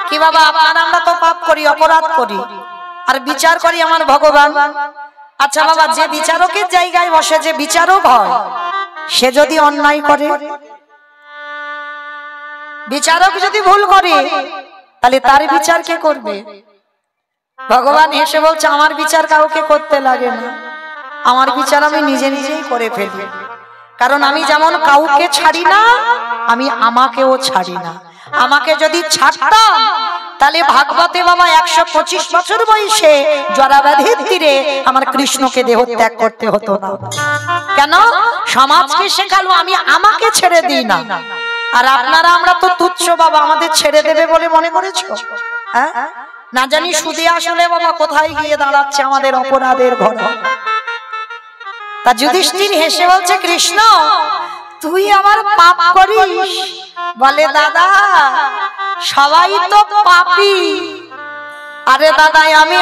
কি বাবা আপনারা আমরা তো পাপ করি, অপরাধ করি, আর বিচার করি আমার ভগবান। আচ্ছা বাবা, যে বিচারকের জায়গায় বসে যে বিচারক হয়, সে যদি অন্যায় করে, বিচারক যদি ভুল করে, তাহলে তার বিচার কে করবে? ভগবান হেসে বলছে আমার বিচার কাউকে করতে লাগে না, আমার বিচার আমি নিজে নিজেই করে ফেলি। কারণ আমি যেমন কাউকে ছাড়ি না, আমি আমাকেও ছাড়ি না। আমাকে যদি ছাড়তাম তাহলে ভাগবতে বাবা 125 বছর বয়সে জরাব্যাধির তীরে আমার কৃষ্ণকে দেহ ত্যাগ করতে হতো না। কেন? সমাজকে শেখালো আমি আমাকে ছেড়ে দিই না। আর আপনারা আমরা তো তুচ্ছ বাবা, আমাদের ছেড়ে দেবে বলে মনে করেছো? হ্যাঁ, না জানি সুদে আসলে বাবা কোথায় গিয়ে দাঁড়াচ্ছে আমাদের অপরাধের ঘর। তা যুধিষ্ঠির হেসে বলছে কৃষ্ণ তুই আমার পাপ করিস? বলে দাদা সবাই তো পাপী। আরে দাদা আমি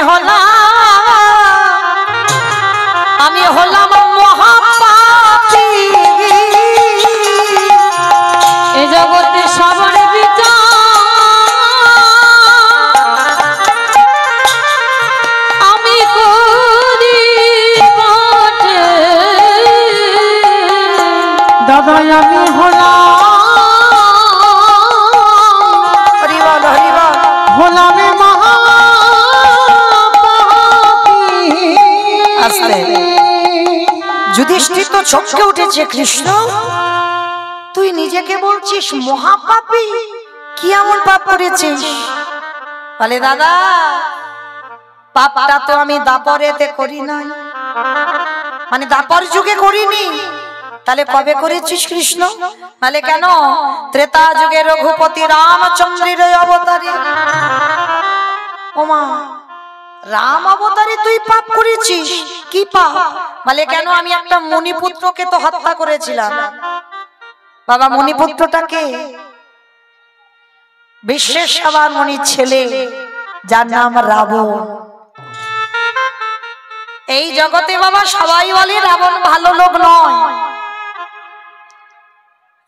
হলাম মহাপাপী। এ জগতে সবার বিচার আমি করি বটে। দাদা আমি হলাম যুধিষ্ঠির তো চমকে উঠেছে, কৃষ্ণ তুই নিজেকে বলছিস মহাপাপী, কি এমন পাপ করেছিস? বলে দাদা পাপটা তো আমি দাপরেতে করি নাই, মানে দাপর যুগে করিনি। তাহলে কবে করেছিস কৃষ্ণ? বলে কেন? ত্রেতা যুগে রঘুপতি রামচন্দ্রের অবতারে। ওমা, রাম অবতারে তুই পাপ করেছিস? কি পাপ? বলে কেন? আমি একটা মণিপুত্রকে তো হত্যা করেছিলাম। বাবা মণিপুত্রটাকে বিশ্বের সবার মণির ছেলে, যার নাম রাবণ। এই জগতে বাবা সবাই বলে রাবণ ভালো লোক নয়।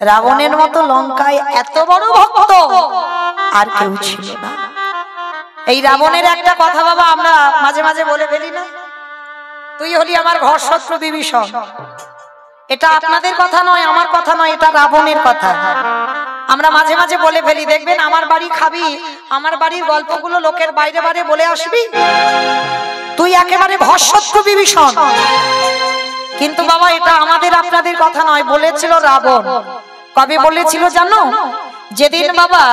রাবণের মতো লঙ্কায় এত বড় ভক্ত আর কেউ ছিল না। এই রাবণের একটা কথা বাবা আমরা মাঝে মাঝে বলে ফেলি না, তুই হলি আমার ঘর শত্রু বিভীষণ। এটা আপনাদের কথা নয়, আমার কথা নয়, এটা রাবণের কথা। আমরা মাঝে মাঝে বলে ফেলি, দেখবেন আমার বাড়ি খাবি, আমার বাড়ির গল্পগুলো লোকের বাইরে বাইরে বলে আসবি, তুই একেবারে ঘর শত্রু বিভীষণ। কিন্তু বাবা এটা আমাদের আপনাদের কথা নয়, বলেছিল রাবণ। কবে বলেছিল জানো? যেদিন বাবা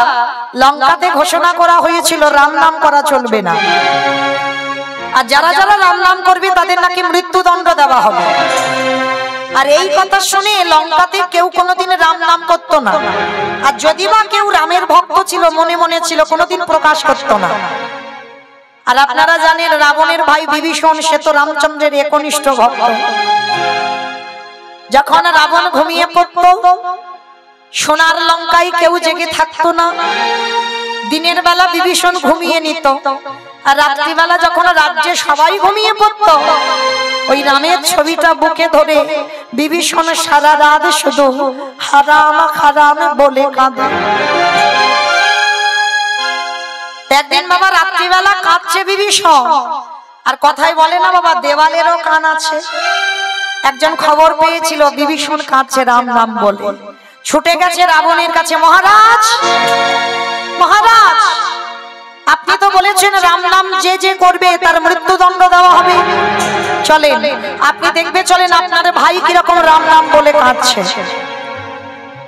লঙ্কাতে ঘোষণা করা হয়েছিল রাম নাম করা চলবে না, আর যারা যারা রাম নাম করবে তাদের নাকি মৃত্যুদণ্ড দেওয়া হবে। আর এই কথা শুনে লঙ্কাতে কেউ কোনোদিন রাম নাম করতো না, আর যদি বা কেউ রামের ভক্ত ছিল মনে মনে ছিল, কোনোদিন প্রকাশ করতো না। আর আপনারা জানেন রাবণের ভাই বিভীষণ সে তো রামচন্দ্রের একনিষ্ঠ ভক্ত। যখন রাবণ ঘুমিয়ে পড়তো, সোনার লঙ্কায় কেউ জেগে থাকতো না। দিনের বেলা বিভীষণ ঘুমিয়ে নিত, আর রাত্রিবেলা যখন রাজ্যে সবাই ঘুমিয়ে পড়তো, ওই রামের ছবিটা বুকে ধরে বিভীষণ সারা রাত শুধু হারাম হারাম বলে কাঁদে। একদিন বাবা রাত্রিবেলা কাঁদছে বিভীষণ, আর কথাই বলে না বাবা দেওয়ালেরও কান আছে। একজন খবর পেয়েছিল বিভীষণ কাঁদছে রাম নাম বলে, ছুটে গেছে রাবণের কাছে। মহারাজ মহারাজ আপনি তো বলেছেন রাম নাম যে যে করবে তার মৃত্যুদণ্ড দেওয়া হবে, চলেন আপনি দেখবে, চলেন আপনার ভাই কিরকম রাম নাম বলে কাঁদছে।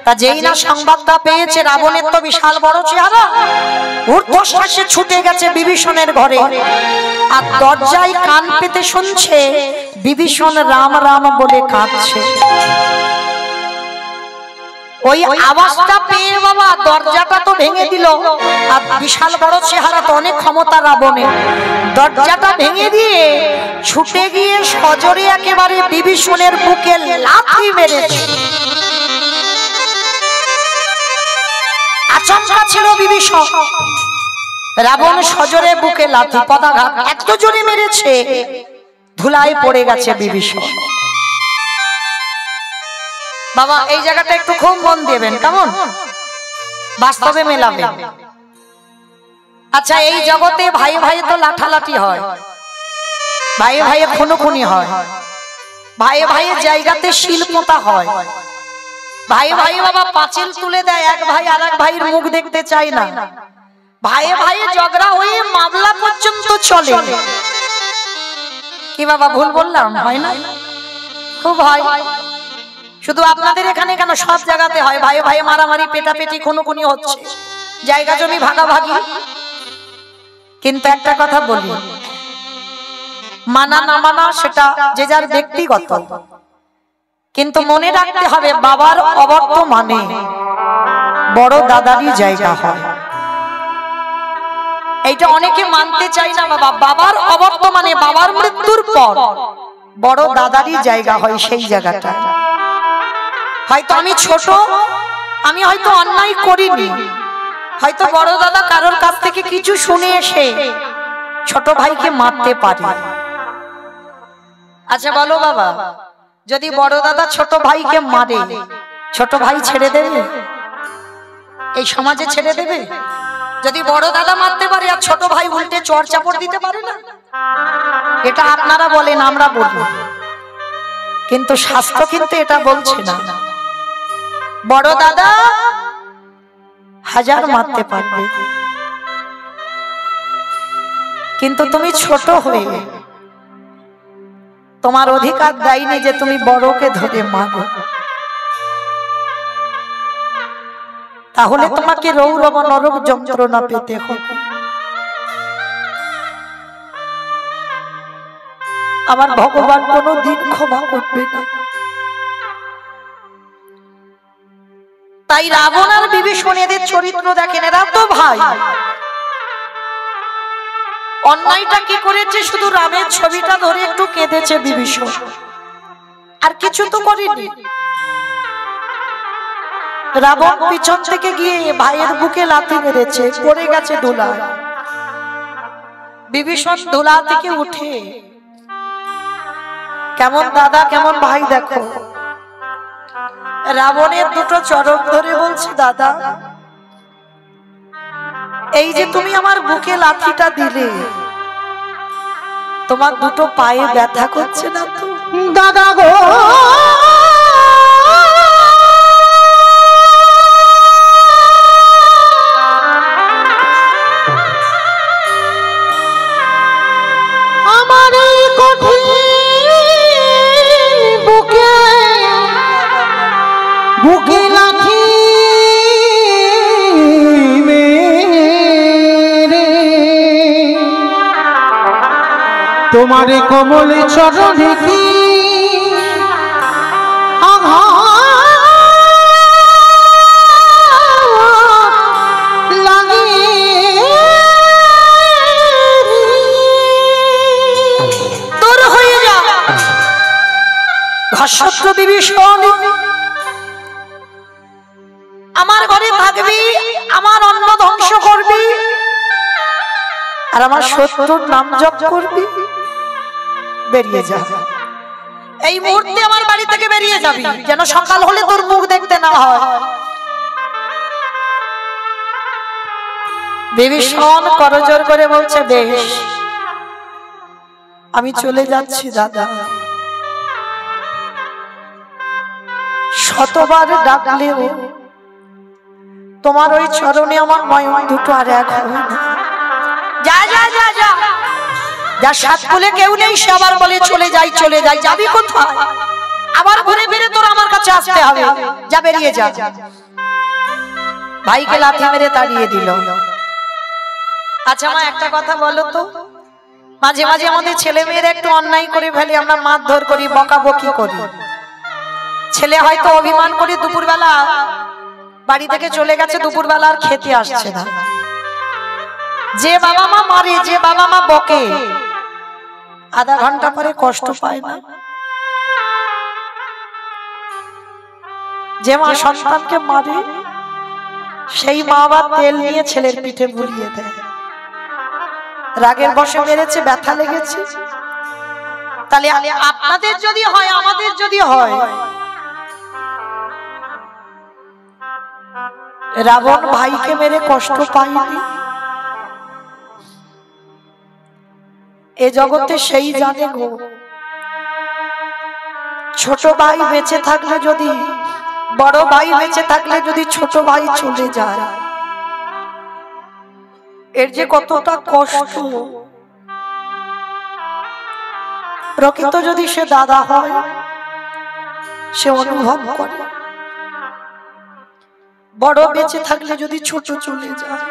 তা যেই না সংবাদটা পেয়েছে, রাবণের তো বিশাল বড় চেহারা, ঊর্ধ্বশ্বাসে ছুটে গেছে বিভীষণের ঘরে, আর দরজায় কান পেতে শুনছে বিভীষণ রাম রাম বলে কাঁদছে। ওই আওয়াজটা পেয়ে বাবা দরজাটা তো ভেঙে দিল, আর বিশাল বড় চেহারা তো অনেক ক্ষমতা রাবণের, দরজাটা ভেঙে দিয়ে ছুটে গিয়ে সজোরে একেবারে বিভীষণের বুকে লাথি মেরেছে। আচমকা ছিল বিভীষণ, রাবণ সজোরে বুকে লাথি পদাঘাত এত জোরে মেরেছে, ধুলায় পড়ে গেছে বিভীষণ। বাবা এই জায়গাটা একটু খুব মন দেবেন, কেমন বাস্তবে মেলাবেন। আচ্ছা, এই জগতে ভাই ভাই তো লাঠালাঠি হয়, ভাই ভাই খুনোখুনি হয়, ভাই ভাইয়ের জায়গাতে শিল পোঁতা হয়, ভাই ভাই বাবা পাঁচিল তুলে দেয়, এক ভাই আর এক ভাইয়ের মুখ দেখতে চায় না, ভাই ভাই ঝগড়া হয়ে মামলা পর্যন্ত চলে। কি বাবা ভুল বললাম? হয় না? খুব হয়। শুধু আপনাদের এখানে কেন, সব জায়গাতে হয়। ভাই ভাই মারামারি, পেটাপেটি, খুনোখুনি হচ্ছে, জায়গা জমি ভাগাভাগি। কিন্তু একটা কথা বলি, মানা না মানা সেটা যে যার ব্যক্তিগত, কিন্তু মনে রাখতে হবে বাবার অবর্তমানে বড় দাদারই জায়গা হয়। এইটা অনেকে মানতে চাই না বাবা। বাবার অবর্তমানে, বাবার মৃত্যুর পর বড় দাদারই জায়গা হয়। সেই জায়গাটা হয়তো আমি ছোট, আমি হয়তো অন্যায় করিনি, হয়তো বড় দাদা কারোর কাছ থেকে কিছু শুনে এসে ছোট ভাইকে মারতে পারে। আচ্ছা বলো বাবা, যদি বড় দাদা ছোট ভাইকে মারে, ছোট ভাই ছেড়ে দেবে? এই সমাজে ছেড়ে দেবে? যদি বড় দাদা মারতে পারে আর ছোট ভাই উল্টে চড় চাপড় দিতে পারে না? এটা আপনারা বলেন, আমরা বলি, কিন্তু শাস্ত্র কিন্তু এটা বলছে না। বড় দাদা হাজার মারতে পারবে, কিন্তু তুমি ছোট হয়ে তোমার অধিকার দেয়নি যে তুমি বড়কে ধরে মারো। তাহলে তোমাকে রৌরব নরক যন্ত্রণা পেতে হবে। আমার ভগবান কোনদিন ক্ষমা করবে না। তাই রাবণ আর বিভীষণ এদের চরিত্র দেখেন, এরা তো ভাই। অন্যায়টা কি করেছে? শুধু রামের ছবিটা ধরে একটু কেঁদেছে বিভীষণ, আর কিছু তো করেনি। রাবণ পিছন থেকে গিয়ে ভাইয়ের বুকে লাথি মেরেছে, পড়ে গেছে ধুলা। বিভীষণ ধুলা থেকে উঠে কেমন দাদা কেমন ভাই দেখো, রাবণের দুটো চরণ ধরে বলছে, দাদা এই যে তুমি আমার বুকে লাথিটা দিলে, তোমার দুটো পায়ে ব্যথা করছে না তো? দাদা গো আমার এই কঠিন বুকে বুকে লাথি মেরে তোমার কমল চরণে কি শত্রু বিভীষণ, আমার ঘরে থাকবি, আমার অন্ন ধ্বংস করবি, আর আমার শত্রুর নাম জপ করবি, বেরিয়ে যা। এই মুহূর্তে আমার বাড়ি থেকে বেরিয়ে যাবি, যেন সকাল হলে তোর মুখ দেখতে না হয়। বিভীষণ করজোর করে বলছে, বেশ আমি চলে যাচ্ছি দাদা। শতবার ডাকলেও তোমার ওই চরণে আমার নয়ন দুটো আর এক হয় না। যা যা যা যা, যা সাত কুলে কেউ নেই সে আবার বলে চলে যাই চলে যাই। যাবি কোথায়? আবার ঘুরে ফিরে তোর আমার কাছে আসতে হবে। যা, বেরিয়ে যা। ভাইকে লাথি মেরে তাড়িয়ে দিল। আচ্ছা মা, একটা কথা বলো তো, মাঝে মাঝে আমাদের ছেলে মেয়েরা একটু অন্যায় করে ফেলে, আমরা মারধর করি, বকাবকি করি। ছেলে হয়তো অভিমান করে দুপুরবেলা বাড়ি থেকে চলে গেছে, দুপুরবেলা আর খেতে আসছে না। যে বাবা মা মারে, যে বাবা মা বকে, আধা ঘন্টা পরে কষ্ট পায় না? যে মা সন্তানকে মারে, সেই মা আবার তেল নিয়ে ছেলের পিঠে বুলিয়ে দেয়। রাগের বশে মেরেছে, ব্যথা লেগেছে। তাহলে আপনাদের যদি হয়, আমাদের যদি হয়, রাবণ ভাইকে মেরে কষ্ট পায়নি, এ জগতে সেই জানে গো, ছোট ভাই বেঁচে থাকলে যদি, বড় ভাই বেঁচে থাকলে যদি ছোট ভাই চলে যায়, এর যে কতটা কষ্ট। প্রকৃত যদি সে দাদা হয় সে অনুভব করে, বড় বেঁচে থাকলে যদি ছোট চলে যায়।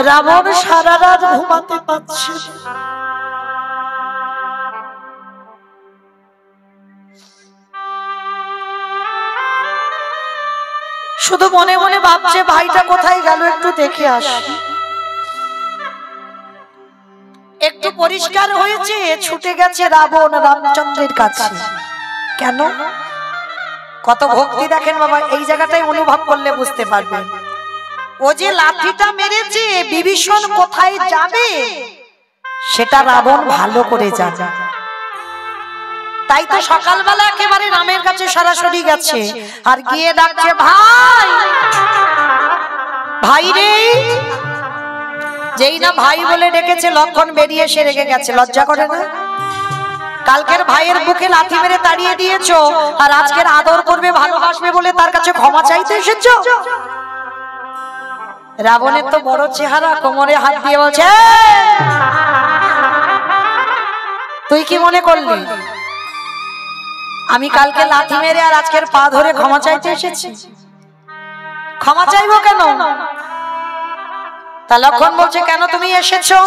রাবণ সারা রাত ঘুমাতে পারছে না। শুধু মনে মনে ভাবছে ভাইটা কোথায় গেল, একটু দেখে আসি। একটু পরিষ্কার হয়েছে, ছুটে গেছে রাবণ রামচন্দ্রের কাছে। কেন? কত ভক্তি দেখেন বাবা, এই জায়গাটাই অনুভব করলে বুঝতে পারবেন। ও যে লাঠিটা মেরেছে, বিভীষণ কোথায় যাবে সেটা রাবণ ভালো করে জানে। তাই তো সকালবেলা একেবারে রামের কাছে সরাসরি গেছে, আর গিয়ে ডাকছে ভাই, ভাই রে। যেই না ভাই বলে ডেকেছে, লক্ষণ বেরিয়ে এসে রেগে গেছে। লজ্জা করে না? কালকের ভাইয়ের বুকে লাথি মেরে তাড়িয়ে দিয়েছো, আর আজকের আদর করবে, ভালোবাসবে বলে তার কাছে ক্ষমা চাইতে এসেছো। রাবণের তো বড় চেহারা, কোমরে হাত দিয়ে বলছে, তুই কি মনে করলি আমি কালকে লাথি মেরে আর আজকের পা ধরে ক্ষমা চাইতে এসেছি? ক্ষমা চাইবো কেন? তা লক্ষণ বলছে, কেন তুমি এসেছো?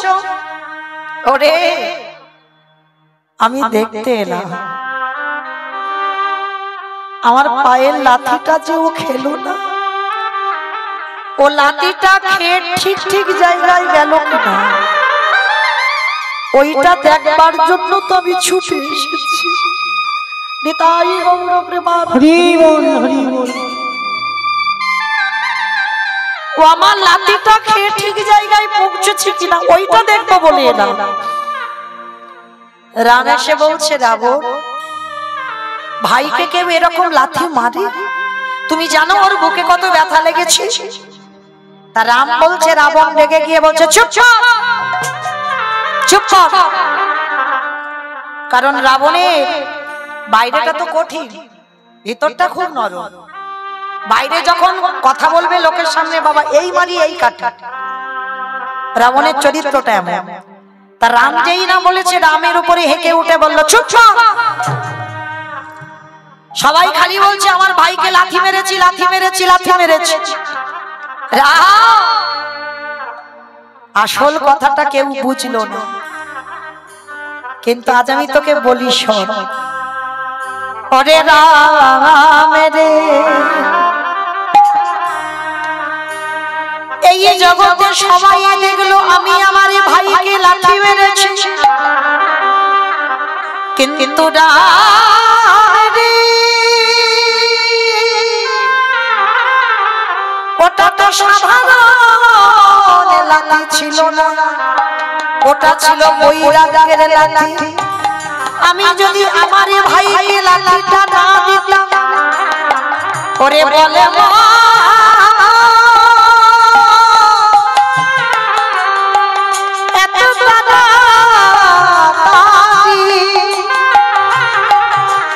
ওরে আমি দেখতে এলাম আমার পায়ের লাথিটা যে ও খেলো না, ও লাঠিটা খেয়ে ঠিক ঠিক জায়গায় গেল কিনা ওইটা দেখবার জন্য তো আমি ছুটে এসেছি। নিতাই গৌর প্রেমানন্দ। হরি বল, হরি বল। ও আমার লাঠিটা খেয়ে ঠিক জায়গায় পৌঁছেছে কিনা ওইটা দেখবো বলে এলাম। রাম এসে বলছে, রাবণ ভাইকে কেউ এরকম লাথি মারে? তুমি জানো ওর বুকে কত ব্যথা লেগেছে? তা রাম বলছে, রাবণ রেগে গিয়ে বলছে, চুপ চুপ কর। কারণ রাবণের বাইরেটা তো কঠিন, ভিতরটা খুব নরম। বাইরে যখন কথা বলবে লোকের সামনে, বাবা এই মারি এই কাটা, রাবণের চরিত্রটা এমন। তা রাম যেই না বলেছে, রামের উপরে হেঁকে উঠে বলল, চুপ। সবাই খালি বলছে আমার ভাইকে লাথি মেরেছি, লাথি মেরেছি, লাথি মেরেছি। আসল কথাটা কেউ বুঝলো না, কিন্তু আজ আমি তোকে বলি শোন। ওরে রাম রে, এই জগতে সবাই দেখলো আমি আমার ভাইকে লাথি মেরেছি, কিন্তু ওটা তো সাধারণ লাঠি ছিল না, ওটা ছিল বৈরাগ্যের লাঠি। আমি যদি আমার ভাইকে লাঠিটা না দিতাম, ওরে বলে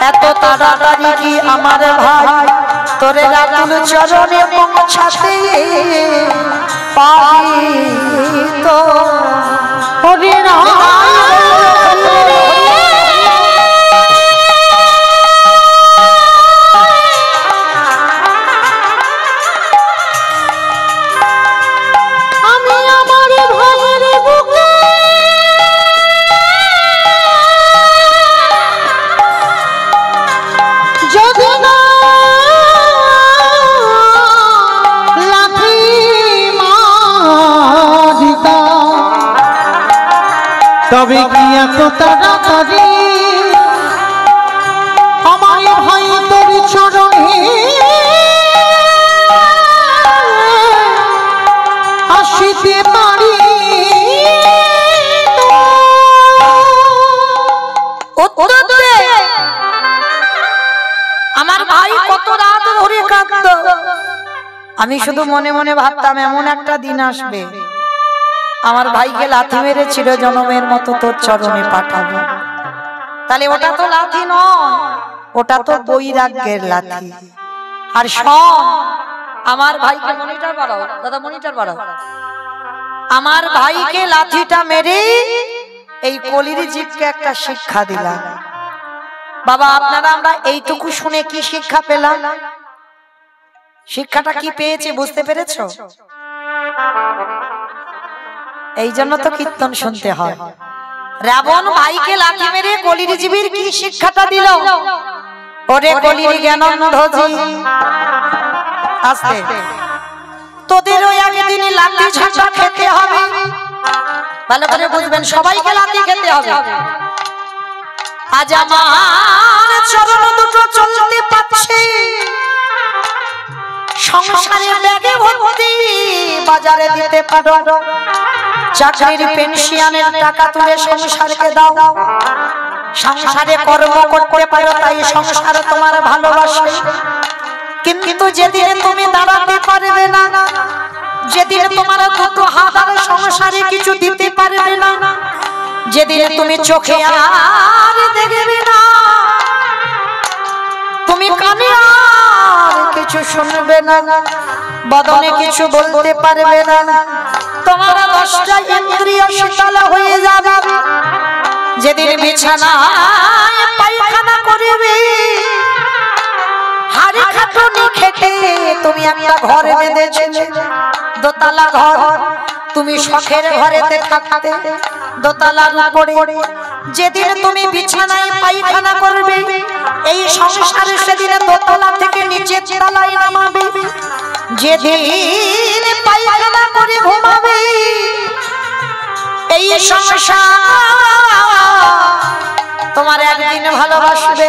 এত তাড়াতাড়ি কি আমার ভাই তোরে রাতুল চরণে পৌঁছাতে পারি তো? ওরে তবে কি এত তাড়াতাড়ি আমার ভাই তোর চরণে আসিতে পারি? আমার ভাই কত রাত ধরে কাঁদতো। আমি শুধু মনে মনে ভাবতাম এমন একটা দিন আসবে আমার ভাইকে লাথি মেরেছিল, জনমের মতো তোর চরণে পাঠাবো। তাহলে ওটা তো লাথি নয়, ওটা তো বৈরাগ্যের লাথি। আর শোন, আমার ভাইকে মনিটর বাড়াও দাদা, মনিটর বাড়াও। আমার ভাইকে লাথিটা মেরে এই কলির জীবকে একটা শিক্ষা দিলাম। বাবা আপনারা আমরা এইটুকু শুনে কি শিক্ষা পেলাম? শিক্ষাটা কি পেয়েছি বুঝতে পেরেছো? এই জন্য তো কীর্তন শুনতে হয়। রাবণ ভাইকে লাথি মেরে কলির জীবের কি শিক্ষাটা দিল? ওরে কলির জ্ঞানন্ধজি, আস্তে, তোদের ওই একদিন লাঠি ঝাঁটা খেতে হবে। ভালো করে বুঝবেন, সবাইকে লাঠি খেতে হবে। আজ আমার চরণ দুটো চলতে পারছে, সংসারে ব্যাগে ভর্তি, বাজারে দিতে পারো, চাকরির পেনশনের টাকা তুলে সংসারকে দাও। সংসারে কর্ম করতে পারো, তাই সংসার তোমার ভালোবাসে। কিন্তু যেদিন তুমি দাঁড়াতে পারবে না, যেদিন তোমার দুটো হাত আর সংসারে কিছু দিতে পারবে না, যেদিন তুমি চোখে আর দেখবে না, তুমি কানে আর কিছু শুনবে না, বদনে কিছু বলতে পারবে না, তোমার 10টা ইন্দ্রিয় শীতল হয়ে যাবে। যেদিন বিছানায় পায়খানা করবে, হাড়ি খাটুনি খেটে তুমি একটা ঘর বেঁধেছিলে, দোতলা ঘর, তুমি শখের ঘরেতে থাকতে দোতলার উপরে। যেদিন তুমি বিছানায় পায়খানা করবে, এই সংসারে সেদিন দোতলা থেকে নিচে তলায় নামাবে। যেদিন পায়খানা করে ঘুমাবে, এই সংসার তোমার একদিন ভালোবাসবে,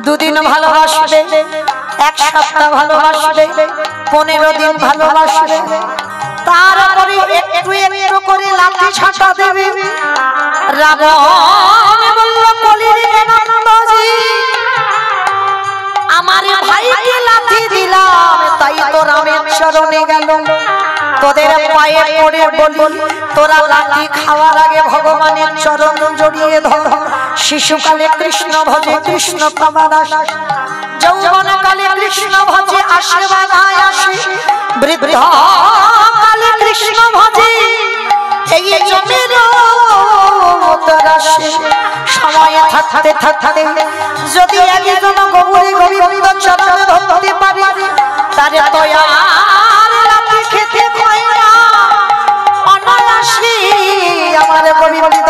দুদিন ভালোবাসবে, এক সপ্তাহ ভালোবাসবে, 15 দিন ভালোবাসবে, তারপরে একটু একটু করে লাঠি ঝাঁটা দেবে। রাবণ বলল, কলির জ্ঞানন্ধজি, আমার ভাইকে লাঠি দিলাম, তাই তো রামের চরণে গেল। তোদের পায়ে পড়ে বলি, তোরা লাঠি খাওয়ার আগে ভগবানের চরণ জড়িয়ে ধর। শিশুকালে কৃষ্ণ ভজে কৃষ্ণ পাবার আশা, যৌবনকালে কৃষ্ণ ভজে আশীর্বাদ আসে, বৃদ্ধকালে কৃষ্ণ ভজে এই জমির সময় থাকতে থাকতে যদি একজন গৌরী গোবিন্দ চরণ ধরতে পারে, তার দয়া খেতে হয় না, অনায়াসে আমার গোবিন্দ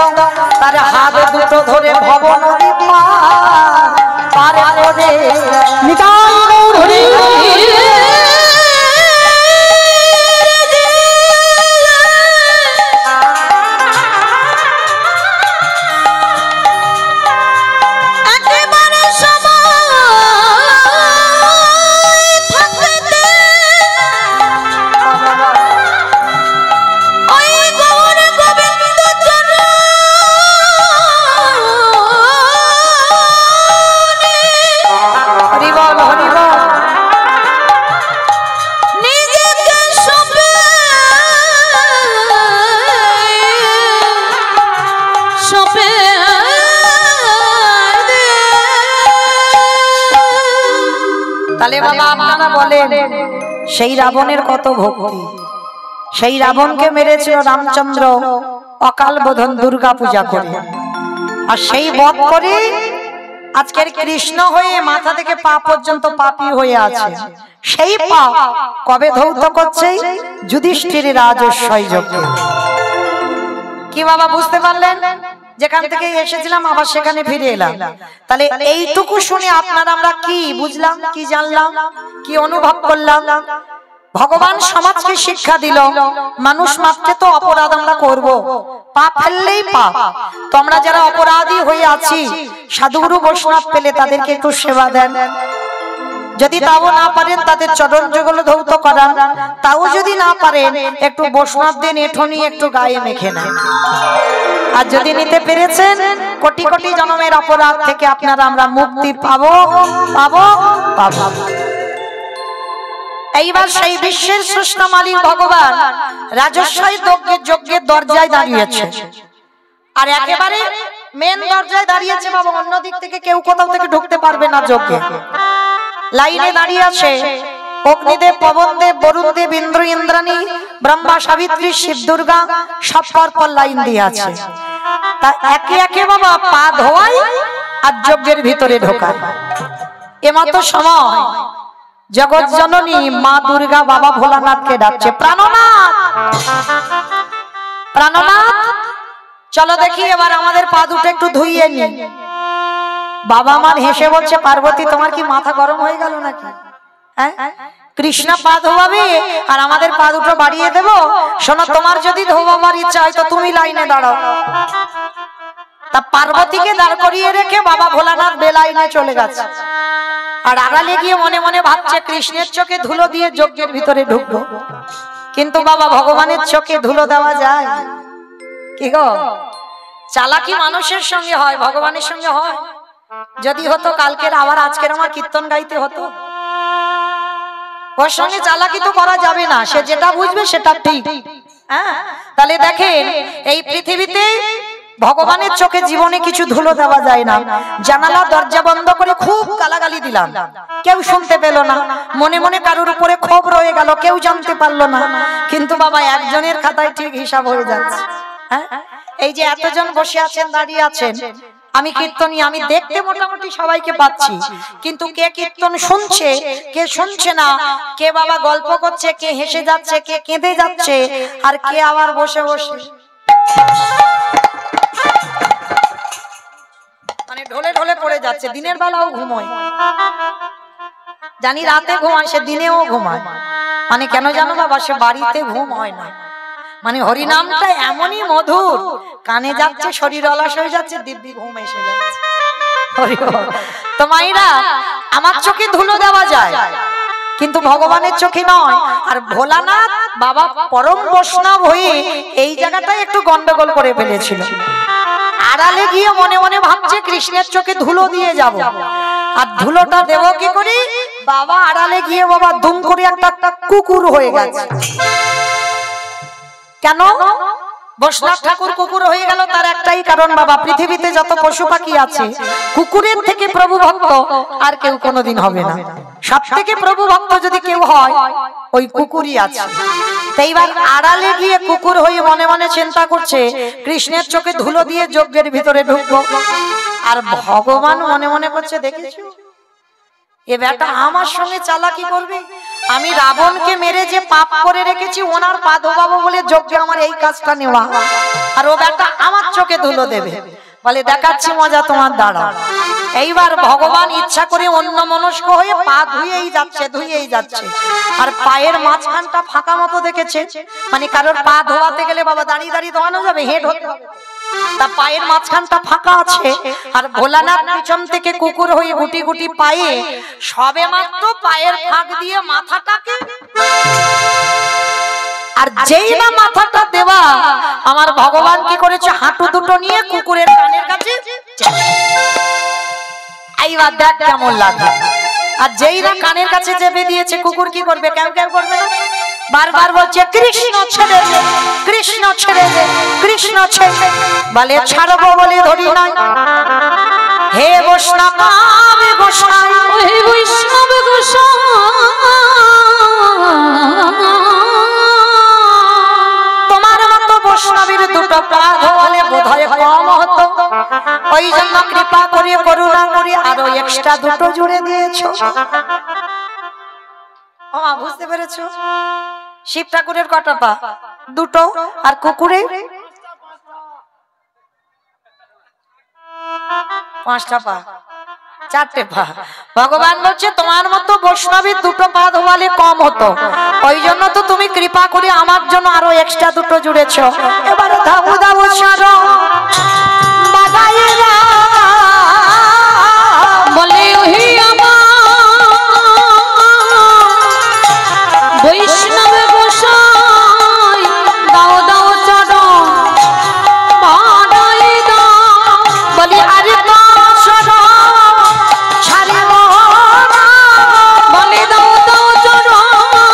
তার হাত দুটো ধরে ভব নদী পার করে নিতাই গৌর তাহলে বাবা আপনারা বলেন, সেই রাবণের কত ভক্তি। সেই রাবণকে মেরেছিল রামচন্দ্র অকাল বোধন দুর্গা পূজা করে। আর সেই বধ করে আজকের কৃষ্ণ হয়ে মাথা থেকে পা পর্যন্ত পাপী হয়ে আছে। সেই পাপ কবে ধৌত করছে? যুধিষ্ঠিরের রাজস্বই যজ্ঞে। কি বাবা বুঝতে পারলেন? যেখান থেকে এসেছিলাম আবার সেখানে ফিরে এলাম। তাহলে এইটুকু শুনে আপনারা আমরা কি বুঝলাম, কি জানলাম, কি অনুভব করলাম? ভগবান সমাজকে শিক্ষা দিল, মানুষ মাত্রে তো অপরাধ আমরা করব, পাপ ফেললেই পাপ। তো আমরা যারা অপরাধী হয়ে আছি, সাধুগুরু বৈষ্ণব পেলে তাদেরকে একটু সেবা দেন। যদি তাও না পারেন তাদের চরণ যুগল ধৌত করান, তাও যদি না পারেন একটু বৈষ্ণবদের এঁঠো নিয়ে একটু গায়ে মেখে নেন। আর যদি নিতে পেরেছেন, কোটি কোটি জন্মের অপরাধ থেকে আপনারা আমরা মুক্তি পাবো পাবো পাবো। এইবার সেই বিশ্বের স্রষ্টা মালিক ভগবান রাজস্বই যজ্ঞের দরজায় দাঁড়িয়েছে, আর একেবারে মেন দরজায় দাঁড়িয়েছে বাবা। অন্য দিক থেকে কেউ কোথাও থেকে ঢুকতে পারবে না যজ্ঞে। লাইনে দাঁড়িয়ে আছে অগ্নিদেব, পবনদেব, বরুণদেব, ইন্দ্র, ইন্দ্রাণী, ব্রহ্মা, সাবিত্রী, শিব, দুর্গা, সব পর লাইন দিয়ে আছে। তা একে একে বাবা পা ধোয়াই আর যজ্ঞের ভিতরে ঢোকায়। এমতো সময় জগৎ জননী মা দুর্গা বাবা ভোলানাথকে ডাকছে, প্রাণনাথ, প্রাণনাথ, চলো দেখি এবার আমাদের পা দুটো একটু ধুইয়ে নি। বাবা মা হেসে বলছে, পার্বতী তোমার কি মাথা গরম হয়ে গেল নাকি? হ্যাঁ, কৃষ্ণ পা ধোয়াবে আর আমাদের পা দুটো বাড়িয়ে দেব? শোনো, তোমার যদি ধোয়াবার ইচ্ছা হয় তো তুমি লাইনে দাঁড়াও। তা পার্বতীকে দাঁড় করিয়ে রেখে বাবা ভোলানাথ বেলাইনে চলে গেছে, আর আড়ালে গিয়ে মনে মনে ভাবছে কৃষ্ণের চোখে ধুলো দিয়ে যজ্ঞের ভিতরে ঢুকবো। কিন্তু বাবা ভগবানের চোখে ধুলো দেওয়া যায় কি গো? চালাকি মানুষের সঙ্গে হয়, ভগবানের সঙ্গে হয়? যদি হতো কালকের আবার আজকের আমার কীর্তন গাইতে হতো। ওর সঙ্গে চালাকি তো করা যাবে না, সে যেটা বুঝবে সেটা ঠিক। হ্যাঁ, তাহলে দেখেন এই পৃথিবীতে ভগবানের চোখে জীবনে কিছু ধুলো দেওয়া যায় না। জানালা দরজা বন্ধ করে খুব গালাগালি দিলাম, কেউ শুনতে পেল না। মনে মনে কারোর উপরে ক্ষোভ রয়ে গেল, কেউ জানতে পারলো না। কিন্তু বাবা একজনের খাতায় ঠিক হিসাব হয়ে যাচ্ছে। হ্যাঁ, এই যে এতজন বসে আছেন, দাঁড়িয়ে আছেন, আমি কীর্তনী, আমি দেখতে মোটামুটি সবাইকে পাচ্ছি, কিন্তু কে কীর্তন শুনছে, কে শুনছে না, কে বাবা গল্প করছে, কে হেসে যাচ্ছে, কে কেঁদে যাচ্ছে, আর কে আবার বসে বসে মানে ঢলে ঢলে পড়ে যাচ্ছে। দিনের বেলাও ঘুমোয়, জানি রাতে ঘুমায়, সে দিনেও ঘুমায়। মানে কেন জানো বাবা? সে বাড়িতে ঘুম হয় না। মানে হরিনামটা এমনই মধুর, কানে যাচ্ছে, শরীর অলস হয়ে যাচ্ছে, দিব্যি ঘুম এসে যাচ্ছে। তো মাইরা, আমার চোখে ধুলো দেওয়া যায় কিন্তু ভগবানের চোখে নয়। আর ভোলানাথ বাবা পরম বৈষ্ণব হয়ে এই জায়গাটাই একটু গন্ডগোল করে ফেলেছিল। আড়ালে গিয়ে মনে মনে ভাবছে কৃষ্ণের চোখে ধুলো দিয়ে যাব, আর ধুলোটা দেব কি করি? বাবা আড়ালে গিয়ে বাবা দুম করে একটা কুকুর হয়ে গেছে। কেন বৈষ্ণব ঠাকুর কুকুর হয়ে গেল? তার একটাই কারণ বাবা, পৃথিবীতে যত পশু পাখি আছে কুকুরের থেকে প্রভু ভক্ত আর কেউ কোনোদিন হবে না। সব থেকে প্রভু ভক্ত যদি কেউ হয় ওই কুকুরই আছে। এইবার আড়ালে গিয়ে কুকুর হয়ে মনে মনে চিন্তা করছে কৃষ্ণের চোখে ধুলো দিয়ে যজ্ঞের ভিতরে ঢুকবো। আর ভগবান মনে মনে করছে, দেখেছো এ বেটা আমার সঙ্গে চালাকি করবে? আমি রাবণকে মেরে যে পাপ করে রেখেছি, ওনার পা ধোবাবো বলে যজ্ঞে আমার এই কাজটা নেওয়া, আর ও বেটা আমার চোখে ধুলো দেবে। বলে দেখাচ্ছি মজা তোমার, দাঁড়া। এইবার ভগবান ইচ্ছা করে অন্য মনস্ক হয়ে পা ধুয়েই যাচ্ছে, আর পায়ের মাঝখানটা ফাঁকা মতো দেখেছে। মানে কারোর পা ধোয়াতে গেলে বাবা দাঁড়িয়ে দাঁড়িয়ে ধোয়ানো যাবে, হেঁট হতে হবে, তা পায়ের মাঝখানটা ফাঁকা আছে। আর ভোলানাথ পিছন থেকে কুকুর হয়ে গুটি গুটি পায়ে সবে মাত্র পায়ের ফাঁক দিয়ে মাথাটাকে, আর যেই না মাথাটা দেওয়া, আমার ভগবান কি করেছে? হাঁটু দুটো নিয়ে কুকুরের কানের কাছে, এইবার দেখ কেমন লাগে। আর যেই না কানের কাছে চেপে দিয়েছে, কুকুর কি করবে? কেউ কেউ করবে না, বারবার বলছে কৃষ্ণ ছেড়ে দে, কৃষ্ণ ছেড়ে দে, কৃষ্ণ ছেড়ে। বলে ছাড়বো বলে ধরি নাই। হে বৈষ্ণব গোসাই, হে বৈষ্ণব গোসাই, তোমার মতো বৈষ্ণবের দুটো পা ধোয়ালে বোধহয় কম হতো, ওই জন্য কৃপা করে করুণা করে আরো এক্সট্রা দুটো জুড়ে দিয়েছো। বুঝতে পেরেছো? শিব ঠাকুরের কটা পা? দুটো। আর কুকুরের 5টা পা, 4টে পা। ভগবান বলছে তোমার মতো বৈষ্ণবের দুটো পা ধোয়ালে কম হতো, ওই জন্য তো তুমি কৃপা করে আমার জন্য আরো এক্সট্রা দুটো জুড়েছো। এবারে ধাবু ধাবু সারো বাবাইরা বলে ওহি আমার বৈষ্ণব গোসাই, দাও দাও চরণ বাড়াই দাও। বলি আরে বলে দাও দাও চরণ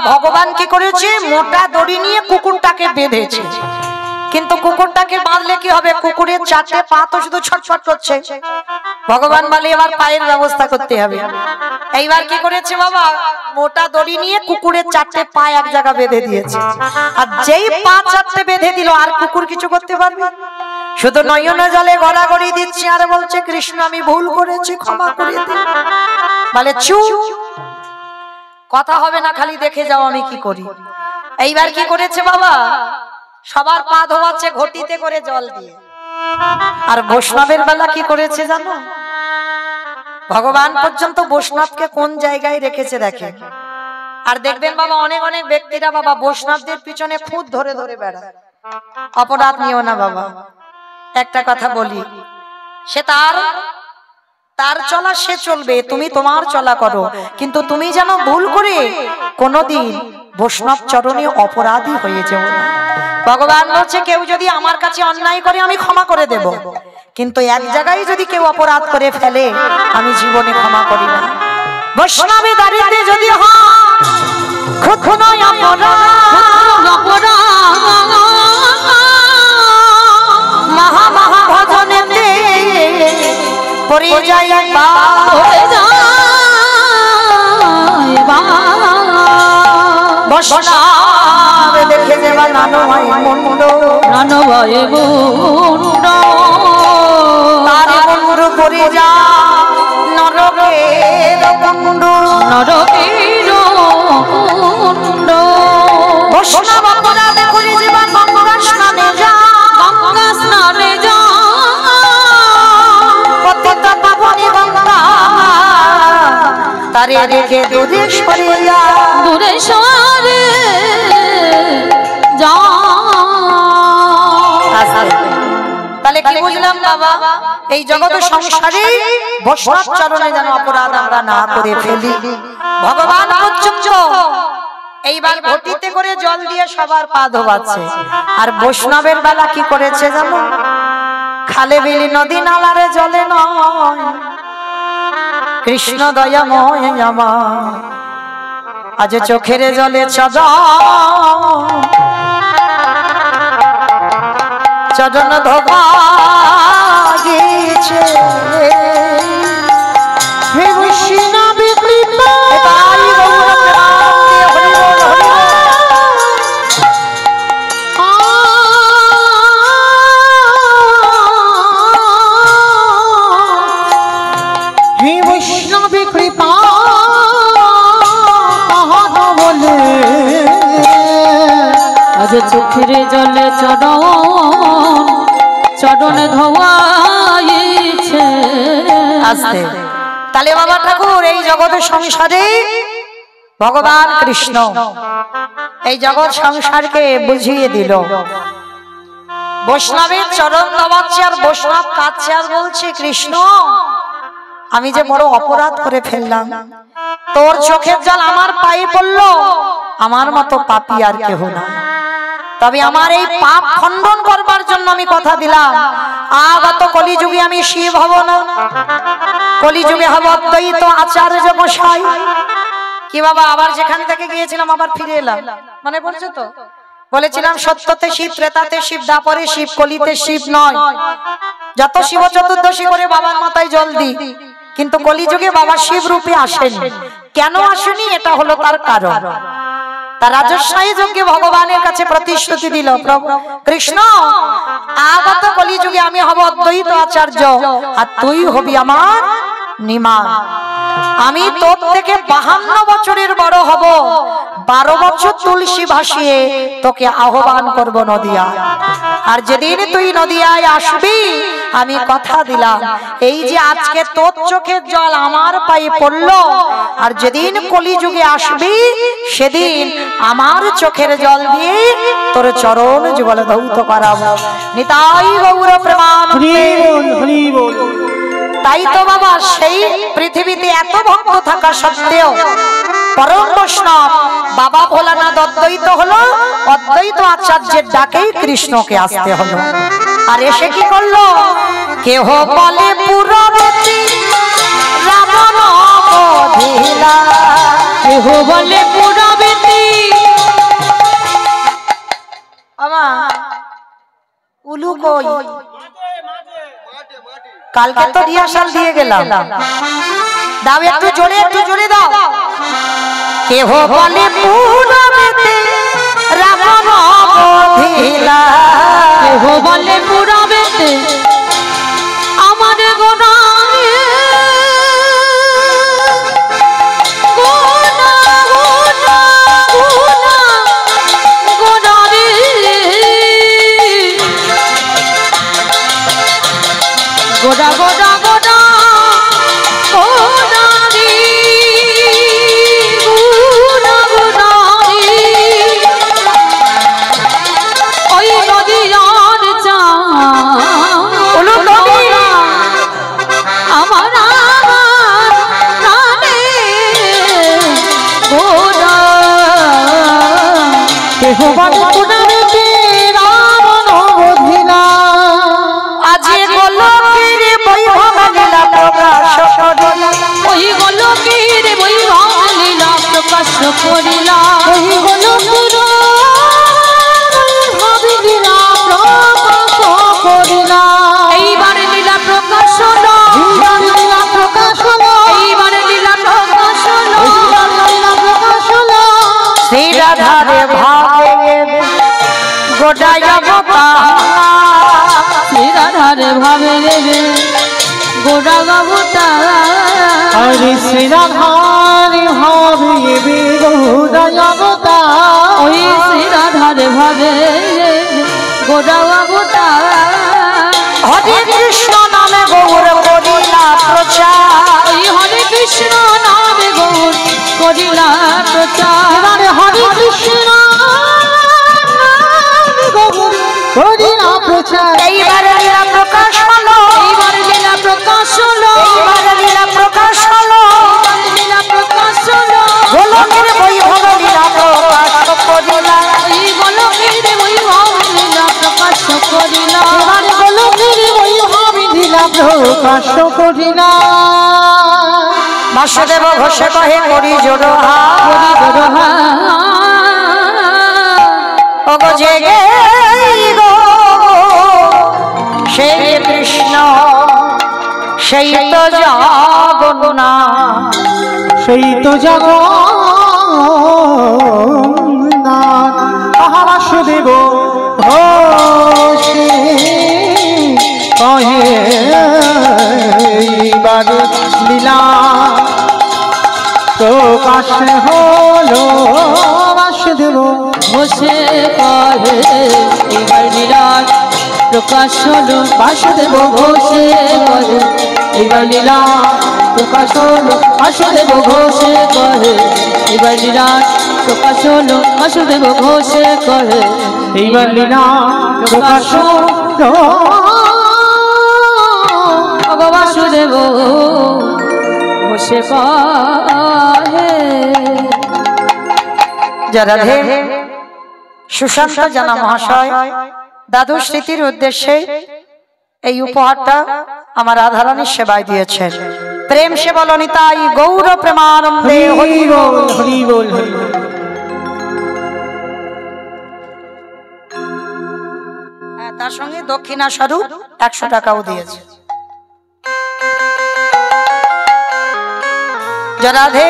ভগবান কি করেছে, মোটা দড়ি নিয়ে কুকুরটাকে বেঁধেছে। কিন্তু কুকুরটাকে বাঁধলে কি হবে, কুকুরের চারটে পা তো শুধু ছটফট করছে। ভগবান বলে এবার পায়ের ব্যবস্থা করতে হবে। এইবার কি করেছে বাবা, মোটা দড়ি নিয়ে কুকুরের চারটে পা এক জায়গা বেঁধে দিয়েছে। আর যেই পা চারটে বেঁধে দিল, আর কুকুর কিছু করতে পারবে? শুধু নয়নে জলে গড়াগড়ি দিচ্ছে আর বলছে কৃষ্ণ আমি ভুল করেছি, ক্ষমা করে দিন। বলে চুপ, কথা হবে না, খালি দেখে যাও আমি কি করি। এইবার কি করেছে বাবা, সবার পা ধোয়াচ্ছে ঘটিতে করে জল দিয়ে। আর বৈষ্ণবের বেলা কি করেছে জানো, ভগবান পর্যন্ত বৈষ্ণবকে কোন জায়গায় রেখেছে দেখে। আর দেখবেন বাবা অনেক অনেক ব্যক্তিরা বাবা বৈষ্ণবদের পিছনে খুদ ধরে ধরে বেড়ায়। অপরাধ নিও না বাবা, একটা কথা বলি, সে তার চলা সে চলবে, তুমি তোমার চলা করো, কিন্তু তুমি যেন ভুল করে কোনদিন বৈষ্ণব চরণে অপরাধী হয়ে যেও না। ভগবান বলছে কেউ যদি আমার কাছে অন্যায় করে আমি ক্ষমা করে দেব, কিন্তু এক জায়গায় যদি কেউ অপরাধ করে ফেলে আমি জীবনে ক্ষমা করি না। বৈষ্ণবী দাঁড়িয়ে যদি মহা মহা ভজনেতে পড়ে যায় বৈষ্ণব দেখে যাবা নানো ভাই মুন্ড, নানো ভাই মুন্ড, তার মুন্ড পড়ে যা নরকের কুণ্ড, নরকের কুণ্ড। বৈষ্ণব অপরাধ করে যাবা গঙ্গা স্নানে যা, গঙ্গা স্নানে যা, পতিত পাবনী গঙ্গা তারে দেখে দূরে সরে যা, দূরে সরে যা। তাহলে কি বুঝলাম বাবা, এই জগৎ সংসারে বৈষ্ণব চরণে যেন অপরাধ আমরা না করে ফেলি। ভগবান পর্যন্ত এইবার ঘটিতে করে জল দিয়ে সবার পা ধোয়াচ্ছে। আর বৈষ্ণবের বেলা কি করেছে জানো, খালে বিলি নদী নালারে জলে নয়, কৃষ্ণ দয়াময় আমার আজ চোখের জলে চরণ ধোবা গিয়েছে। হে বৈষ্ণবী কৃপা, হে বৈষ্ণবী কৃপা বলে আজ চোখের জলে চরণ ধোয়াইছে। আস্তে তাহলে বাবা ঠাকুর এই জগৎ সংসারে ভগবান কৃষ্ণ এই জগৎ সংসারকে বুঝিয়ে দিল। বৈষ্ণবের চরণ ধোয়াচ্ছে আর বৈষ্ণব কাঁদছে আর বলছে কৃষ্ণ আমি যে বড় অপরাধ করে ফেললাম, তোর চোখের জল আমার পায়ে পড়লো, আমার মতো পাপী আর কেহ না। তবে আমার এই পাপ খণ্ডন করবার জন্য আমি কথা দিলাম, আগত কলিযুগে আমি শিব হব না, কলিযুগে হব অদ্বৈত আচার্য গোসাই। কি বাবা আবার যেখান থেকে গিয়েছিলাম আবার ফিরে এলাম, মনে পড়ছে তো? বলেছিলাম সত্যতে শিব, ত্রেতাতে শিব, দ্বাপরে শিব, কলিতে শিব নয়। যত শিব চতুর্দশী করে বাবার মাথায় জল দিই, কিন্তু কলিযুগে বাবা শিব রূপে আসেনি। কেন আসেনি? এটা হলো তার কারণ। তার রাজস্বায়ী যজ্ঞে ভগবানের কাছে প্রতিশ্রুতি দিল, প্রভু কৃষ্ণ আগত কলিযুগে আমি হব অদ্বৈত আচার্য আর তুই হবি আমার নিমাই। আমি তোর থেকে 52 বছরের বড় হব, 12 বছর তুলসী ভাসিয়ে তোকে আহ্বান করব নদিয়ায়। আর যেদিন তুই নদিয়ায় আসবি আমি কথা দিলাম এই যে আজকে তোর চোখের জল আমার পায়ে পড়লো, আর যেদিন কলিযুগে আসবি সেদিন আমার চোখের জল দিয়ে তোর চরণ যুগল ধৌত করাবো। নিতাই গৌর প্রেমানন্দে। তাই তো বাবা সেই পৃথিবীতে এত ভক্ত থাকা সত্ত্বেও পরম বৈষ্ণব বাবা ভোলানাথ অদ্বৈত হলো, অদ্বৈত আচার্যের ডাকেই কৃষ্ণকে আসতে হলো। আর এসে কি করলো? কেহ বলে পুরবতী রাবণ বধিলা, কেহ বলে পুরবতী কই? কালকে তো রিহার্সাল দিয়ে গেলাম, দাও একটু জোরে দাও। কেহ বলে পুরবেতে রাবণ বধিলা, কেহ বলে পুরবেতে আমার গোনারে গোড়া গোড়া গোড়া গোড়ারি গোড়া গোড়ারি ওই নদীর চা আমার প্রাণে গোড়া কেহ বলে পুনরেতে রাবণ বধিলা আজি গোলকের বৈভব লীলা প্রকাশ করিলা, ওই গোলকের বৈভব লীলা প্রকাশ করিলা, ওই গোলকের বৈভব লীলা প্রকাশ করিলা। এইবার লীলা প্রকাশ হলো, এইবার লীলা প্রকাশ হলো, এইবার লীলা প্রকাশ হলো, এইবার লীলা প্রকাশ হলো। শ্রী রাধারে ভাবে গোটায় অবতার, শ্রী রাধারে ভাবে রে গোড়া গাবুটা, হরে শ্রী রাধারে ভাবে গোড়ায় অবতার, ওই শ্রী রাধারে ভাবে গোড়া গাবুটা। হরে কৃষ্ণ নামে গৌর করিলা প্রচার, ওই হরে কৃষ্ণ নামে গৌর করিলা প্রচার, এবারে হরে কৃষ্ণ নামে গৌর করিলা প্রচার। এইবারে লীলা প্রকাশ হলো, এইবার লীলা প্রকাশ হলো, এইবারে লীলা প্রকাশ হলো, এইবার লীলা প্রকাশ হলো। গোলকের বৈভব লীলা প্রকাশ করিলা, ওই গোলকের বৈভব লীলা প্রকাশ করিলা, এবারে গোলকের বৈভব লীলা প্রকাশ করিলা। বাসুদেব ঘোষে কহে করি জোড়হা, করি জোড়হা ওগো জেগে গো সেই কৃষ্ণ সেই তো জগন্নাথ, সেই তো জগন্নাথ বাসুদেব ঘোষে কহে এইবার লীলা প্রকাশ হলো, বাসুদেব ঘোষে কহে এইবার লীলা প্রকাশ হলো, বাসুদেব ঘোষে কহে এইবার লীলা প্রকাশ হলো, বাসুদেব ঘোষে কহে এইবার লীলা প্রকাশ হলো, বাসুদেব ঘোষে কহে এইবার লীলা প্রকাশ হলো। ওগো বাসুদেব ঘোষে কহে। রাধে সুশান্ত জানা মহাশয় দাদু স্মৃতির উদ্দেশ্যে এই উপহারটা আমার রাধারানীর সেবায় দিয়েছেন। প্রেম সে বলনি তাই গৌর প্রেমানন্দে হরি বল। হরি বল হরি বল। তার সঙ্গে দক্ষিণা স্বরূপ 100 টাকাও দিয়েছে। রাধে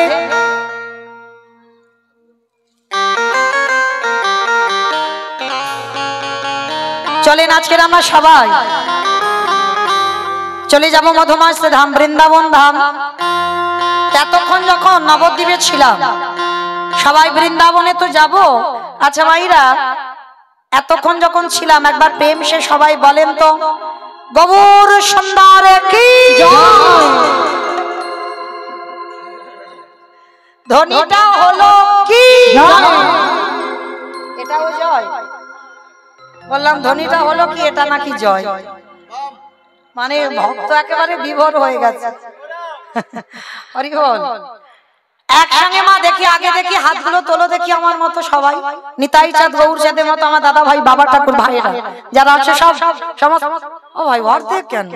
চলেন আজকের আমরা সবাই চলে যাব মধুমাস ধাম, বৃন্দাবন ধাম। এতক্ষণ যখন নবদ্বীপে ছিলাম সবাই বৃন্দাবনে তো যাব। আচ্ছা ভাইরা, এতক্ষণ যখন ছিলাম একবার প্রেম সে সবাই বলেন তো গৌর সুন্দর কি জয়। ধ্বনিটা হলো কি জয়, এটাও জয়। বললাম ধ্বনিটা হলো কি, এটা নাকি জয়। মানে ভক্ত একেবারে বিভোর হয়ে গেছে। হরি বল। একসঙ্গে মা দেখি, আগে দেখি হাতগুলো তোলো দেখি আমার মতো সবাই। নিতাই চাঁদ গৌর চাঁদের মতো আমার দাদা ভাই, বাবা ঠাকুর ভাইরা যারা আছে সব সমস্ত। ও ভাই অর্ধেক কেন?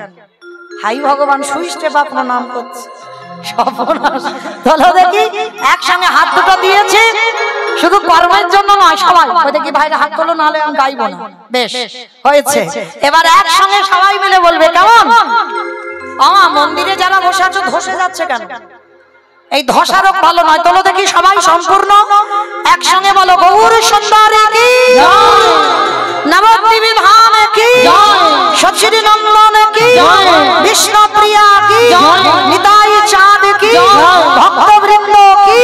হাই ভগবান সুই স্টেপ আপনার নাম করছে। সর্বনাশ। চলো দেখি একসঙ্গে হাত দুটো দিয়েছে, শুধু কর্মের জন্য নয়, সবাই ওই দেখি ভাইরা হাত তোলো, নাহলে আমি গাইবো না। বেশ হয়েছে, এবার একসঙ্গে সবাই মিলে বলবে কেমন? মন্দিরে যারা বসে আছো ধসে যাচ্ছে কেন? এই ধসা রোগ ভালো নয়। তোলো দেখি সবাই সম্পূর্ণ একসঙ্গে বলো, গৌর সুন্দরী কি, নবদ্বীপী ধাম কি, সচির নন্দন কি, বিষ্ণুপ্রিয়া কি, নিতাই চাঁদ কি, ভক্তবৃন্দ কি,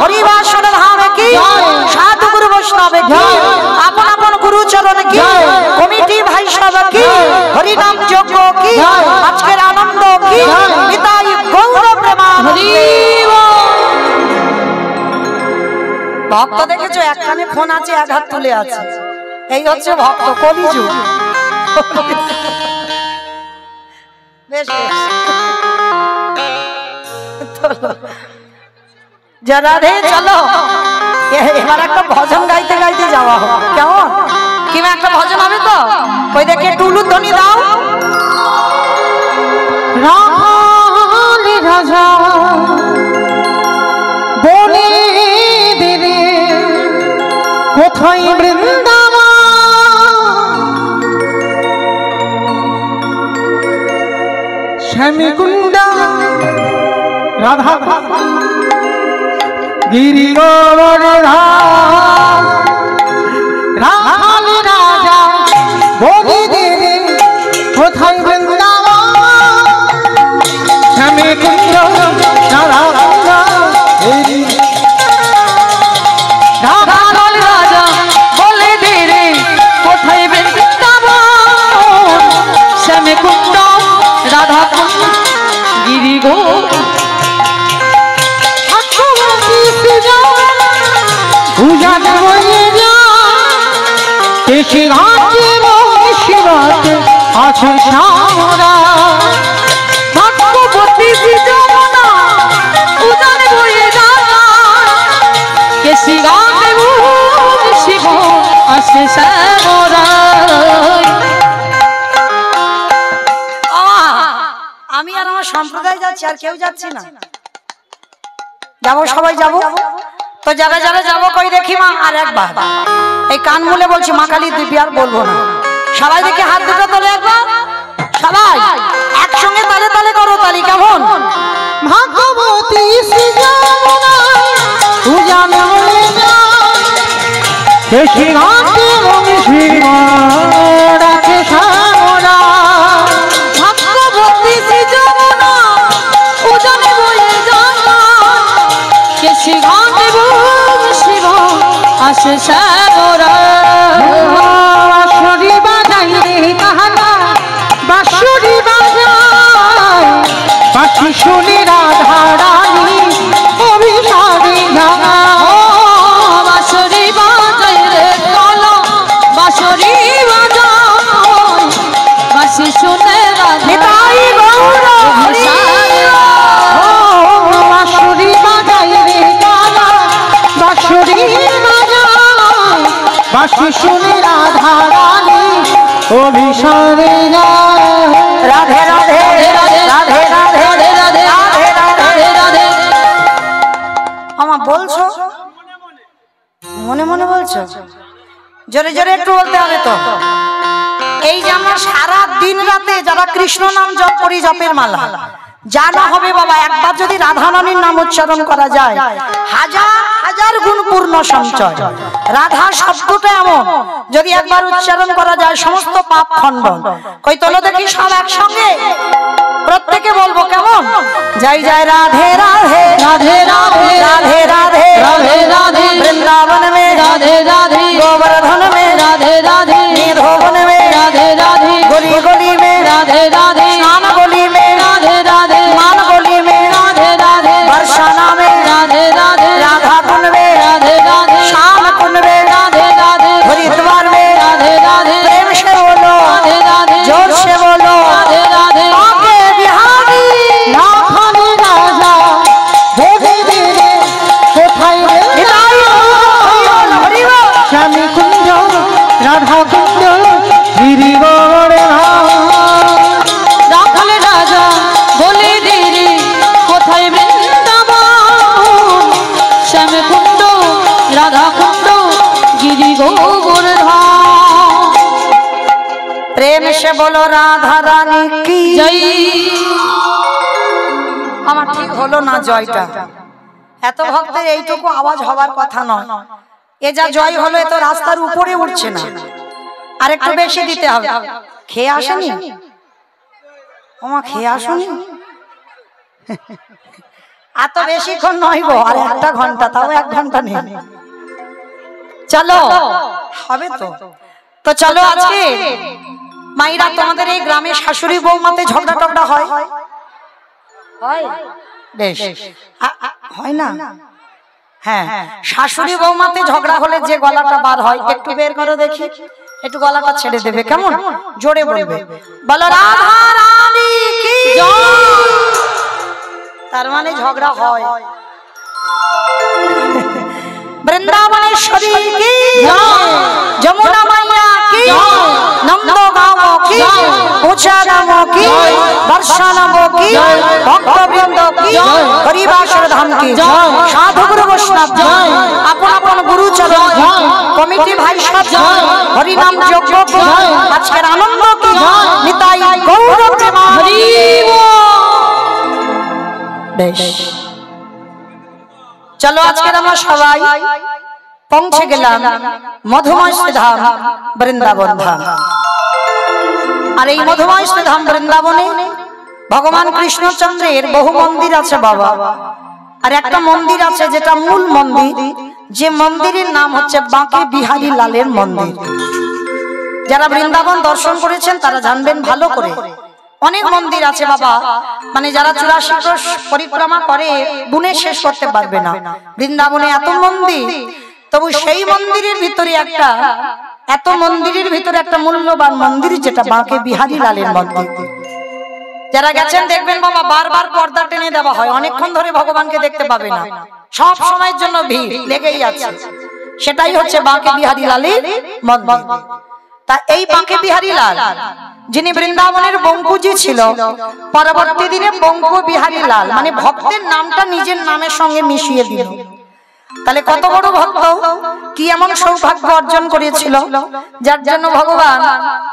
হরিবাসন ধাম কি, সাধু গুরু বৈষ্ণব কি, আপন আপন গুরুচরণ কি, কমিটি ভাই সব কি, হরিনাম যজ্ঞ কি, আজকের আনন্দ কি, নিতাই গৌর প্রেমানন্দে। ভক্ত দেখেছো, একখানে ফোন আছে, এক হাত তুলে আছে, এই হচ্ছে ভক্ত কলিযুগ। বেশ রাধে, চলো এবার একটা ভজন গাইতে গাইতে যাওয়া হোক, কেমন? কিংবা একটা ভজন হবে তো, ওই দেখে টুলুর ধ্বনি দাও। রাখালি রাজা বলে দেবে কোথায় বৃন্দাবন, শ্যামকুণ্ড রাধা গিরিগোবর্ধন। রাখালি রাজা বলে দেবে কোথায় বৃন্দাবন, শ্যামকুণ্ড রাধা রাজা বলে দে রে কোথায় বৃন্দাবন, শ্যামকুণ্ড রাধা গিরি গো। আছে সামরা ভক্তপতি যমুনা উজানে বয়ে যায়, কেশি গানে শিব আসে শ্যামরায়। আমি আর আমার সম্প্রদায় যাচ্ছি, আর কেউ যাচ্ছি না। যাবো, সবাই যাবো তো, যারা যারা যাবো কই দেখি মা, আর একবার এই কান মুলে বলছি, মা কালী দিবি, আর বলবো না। সবাই দেখি হাত দুটো তোলে একবার, সবাই একসঙ্গে তালে তালে করো তালি, কেমন? ভাগবতী শ্রী যমুনা উজানে বয়ে যায়, কেশি ঘাটে বংশী রাখে সামরা। ভক্তপতি যমুনা উজানে বয়ে যায়, কেশি গানে শিব আসে শ্যামরায়। বাঁশরি বাজাই রে তাহারা বাঁশরি বাজায়, বাঁশি শুনে রাধা রানী অভিসারী বাঁশরি বাজাই রে কলা, বাঁশরি বাজায়, বাঁশি শুনে নিতাই গৌর হরি। বাঁশরি বাজাই রে তাহারা বাঁশরি বাজায়, বাঁশি শুনে রাধা রানী অভিসারী রাধে রাধে রাধে রাধে রাধে রাধে রাধে। আমার বলছো মনে মনে বলছো, জোরে জোরে একটু বলতে হবে তো। এই যে আমরা সারা দিন রাতে যারা কৃষ্ণ নাম জপ করি, জপের মালা জানা হবে বাবা, একবার যদি রাধারানীর নাম উচ্চারণ করা যায়, হাজার হাজার গুণ পূর্ণ সঞ্চয়। রাধা শব্দটা এমন, যদি একবার উচ্চারণ করা যায় সমস্ত পাপ খণ্ডন। কই তোলো দেখি সব একসঙ্গে, প্রত্যেকে বলবো, কেমন? জয় জয় রাধে রাধে রাধে রাধে রাধে রাধে রাধে রাধে वृंदावन में राधे राधे गोवर्धन में राधे राधे निधोवन में राधे राधे गली गली में राधे राधे स्नान गली में राधे राधे मान गली में राधे राधे बरसाना में राधे राधे राधा कुंड में राधे राधे श्याम कुंड में राधे राधे हरिद्वार में राधे राधे प्रेम से बोलो, राधे राधे जोर से बोलो, राधे राधे आगे बिहारी রাখালি রাজা বলে দেবে কোথায় निताई गौर हरि बोल, हरि গিরি গোবর্ধন। প্রেম সে বলো রাধা রানী কি জয়। আমার ঠিক হলো না জয়টা, এত ভক্তের এইটুকু আওয়াজ হওয়ার কথা নয়। এ যা জয় হলো এ তো রাস্তার উপরে উঠছে না, আর একটু বেশি দিতে হবে। খেয়ে আসেনি ওমা, খেয়ে আসুনি, এত বেশিক্ষণ নয় গো, আর 1 ঘন্টা, তাও 1 ঘন্টা নেই। চলো হবে তো। তো চলো আজকে মাইরা তোমাদের এই গ্রামে শাশুড়ি বৌমাতে ঝগড়া টগড়া হয়? বেশ হয় না? হ্যাঁ, শাশুড়ি বৌমাতে ঝগড়া হলে যে গলাটা বার হয় একটু বের করো দেখি, একটু গলাটা ছেড়ে দেবে, কেমন? জোরে বলবে, বলো রাধা রানী কি জয়। তার মানে ঝগড়া হয়। বৃন্দাবনেশ্বরী কি জয়, যমুনা মাইয়া কি জয়, নন্দগাঁও কি জয়, উচারাম কি জয়, দর্শনম কি জয়, ভক্তবৃন্দ কি জয়, হরিবাসর ধাম কি জয়, সাধু গুরু বৈষ্ণব জয়, আপন আপন গুরু চরণ জয়, কমিটি ভাই সব জয়, হরি নাম যজ্ঞ কি জয়, আজকের আনন্দ কি জয়, নিতাই গৌর প্রেমানন্দে হরি বল। বেশ, চলো আজকের আমরা সবাই পৌঁছে গেলাম মধুময় ধাম বৃন্দাবন ধাম। আর এই মধুময় ধাম বৃন্দাবনে ভগবান কৃষ্ণচন্দ্রের বহু মন্দির আছে বাবা। আর একটা মন্দির আছে যেটা মূল মন্দির, যে মন্দিরের নাম হচ্ছে বাঁকে বিহারী লালের মন্দির। যারা বৃন্দাবন দর্শন করেছেন তারা জানবেন ভালো করে। অনেক মন্দির আছে বাবা, মানে যারা 84 ক্রোশ পরিক্রমা করে গুণে শেষ করতে পারবে না। বৃন্দাবনে এত মন্দির, তবু সেই মন্দিরের ভিতরে একটা, এত মন্দিরের ভিতরে একটা মূল্যবান মন্দির যেটা বাঁকে বিহারী লালের মন্দির। যারা গেছেন দেখবেন বাবা, বারবার পর্দা টেনে দেওয়া হয়, অনেকক্ষণ ধরে ভগবানকে দেখতে পাবে না, সব সময়ের জন্য ভিড় লেগেই আছে। সেটাই হচ্ছে বাঁকে বিহারী লালের মন্দির। তা এই বাঁকে বিহারী লাল যিনি বৃন্দাবনের বঙ্কুজি ছিল, পরবর্তী দিনে বঙ্কু বিহারী লাল মানে ভক্তের নামটা নিজের নামের সঙ্গে মিশিয়ে দিল। তাহলে কত বড় ভক্ত, কি এমন সৌভাগ্য অর্জন করেছিল যার জন্য ভগবান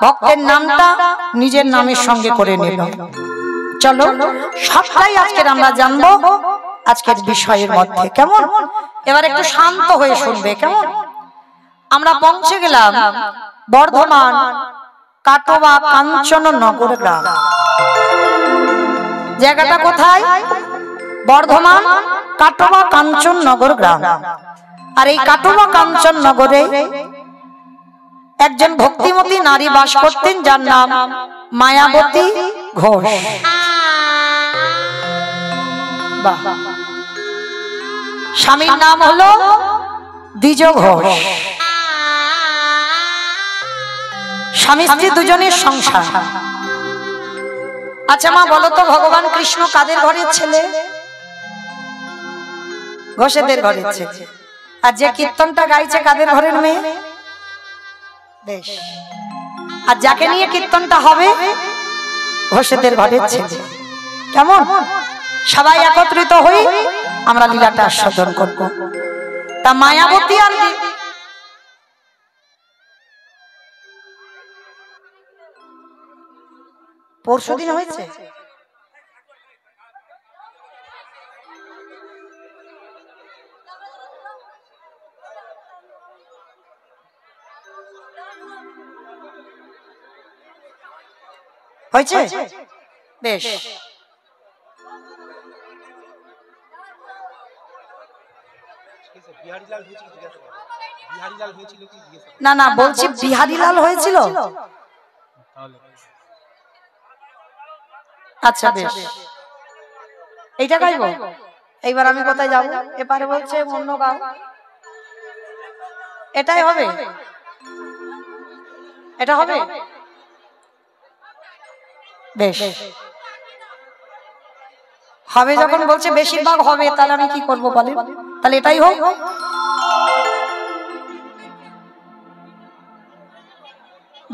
ভক্তের নামটা নিজের নামের সঙ্গে করে নিল। চলো সবটাই আজকের আমরা জানবো আজকের বিষয়ের মধ্যে, কেমন? এবার একটু শান্ত হয়ে শুনবে, কেমন? আমরা পৌঁছে গেলাম বর্ধমান কাটোয়া কাঞ্চননগর গ্রাম। জায়গাটা কোথায়? বর্ধমান কাটোয়া কাঞ্চননগর গ্রাম। আর এই কাটোয়া কাঞ্চননগরে একজন ভক্তিমতী নারী বাস করতেন, যার নাম মায়াবতী ঘোষ। বাহ, স্বামীর নাম হলো দ্বিজ ঘোষ। স্বামী স্ত্রী দুজনের সংসার। আচ্ছা মা বলো তো, ভগবান কৃষ্ণ কাদের ঘরের ছেলে? ঘোষেদের ঘরের ছেলে। আর যে কীর্তনটা গাইছে কাদের ঘরের মেয়ে? বেশ, আর যাকে নিয়ে কীর্তনটা হবে ঘোষেদের ঘরের ছেলে। কেমন? সবাই একত্রিত হই আমরা লীলাটা আস্বাদন করব। তা মায়াবতী আর পরশুদিন হয়েছে, হয়েছে বেশ। না না বলছি বিহারীলাল হয়েছিল। আচ্ছা বেশ, এইটা গাইব। এইবার আমি কোথায় যাব? এপারে বলছে অন্য গাও, এটাই হবে, এটা হবে বেশ। হবে যখন বলছে বেশিরভাগ হবে, তাহলে আমি কি করব বলেন? তাহলে এটাই হোক।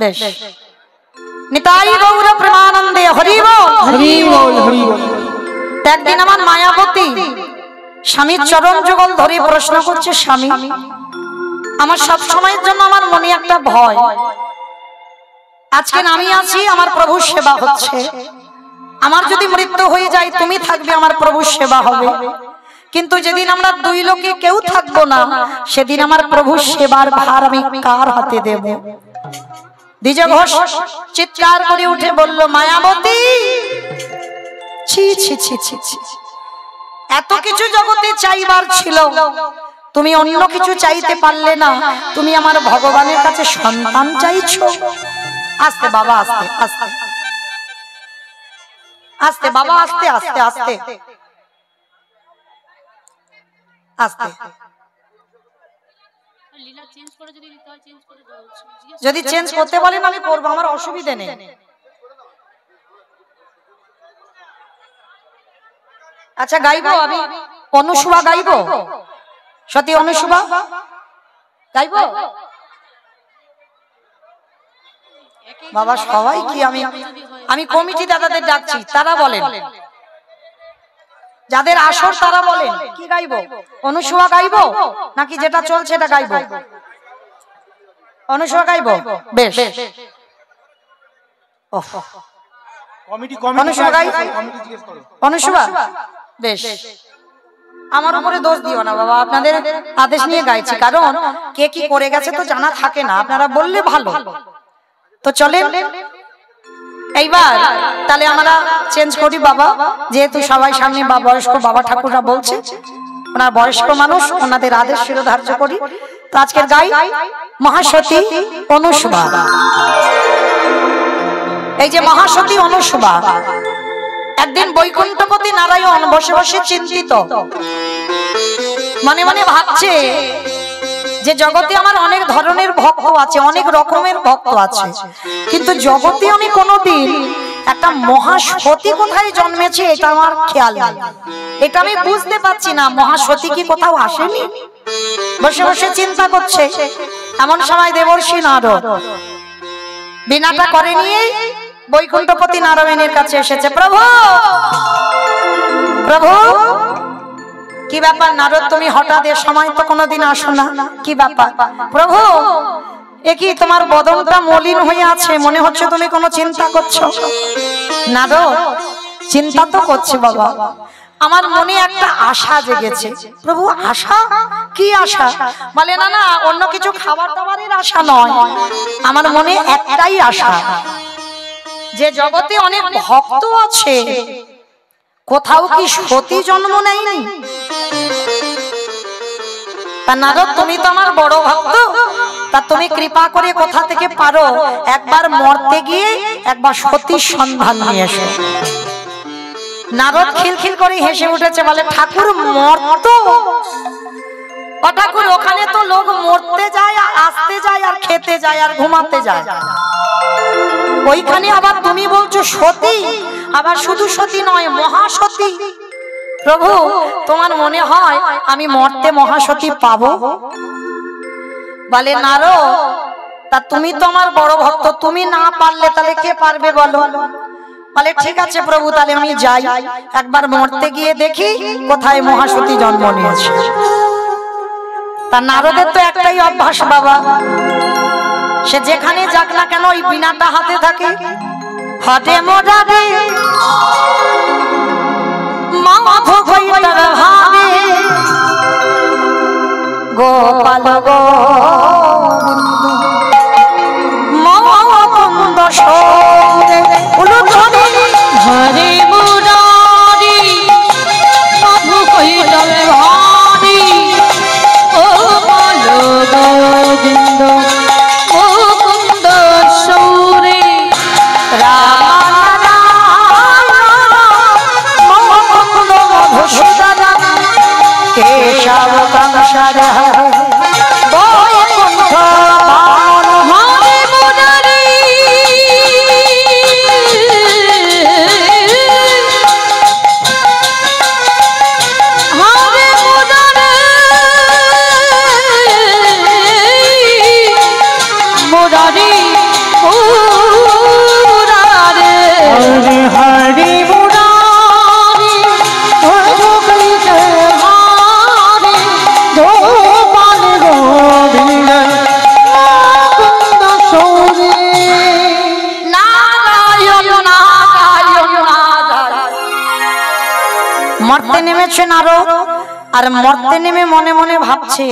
বেশ, নিতাই গৌর প্রেমানন্দে হরি বল হরি বল হরি বল। একদিন আমার মায়াবতী স্বামীর চরণ যুগল ধরে প্রশ্ন করছে, স্বামী আমার সব সময়ের জন্য আমার মনে একটা ভয়, আজকে আমি আছি, আমার প্রভুর সেবা হচ্ছে, আমার যদি মৃত্যু হয়ে যায় তুমি থাকবে, আমার প্রভুর সেবা হবে। কিন্তু যেদিন আমরা দুই লোকে কেউ থাকবো না, সেদিন আমার প্রভুর সেবার ভার আমি কার হাতে দেব? দ্বিজ ঘোষ চিৎকার করে উঠে বলল, মায়াবতী, ছি ছি ছি ছি ছি, এত কিছু জগতে চাইবার ছিল, তুমি অন্য কিছু চাইতে পারলে না, তুমি আমার ভগবানের কাছে সন্তান চাইছো? আস্তে বাবা, আস্তে আস্তে আস্তে বাবা, আস্তে আস্তে আস্তে আস্তে। যদি চেঞ্জ করতে বলেন আমি করবো, আমার অসুবিধা নেই। আচ্ছা গাইবো আমি, অনুশুভা গাইবো, সতী অনুশুভা গাইবো? বাবা সবাই কি, আমি কমিটি দাদাদের ডাকছি, তারা বলেন, যাদের আসর তারা বলেন কি গাইবো? অনুশুভা গাইবো নাকি যেটা চলছে এটা গাইবো? অনুশুভা গাইবো, বেশ। অনুশুভা বেশ, আমার উপরে দোষ দিও না বাবা, আপনাদের আদেশ নিয়ে গাইছি, কারণ কে কি করে গেছে তো জানা থাকে না, আপনারা বললে ভালো। তো চলেন এইবার তাহলে আমরা চেঞ্জ করি বাবা, যেহেতু সবাই সামনে বা বয়স্ক বাবা ঠাকুররা বলছে, ওনার বয়স্ক মানুষ, ওনাদের আদেশ শিরোধার্য করি। তো আজকের গাই মহাসতী অনুশুভা। এই যে মহাসতী অনুশুভা, একদিন বৈকুণ্ঠপতি নারায়ণ বসে বসে চিন্তিত, মনে মনে ভাবছে যে জগতে আমার অনেক ধরনের ভক্ত আছে, অনেক রকমের ভক্ত আছে, কিন্তু জগতে আমি কোনোদিন একটা মহাসতী কোথায় জন্মেছে এটা আমার খেয়াল নেই, এটা আমি বুঝতে পারছি না। মহাসতী কি কোথাও আসেনি? বসে বসে চিন্তা করছে, এমন সময় দেবর্ষি নারদ বিনাটা করে নিয়ে বৈকুণ্ঠপতি নারায়ণের কাছে এসেছে। প্রভু, প্রভু, কি ব্যাপার নারদ, তুমি হঠাৎ এ সময় তো কোনোদিন আসো না, কি ব্যাপার? প্রভু, এ কি তোমার বদনটা মলিন হয়ে আছে, মনে হচ্ছে তুমি কোনো চিন্তা করছো। নারদ, চিন্তা তো করছি বাবা, আমার মনে একটা আশা জেগেছে। প্রভু, আশা? কি আশা? বলে না না, অন্য কিছু খাবার দাবারের আশা নয়, আমার মনে একটাই আশা, যে জগতে অনেক ভক্ত আছে, কোথাও কি সতী জন্ম নেয়নি? তা নারদ, তুমি তো আমার বড় ভক্ত, তা তুমি কৃপা করে কোথা থেকে পারো একবার মরতে গিয়ে একবার সতীর সন্ধান নিয়ে এসো। নারদ খিলখিল করে হেসে উঠেছে, বলে ঠাকুর মরত? ও ঠাকুর, ওখানে তো লোক মরতে যায়, আসতে যায়, আর খেতে যায়, আর ঘুমাতে যায়, ওইখানে আবার তুমি বলছো সতী? আবার শুধু সতী নয়, মহাসতী। প্রভু, তোমার মনে হয় আমি মরতে মহাসতী পাবো? বলে নারদ, তা তুমি তো আমার বড় ভক্ত, তুমি না পারলে তাহলে কে পারবে বলো? বলে ঠিক আছে প্রভু, তাহলে আমি যাই, একবার মরতে গিয়ে দেখি কোথায় মহাসতী জন্ম নিয়েছে। তা নারদের তো একটাই অভ্যাস বাবা, সে যেখানে যাক না কেন ওই বিনাটা হাতে থাকে। হাতে মোড়াবে মাধব হইতার ভাবে, গোপাল গোবিন্দ মুকুন্দ সৌরে উলুধ্বনি, হরে মুরারি মাধব হইতার ভাবে, গোপাল গোবিন্দ মুকুন্দ সৌরে, কেশব কংসর বৈকুণ্ঠ বামন, হরে মুরারি হরে মুরারি নারদ, আর মর্তে নেমে মনে মনে ভাবছে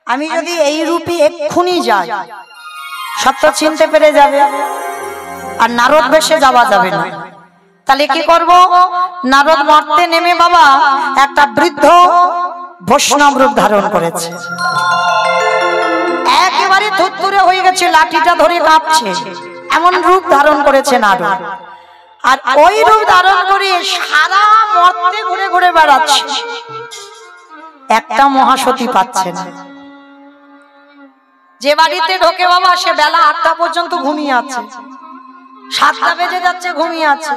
আমি যদি এই রূপে এক্ষুনি যাই সত্য চিনতে পেরে যাবে, আর নারদ বেশে যাওয়া যাবে না। তাহলে কি করব? নারদ মর্তে নেমে বাবা একটা বৃদ্ধ বৈষ্ণব রূপ ধারণ করেছে, একেবারে থুরথুরে হয়ে গেছে, লাঠিটা ধরে কাঁপছে, এমন রূপ ধারণ করেছে নারদ। আর ওই রূপ ধারণ করে সারা মর্তে ঘুরে ঘুরে বেড়াচ্ছে, একটা মহাসতী পাচ্ছে না। যে বাড়িতে ঢোকে বাবা সে বেলা 8টা পর্যন্ত ঘুমিয়ে আছে, 7টা বেজে যাচ্ছে ঘুমিয়ে আছে।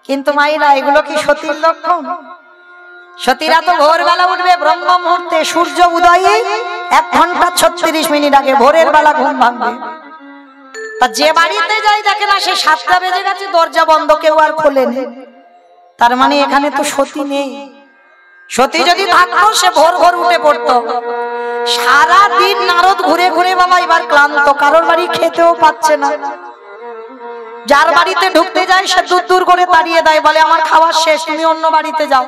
কিন্তু মায়েরা এগুলো কি সতীর লক্ষণ? সতীরা তো ভোরবেলা উঠবে ব্রহ্ম মুহূর্তে, সূর্য উদয়ে 1 ঘন্টা 36 মিনিট আগে ভোরের বেলা ঘুম ভাঙবে। তা যে বাড়িতে যাই দেখে না সে 7টা বেজে গেছে, দরজা বন্ধ, কেউ আর খোলেনি। তার মানে এখানে তো সতী নেই। সতী যদি থাকতো সে ভোর ভোর উঠে পড়তো। সারা দিন নারদ ঘুরে ঘুরে বাবা এবার ক্লান্ত, কারোর বাড়ি খেতেও পাচ্ছে না। যার বাড়িতে ঢুকতে যায় সে দূর দূর করে তাড়িয়ে দেয়, বলে আমার খাওয়া শেষ, তুমি অন্য বাড়িতে যাও।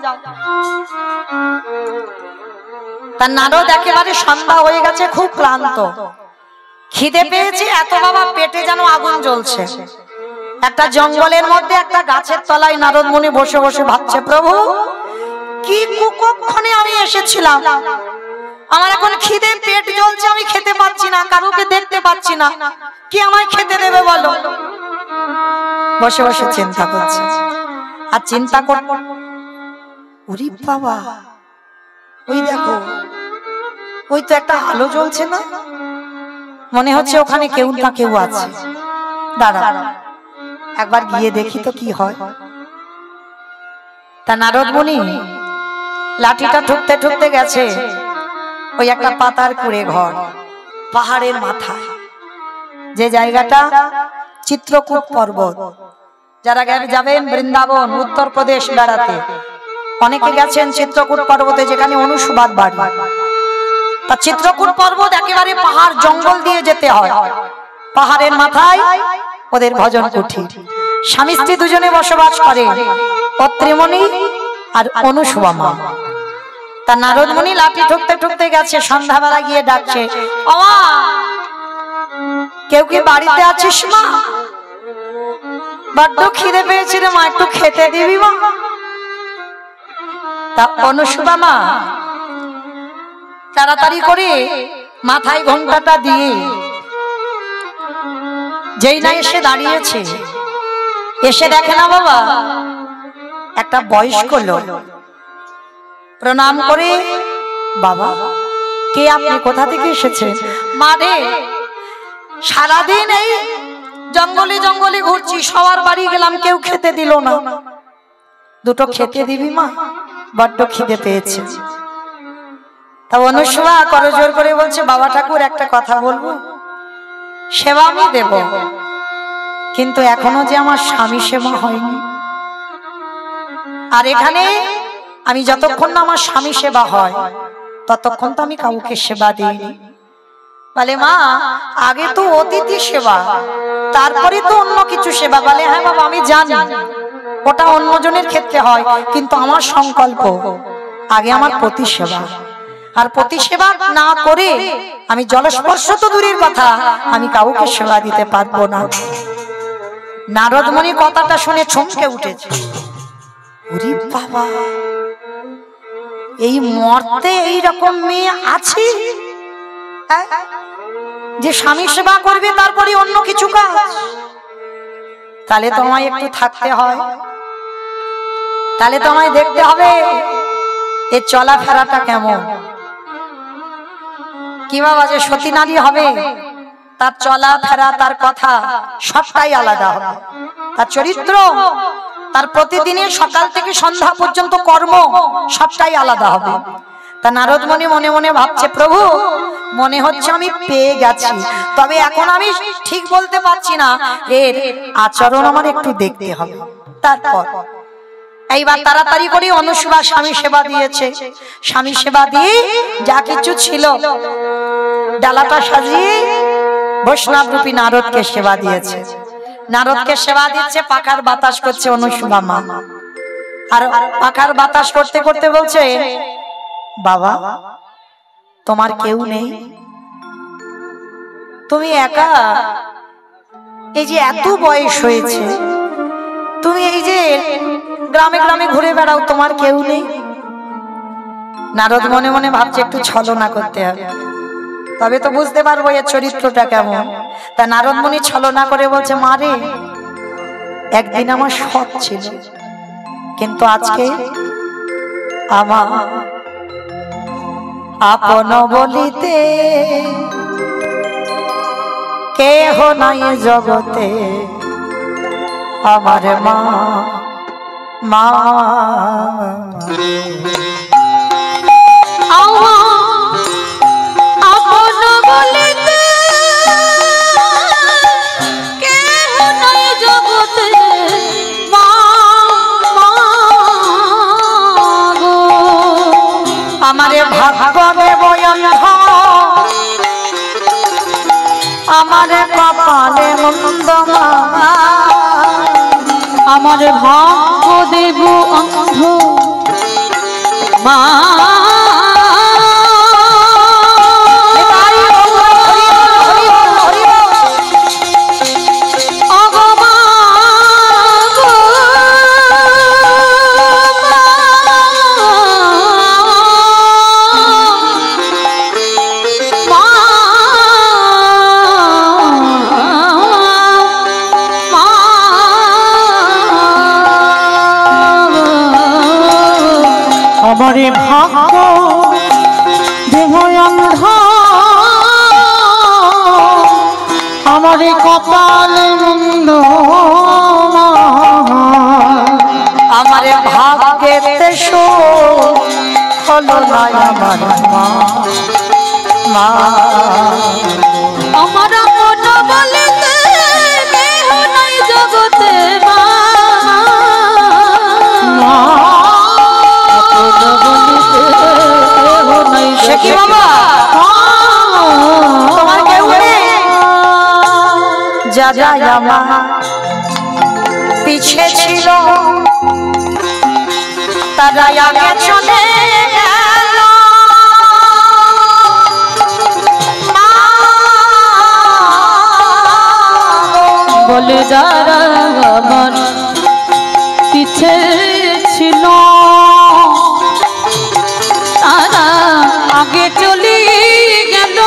তার নারদ একেবারে সন্ধ্যা হয়ে গেছে, খুব ক্লান্ত, খিদে পেয়েছে এত বাবা, পেটে যেন আগুন জ্বলছে। একটা জঙ্গলের মধ্যে একটা গাছের তলায় নারদ মুনি বসে বসে ভাবছে, প্রভু কি কুকক্ষণে আমি এসেছিলাম, আমার এখন খিদে, পেট জ্বলছে, আমি খেতে পাচ্ছি না, কারোকে দেখতে পাচ্ছি না, কি আমায় খেতে দেবে বলো। বসে বসে চিন্তা করছে, আর চিন্তা কর, ওরে বাবা ওই দেখো, ওই তো একটা আলো জ্বলছে না, মনে হচ্ছে ওখানে কেউ না কেউ আছে, দাঁড়া একবার গিয়ে দেখি তো কি হয়। তা নারদ মুনি লাঠিটা ঠুকতে ঠুকতে গেছে ওই একটা পাতার কুড়ে ঘর, পাহাড়ের মাথায়, যে জায়গাটা চিত্রকূট পর্বত। যারা যাবেন বৃন্দাবন উত্তরপ্রদেশ বেড়াতে, অনেকে গেছেন চিত্রকূট পর্বতে, যেখানে অনুসুবাদ বাড়ি। তা চিত্রকূট পর্বত একেবারে পাহাড় জঙ্গল দিয়ে যেতে হয়, পাহাড়ের মাথায় ওদের ভজন কুঠির, স্বামী স্ত্রী দুজনে বসবাস করে, অত্রিমণি আর অনুসুবা মা। তা নারদ মুনি লাঠি ঠুকতে ঠুকতে গেছে, সন্ধ্যাবেলা গিয়ে ডাকছে, ওমা কেউ কি বাড়িতে আছিস মা? বড্ড খিদে পেয়েছি রে মা, একটু খেতে দিবি মা? তা অনুসুবা মা তাড়াতাড়ি করে মাথায় ঘোমটাটা দিয়ে যেই না এসে দাঁড়িয়েছে, এসে দেখে না বাবা একটা বয়স্ক লোক, প্রণাম করে, বাবা কে আপনি, কোথা থেকে এসেছেন? মা রে সারাদিন এই জঙ্গলে জঙ্গলে ঘুরছি, সবার বাড়ি গেলাম, কেউ খেতে দিল না, দুটো খেতে দিবি মা, বড্ড খিদে পেয়েছে। তা অনুসুবা করজোর করে বলছে, বাবা ঠাকুর একটা কথা বলবো, সেবা আমি দেব, কিন্তু এখনো যে আমার স্বামী সেবা হয়নি, আর এখানে আমি যতক্ষণ না আমার স্বামী সেবা হয় ততক্ষণ তো আমি কাউকে সেবা দিইনি। বলে মা আগে তো অতিথি সেবা, তারপরে তো অন্য কিছু সেবা। বলে হ্যাঁ বাবা আমি জানি ওটা অন্যজনের ক্ষেত্রে হয়, কিন্তু আমার সংকল্প আগে আমার পতি সেবা, আর পতি সেবা না করে আমি জলস্পর্শ তো দূরের কথা, আমি কাউকে সেবা দিতে পারবো না। নারদ মুনি কথাটা শুনে চমকে উঠেছে, ওরে বাবা এই মর্তে এইরকম মেয়ে আছে যে স্বামী সেবা করবে তারপরে অন্য কিছু কাজ? তাহলে তো আমায় একটু থাকতে হয়, তাহলে তো আমায় দেখতে হবে এর চলাফেরাটা কেমন। কি বাবা যে সতী নারী হবে, তার চলাফেরা, তার কথা সবটাই আলাদা হবে, তার চরিত্র, তার প্রতিদিনের সকাল থেকে সন্ধ্যা পর্যন্ত কর্ম সবটাই আলাদা হবে। তা নারদ মুনি মনে মনে ভাবছে, প্রভু মনে হচ্ছে আমি পেয়ে গেছি, তবে এখন আমি ঠিক বলতে পারছি না, এর আচরণ আমার একটু দেখতে হবে। তারপর এইবার তাড়াতাড়ি করে অনুসুবা স্বামী সেবা দিয়েছে, স্বামী সেবা দিয়ে যা কিছু ছিল ডালাটা সাজিয়ে বৈষ্ণব রূপী নারদকে সেবা দিয়েছে। নারদকে সেবা দিচ্ছে, পাখার বাতাস করছে অনুসুবা মা। আর পাখার বাতাস করতে করতে বলছে, বাবা তোমার কেউ নেই, তুমি একা, এই যে এত বয়স হয়েছে, তুমি এই যে গ্রামে গ্রামে ঘুরে বেড়াও, তোমার কেউ নেই। নারদ মনে মনে ভাবছে একটু ছলনা করতে হবে, তবে তো বুঝতে পারবো এর চরিত্রটা কেমন। তা নারদ মুনি ছলনা করে বলছে, মা রে, একদিন আমার সৎ ছিল, কিন্তু আজকে আমার আপন বলিতে কেহ নাই জগতে, আমার মা মা আপন বলিতে কেহ নাই জগতে, মা মা গো। আমারে ভাগ্য দেব অন্ধ, আমারে কপালে মন্দ মা, আমার ভাগ্য দেব অন্ধ মা। আমারে ভাগ্য দেহ অন্ধ, আমারে কপালে মন্দ, আমারে ভাগ্যেতে হলো না আমার মা মা। আমার আপন বলিতে কেহ নাই জগতে, মা সে কি বাবা, তোমার কেউ নেই? যা যা আমার পিছে ছিল তারা আগে চলে গেল, বলে যারা আমার পিছে ছিল তারা আগে চলে গেল।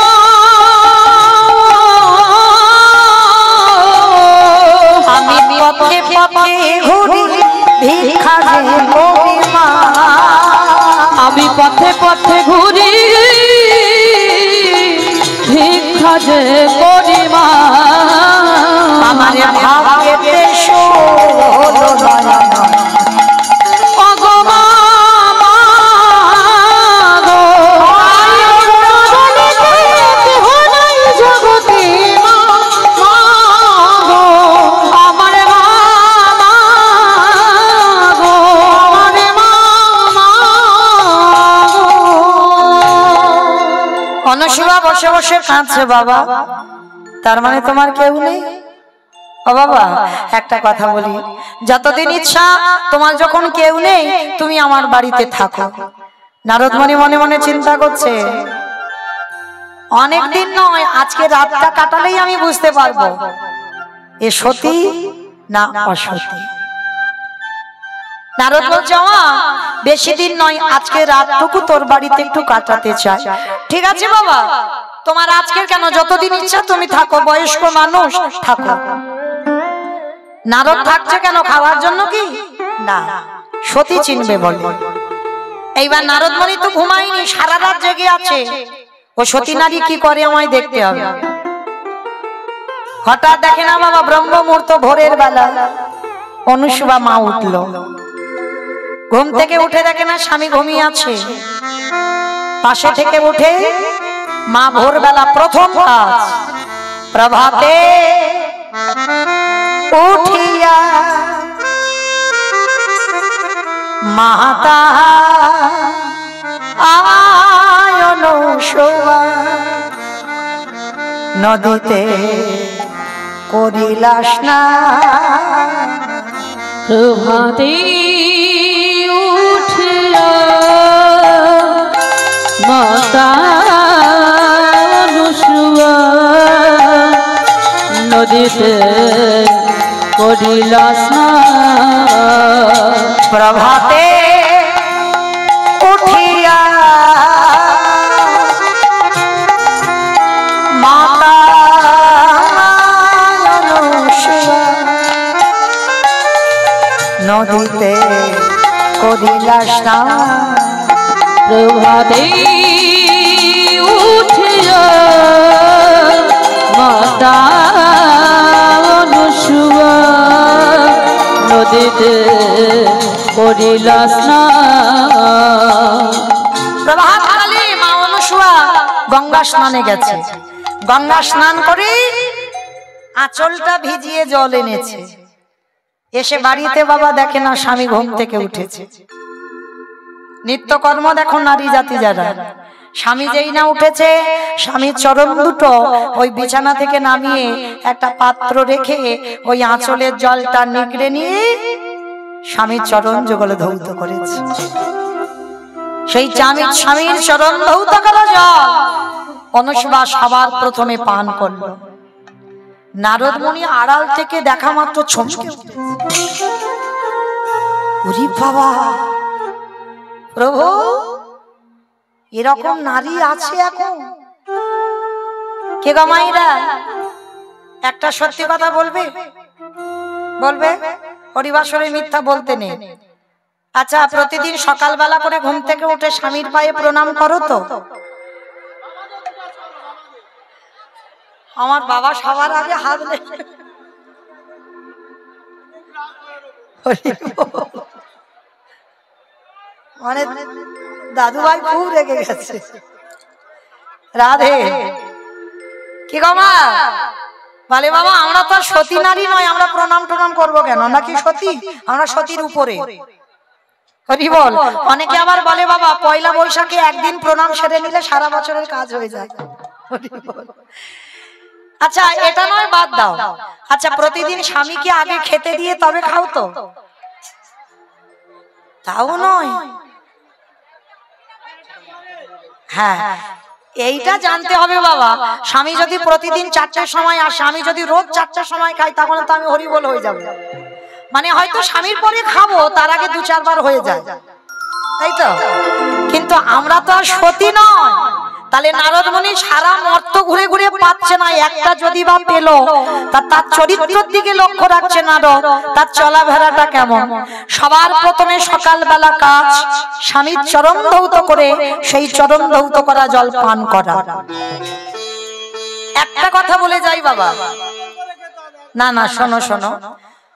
আমি পথে পথে ঘুরি ভিক্ষা যে করি মা, আমি পথে পথে ঘুরি ভিক্ষা যে করি মা। আমার ভাগ্যেতে হলো না অনুশীলা বসে বসে কাঁদছে বাবা, তার মানে তোমার কেউ নেই? ও বাবা একটা কথা বলি, যতদিন ইচ্ছা তোমার যখন কেউ নেই তুমি আমার বাড়িতে থাকো। নারদ মুনি মনে মনে চিন্তা করছে, অনেকদিন নয় আজকে রাতটা কাটালেই আমি বুঝতে পারবো এ সতী না অসতী। নারদ বলছে, বেশি দিন নয়, আজকে রাতটুকু তোর বাড়িতে একটু কাটাতে চাই। ঠিক আছে বাবা, তোমার আজকের কেন, যতদিন ইচ্ছা তুমি থাকো, বয়স্ক মানুষ থাকো। নারদ থাকছে কেন, খাওয়ার জন্য কি না, সতী চিনবে বলে। এইবার নারদ মুনি তো ঘুমায়নি, সারা রাত জেগে আছে, ও সতী নারী কি করে আমায় দেখতে হবে। হঠাৎ দেখে না বাবা, ব্রহ্ম মুহূর্ত ভোরের বেলা অনুসুয়া মা উঠলো, ঘুম থেকে উঠে দেখে না স্বামী ঘুমিয়ে আছে, পাশে থেকে উঠে মা ভোরবেলা প্রথম কাজ, প্রভাতে উঠিয়া মাতা আয়ন শোয়া নদীতে করিলা স্নান। প্রভাতে মাতা অনুসুয়া নদীতে করিল স্নান প্রভাতে উঠিয়া মাতা অনুসুয়া নদীতে করিলা স্নান প্রভাতে উঠিয়া মাতা অনুসুয়া নদীতে করিল স্নান প্রভাতকালে মা অনুসুয়া গঙ্গা স্নানে গেছে। গঙ্গা স্নান করে আঁচলটা ভিজিয়ে জল এনেছে। এসে বাড়িতে বাবা দেখে না স্বামী ঘুম থেকে উঠেছে। নিত্যকর্ম দেখো নারী জাতি যারা, স্বামী যেই না উঠেছে স্বামীর চরণ দুটো ওই বিছানা থেকে নামিয়ে একটা পাত্র রেখে ওই আঁচলের জলটা নিগড়ে নিয়ে স্বামীর চরণ যুগলে ধৌত করেছে। সেই স্বামীর চরণ ধৌত করা জল অনুসুয়া সবার প্রথমে পান করল। নারদ মুনি আড়াল থেকে দেখা মাত্র চমকে উঠে, বাবা প্রভু এরকম নারী আছে এখন? কে গো মাইরা একটা সত্যি কথা বলবে? বলবে? হরিবাসরে মিথ্যা বলতে নেই। আচ্ছা, প্রতিদিন সকালবেলা করে ঘুম থেকে উঠে স্বামীর পায়ে প্রণাম করো তো? আমার বাবা সবার আগে হাত মানে দাদু ভাই খুব রেগে গেছে। রাধে কি গো মা? বলে বাবা আমরা তো সতী নারী নয়, আমরা প্রণাম টনাম করবো কেন? নাকি সতী? আমরা সতীর উপরে। হরি বল। অনেকে আবার বলে বাবা পয়লা বৈশাখে একদিন প্রণাম সেরে নিলে সারা বছরের কাজ হয়ে যায়। আচ্ছা এটা নয়, বাদ দাও। আচ্ছা প্রতিদিন স্বামীকে আগে খেতে দিয়ে তবে খাও তো? তাও নয়। হ্যাঁ এইটা জানতে হবে বাবা, স্বামী যদি প্রতিদিন 4টার সময় আর স্বামী যদি রোজ 4টার সময় খায় তাহলে তো আমি হরিবোল হয়ে যাব। মানে হয়তো স্বামীর পরে খাবো, তার আগে 2-4 বার হয়ে যায়, তাই তো? কিন্তু আমরা তো আর সতী নয়। তাহলে নারদ মুনি সারা মর্ত ঘুরে ঘুরে পাচ্ছে না, একটা যদি বা পেল তার চরিত্রের দিকে লক্ষ্য রাখছে নারদ, তার চলাফেরাটা কেমন। সবার প্রথমে সকালবেলা কাজ স্বামীর চরণ ধৌত করে সেই চরণ ধৌত করা জল পান করা। একটা কথা বলে যাই বাবা, না না শোনো শোনো,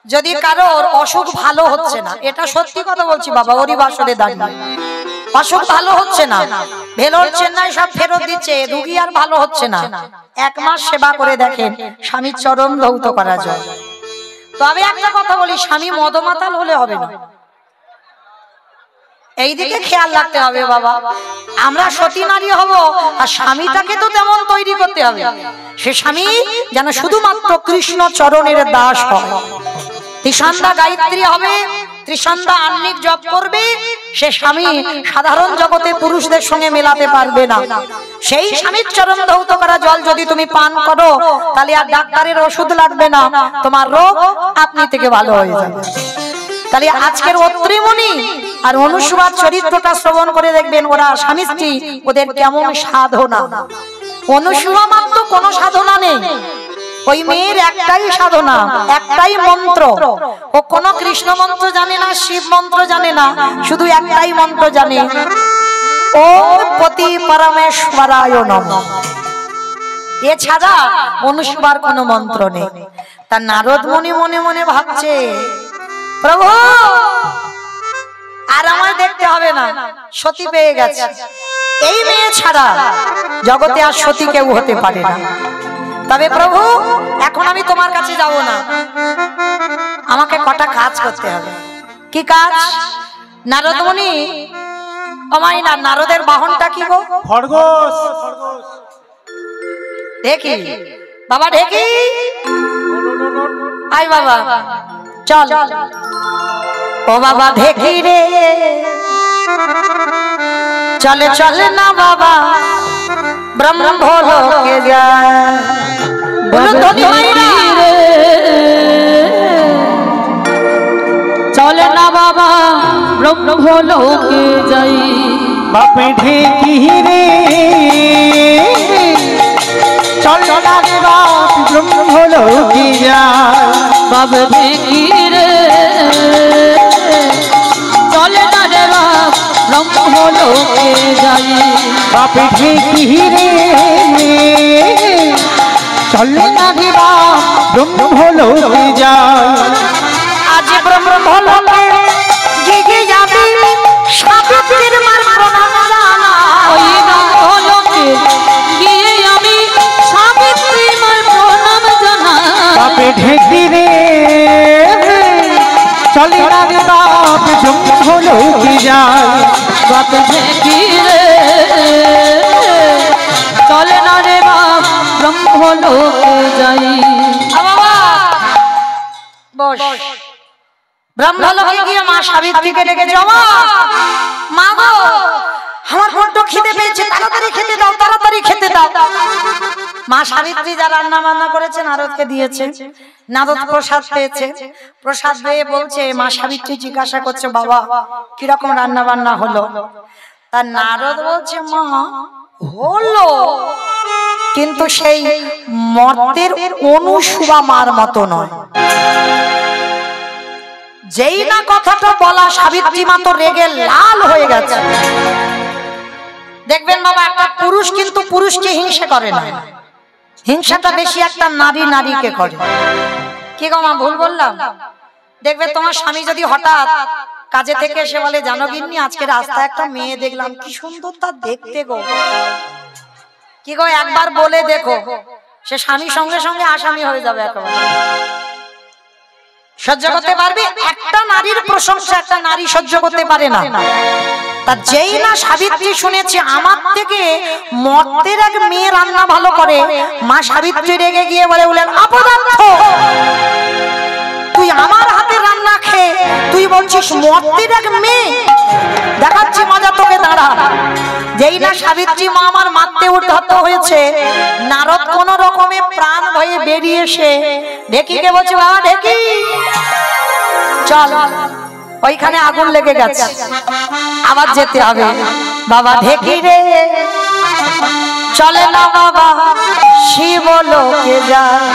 যদি কারোর অসুখ ভালো হচ্ছে না, এটা সত্যি কথা বলছি বাবা, হরিবাসরে দাঁড়িয়ে অসুখ ভালো হচ্ছে না, ভেলোর চেন্নাই সব ফেরত দিচ্ছে, রুগী আর ভালো হচ্ছে না, 1 মাস সেবা করে দেখেন স্বামীর চরণ ধৌত করা যায়। তবে একটা কথা বলি, স্বামী মদমাতাল হলে হবে না, এইদিকে খেয়াল রাখতে হবে বাবা। আমরা সতী নারী হব আর স্বামীটাকে তো তেমন তৈরি করতে হবে, সে স্বামী যেন শুধুমাত্র কৃষ্ণ চরণের দাস হয়। ত্রিসন্ধ্যা গায়ত্রী হবে, ত্রিসন্ধ্যা আহ্নিক জপ করবে, সে স্বামী সাধারণ জগতে পুরুষদের সঙ্গে মেলাতে পারবে না। সেই স্বামীর চরণ ধৌত করা জল যদি তুমি পান করো তাহলে আর ডাক্তারের ওষুধ লাগবে না, তোমার রোগ আপনি থেকে ভালো হয়ে যাবে। তাহলে আজকের অত্রি মুনি আর অনুসুয়ার চরিত্রটা শ্রবণ করে দেখবেন, ওরা স্বামী স্ত্রী ওদের কেমন সাধনা। অনুসুয়া মাত্র কোনো সাধনা নেই, ওই মেয়ের একটাই সাধনা, একটাই মন্ত্র। ও কোনো কৃষ্ণ মন্ত্র জানে না, শিব মন্ত্র জানে না, শুধু একটাই মন্ত্র জানে, ওম পতি পরমেশ্বরায় নমঃ। এছাড়া অনুসুয়ার কোনো মন্ত্র নেই। তা নারদ মুনি মনে মনে ভাবছে, প্রভু আর আমার দেখতে হবে না, সতী পেয়ে গেছে, এই মেয়ে ছাড়া জগতে আর সতী কেউ হতে পারে না। তবে প্রভু এখন আমি তোমার কাছে যাব না, আমাকে কটা কাজ করতে হবে। কি কাজ? নারদ মুনি আমায় না, নারদের বাহনটা কি গো? খরগোশ। দেখি বাবা, দেখি আয় বাবা, চল। ও বাবা দেখি রে চলে চলে না বাবা ব্রহ্মলোকে যায়। চলে না বাবা ব্রহ্মলোকে যাই। বাপে ঢেকি রে চলে না রে বাপ ব্রহ্মলোকে যায়। বাপ ঢেকি রে চলে না রে বাপ ব্রহ্মলোকে যাই। বাপে ঢেকি রে চলে না রে বাপ ব্রহ্মলোকে যায়। আজ ব্রহ্মলোকে গিয়ে যাবি সাবিত্রীর মার প্রণাম জানা। ওই ব্রহ্মলোকে গিয়ে আমি সাবিত্রীর মার প্রণাম জানাই। বাপে ঢেকি রে চলে না রে বাপ ব্রহ্মলোকে যায়। বাপ ঢেকি রে চলে না রে বাপ ব্রহ্মলোকে যাই। বাবা বস। ব্রহ্মলোকে গিয়ে মা সাবিত্রীকে ডেকে জমা, মা গো আমার বড্ড খিদে পেয়েছে, তাড়াতাড়ি খেতে দাও, তাড়াতাড়ি খেতে দাও। মা সাবিত্রী যা রান্না বান্না করেছে নারদকে দিয়েছে। নারদ প্রসাদ পেয়েছে, প্রসাদ পেয়ে বলছে, মা সাবিত্রী জিজ্ঞাসা করছে বাবা কিরকম রান্না বান্না হলো। তার নারদ বলছে মা হলো, কিন্তু সেই মর্তের অনুসুবা মার মতো নয়। যেই না কথাটা বলা সাবিত্রী মা তো রেগে লাল হয়ে গেছে। দেখবেন বাবা একটা পুরুষ কিন্তু পুরুষকে হিংসা করে না, হিংসাটা বেশি একটা নারী নারীকে করে। কি গো মা ভুল বললাম? দেখবে তোমার স্বামী যদি হঠাৎ কাজে থেকে এসে বলে জানো গিন্নি আজকে রাস্তায় একটা মেয়ে দেখলাম কি সুন্দর তা দেখতে গো, কি গো একবার বলে দেখো, সে স্বামী সঙ্গে সঙ্গে আসামি হয়ে যাবে একেবারে। সহ্য করতে পারবে? একটা নারীর প্রশংসা একটা নারী সহ্য করতে পারে না। তা যেই না সাবিত্রী শুনেছে আমার থেকে মর্তের এক মেয়ে রান্না ভালো করে, মা সাবিত্রী রেগে গিয়ে বলে বলেন অপদার্থ, তুই আমার হাতে রান্না খেয়ে তুই বলছিস মর্তের এক মেয়ে, দেখাচ্ছি মজা তোকে দাঁড়া। যেই না সাবিত্রী মা আমার মারতে উদ্ধত হয়েছে, নারদ কোন রকমে প্রাণ ভয়ে বেরিয়ে এসে ঢেকিকে বলছে বাবা ঢেকি চল, ওইখানে আগুন লেগে গেছে আবার যেতে হবে। বাবা ঢেকি রে চলে না বাবা শিবলোকে যায়।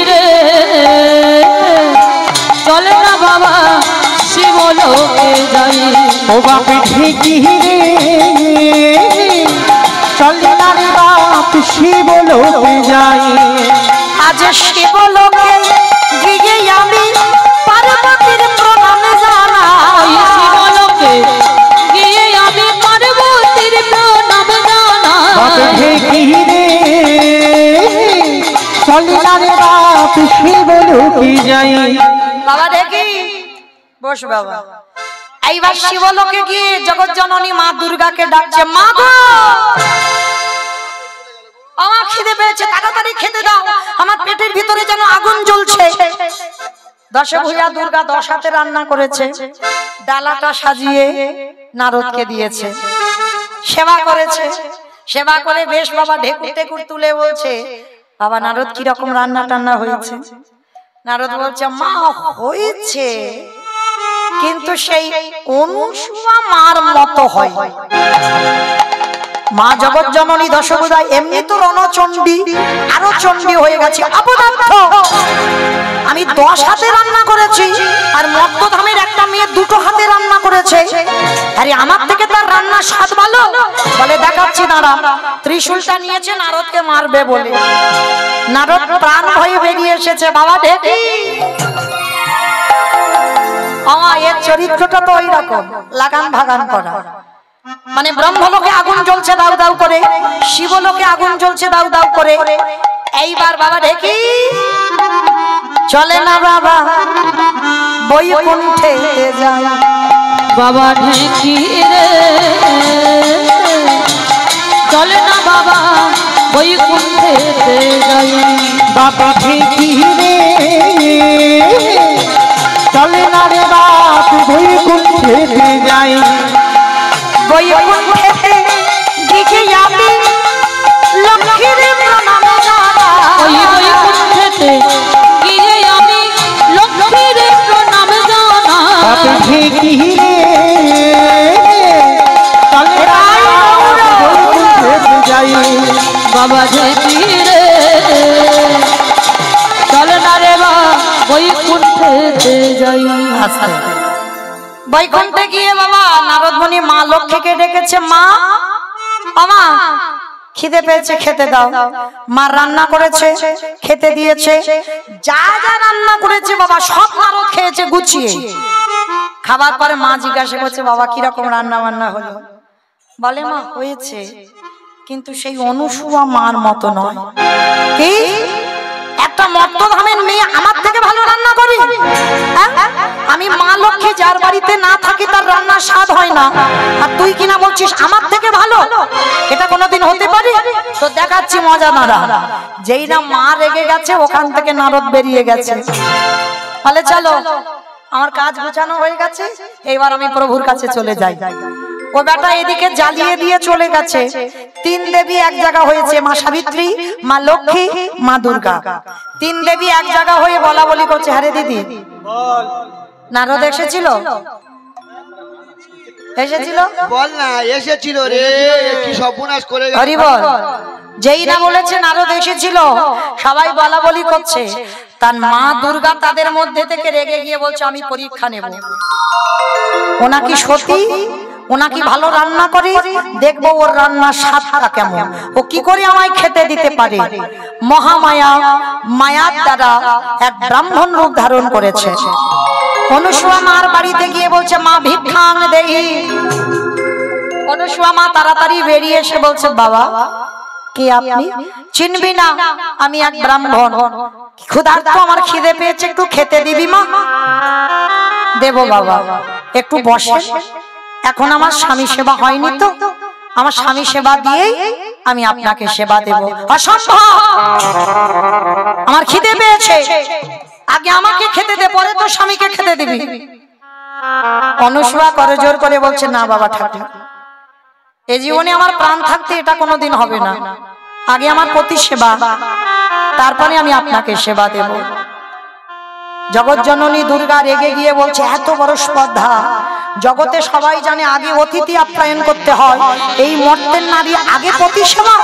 রে চলে না বাবা শিবলোকে যাই। ও বাপে ঢেকি রে চলে না রে বাপ শিবলোকে যায়। আজ শিবলোকে গিয়ে আমি পার্বতীর প্রণাম জানাই। শিবলোকে গিয়ে আমি পার্বতীর প্রণাম জানাই। বাপে ঢেকি রে চলে না রে বাপ শিবলোকে যায়। বাবা দেখি বস বাবা। এইবার শিবলোকে গিয়ে জগৎ জননী মা দুর্গাকে ডাকছে মা গো আমার খিদে পেয়েছে, তাড়াতাড়ি খেতে দাও, আমার পেটের ভিতরে যেন আগুন জ্বলছে। দশভূজা দুর্গা 10 হাতে রান্না করেছে, ডালাটা সাজিয়ে নারদকে দিয়েছে, সেবা করেছে। সেবা করে বেশ বাবা ঢেকুর টেকুর তুলে বলছে বাবা নারদ কিরকম রান্না টান্না হয়েছে। নারদ বলছে মা হয়েছে, কিন্তু সেই অনুসুয়া মার মতো হয়। মা জগৎ জননী দশভূজা এমনি তো রণচণ্ডী, আরো চণ্ডী হয়ে গেছে। অপদার্থ, আমি 10 হাতে রান্না করেছি আর মত্তধামের একটা মেয়ে 2 হাতে রান্না করেছে, আরে আমার থেকে তার রান্না স্বাদ ভালো। বলে দেখাচ্ছি দাঁড়া। ত্রিশূলটা নিয়েছে নারদকে মারবে বলে, নারদ প্রাণ ভয়ে বেরিয়ে এসেছে। বাবা ঢেকি এর চরিত্রটা তো ওই রকম লাগান ভাগান করা, মানে ব্রহ্মলোকে আগুন জ্বলছে দাউ দাউ করে, শিবলোকে আগুন জ্বলছে দাউ দাউ করে। এইবার বাবা ঢেকি চলে না বাবা বৈকুণ্ঠে যায়। বাবা ঢেকি রে চলে না বাবা বৈকুণ্ঠে যাই। বাবা ঢেকি রে চলে না রে বাপ বৈকুণ্ঠে যাই। বৈকুণ্ঠেতে গিয়ে আমি লক্ষ্মীর প্রণাম ওই বৈকুণ্ঠেতে গিয়ে আমি লক্ষ্মীর প্রণাম জানাই। বাবা ঝেঁকিরে চল না রে বা বৈকুণ্ঠেতে যাই। বৈকুণ্ঠে গিয়ে বাবা নারদ মুনি মা লক্ষ্মীকে ডেকেছে, মা আমা খিদে পেয়েছে খেতে দাও। মা রান্না করেছে খেতে দিয়েছে, যা যা রান্না করেছে বাবা সব নারদ খেয়েছে গুছিয়ে। খাবার পরে মা জিজ্ঞাসা করছে, বাবা কিরকম রান্না বান্না হলো? বলে মা হয়েছে, কিন্তু সেই অনুসুয়া মার মতো নয়। কি একটা মর্তধামের মেয়ে আমার থেকে ভালো রান্না করি? আমি মা লক্ষ্মী যার বাড়িতে না থাকি তার রান্নার স্বাদ হয় না, আর তুই কিনা বলছিস আমার থেকে ভালো? এটা কোনোদিন হতে পারে? তো দেখাচ্ছি মজা নারা। যেই না মা রেগে গেছে ওখান থেকে নারদ বেরিয়ে গেছে। বলে চলো আমার কাজ গোছানো হয়ে গেছে, এইবার আমি প্রভুর কাছে চলে যাই। ও বেটা এদিকে জ্বালিয়ে দিয়ে চলে গেছে। তিন দেবী এক জায়গা হয়েছে, মা সাবিত্রী, মা লক্ষ্মী, মা দুর্গা। তিন দেবী এক জায়গা হয়ে বলা বলি করছে, হ্যাঁ রে দিদি নারদ এসেছিল? এসেছিল বল না, এসেছিল রে, কি সর্বনাশ করে গেল। হরি বল। যেই না বলেছে নারদ এসেছিল সবাই বলা বলি করছে। তার মা দুর্গা তাদের মধ্যে থেকে রেগে গিয়ে বলছে, আমি পরীক্ষা নেব, ওনা কি সতী, ওনা কি ভালো রান্না করে, দেখবো ওর রান্নার স্বাদটা কেমন, ও কি করে আমায় খেতে দিতে পারে। মহামায়া মায়ার দ্বারা এক ব্রাহ্মণ রূপ ধারণ করেছে। অনুসুয়া মার বাড়িতে গিয়ে বলছে, মা ভিক্ষাং দেহি। অনুসুয়া মা তাড়াতাড়ি বেরিয়ে এসে বলছে, বাবা কি আপনি? চিনবি না, আমি এক ব্রাহ্মণ, ক্ষুধার্ত, আমার খিদে পেয়েছে, একটু খেতে দিবি মা? দেব বাবা, একটু বসে, এখন আমার স্বামী সেবা হয়নি তো, আমার স্বামী সেবা দিয়েই আমি আপনাকে সেবা দেব। অসম্ভব, আমার খিদে পেয়েছে, আগে আমাকে খেতে দে, পরে তো স্বামীকে খেতে দিবি। অনুসুয়া করে জোর করে বলছে, না বাবা ঠাকুর, এই জীবনে আমার প্রাণ থাকতে এটা কোনোদিন হবে না, আগে আমার প্রতি সেবা, তারপরে আমি আপনাকে সেবা দেব। জগৎ জননী দুর্গা রেগে গিয়ে বলছে, এত বড় স্পর্ধা, জগতে সবাই জানে আগে অতিথি আপ্যায়ন করতে হয়, এই মর্তের নারী আগে প্রতি সেবা?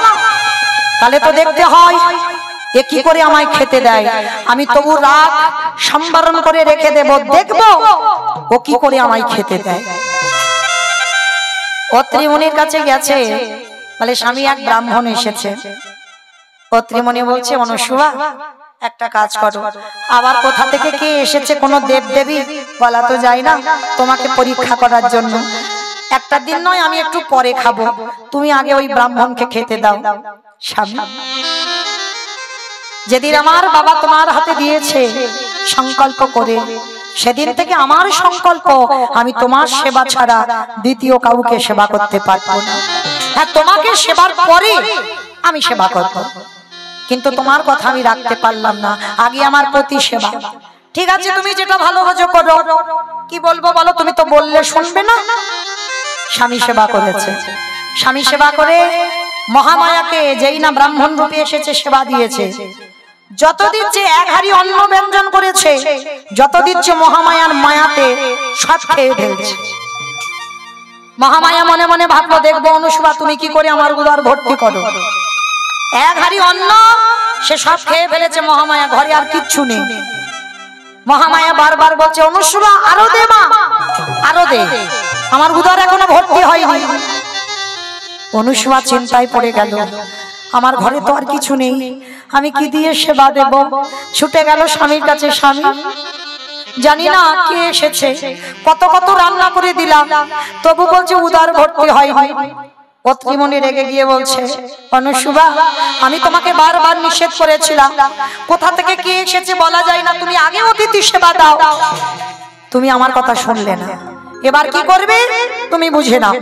তাহলে তো দেখতে হয় এ কি করে আমায় খেতে দেয়, আমি তবু রাগ সম্বরণ করে রেখে দেব, দেখবো ও কি করে আমায় খেতে দেয়। অত্রিমুনির কাছে গেছে, বলে স্বামী এক ব্রাহ্মণ এসেছে। অত্রিমুনি বলছে, অনুসুয়া একটা কাজ করো, আবার কোথা থেকে কে এসেছে, কোনো দেব দেবী বলা তো যায় না, তোমাকে পরীক্ষা করার জন্য একটা দিন নয়, আমি একটু পরে খাবো, তুমি আগে ওই ব্রাহ্মণকে খেতে দাও। স্বামী, যেদিন আমার বাবা তোমার হাতে দিয়েছে সংকল্প করে, সেদিন থেকে আমার সংকল্প, আমি তোমার সেবা ছাড়া দ্বিতীয় কাউকে সেবা করতে পারবো না। হ্যাঁ, তোমাকে সেবার পরে আমি সেবা করব, কিন্তু তোমার কথা আমি রাখতে পারলাম না, আগে আমার প্রতি সেবা। ঠিক আছে, তুমি যেটা ভালো বোঝো করো। কি বলবো বলো, তুমি তো বললে শুনবে না। স্বামী সেবা করেছে, স্বামী সেবা করে মহামায়াকে, যেই না ব্রাহ্মণ রূপে এসেছে, সেবা দিয়েছে। যত দিচ্ছে এক হাড়ি অন্ন ব্যঞ্জন করেছে, যত দিচ্ছে মহামায়ার মায়াতে সব খেয়ে ফেলছে। মহামায়া মনে মনে ভাবলো, দেখবো অনুসুয়া তুমি কি করে আমার উদর ভর্তি করো। এক হাড়ি অন্ন সে সব খেয়ে ফেলেছে মহামায়া, ঘরে আর কিচ্ছু নেই। মহামায়া বারবার বলছে, অনুসুয়া আরো দে মা, আরো দে, আমার উদর এখনো ভর্তি হয়নি। অনুসুয়া চিন্তায় পড়ে গেল, আমার ঘরে তো আর কিছু নেই, আমি কি দিয়ে সেবা দেব। ছুটে গেল স্বামীর কাছে, স্বামী জানি না কে এসেছে, কত কত রান্না করে দিলাম, তবু বলছে উদর ভর্তি হয়নি। অত্রিমুনি রেগে গিয়ে বলছে, অনুসুয়া আমি তোমাকে বারবার নিষেধ করেছিলাম, কোথা থেকে কে এসেছে বলা যায় না, তুমি আগে অতিথি সেবা দাও, তুমি আমার কথা শুনলে না, এবার কি করবে তুমি বুঝে নাও।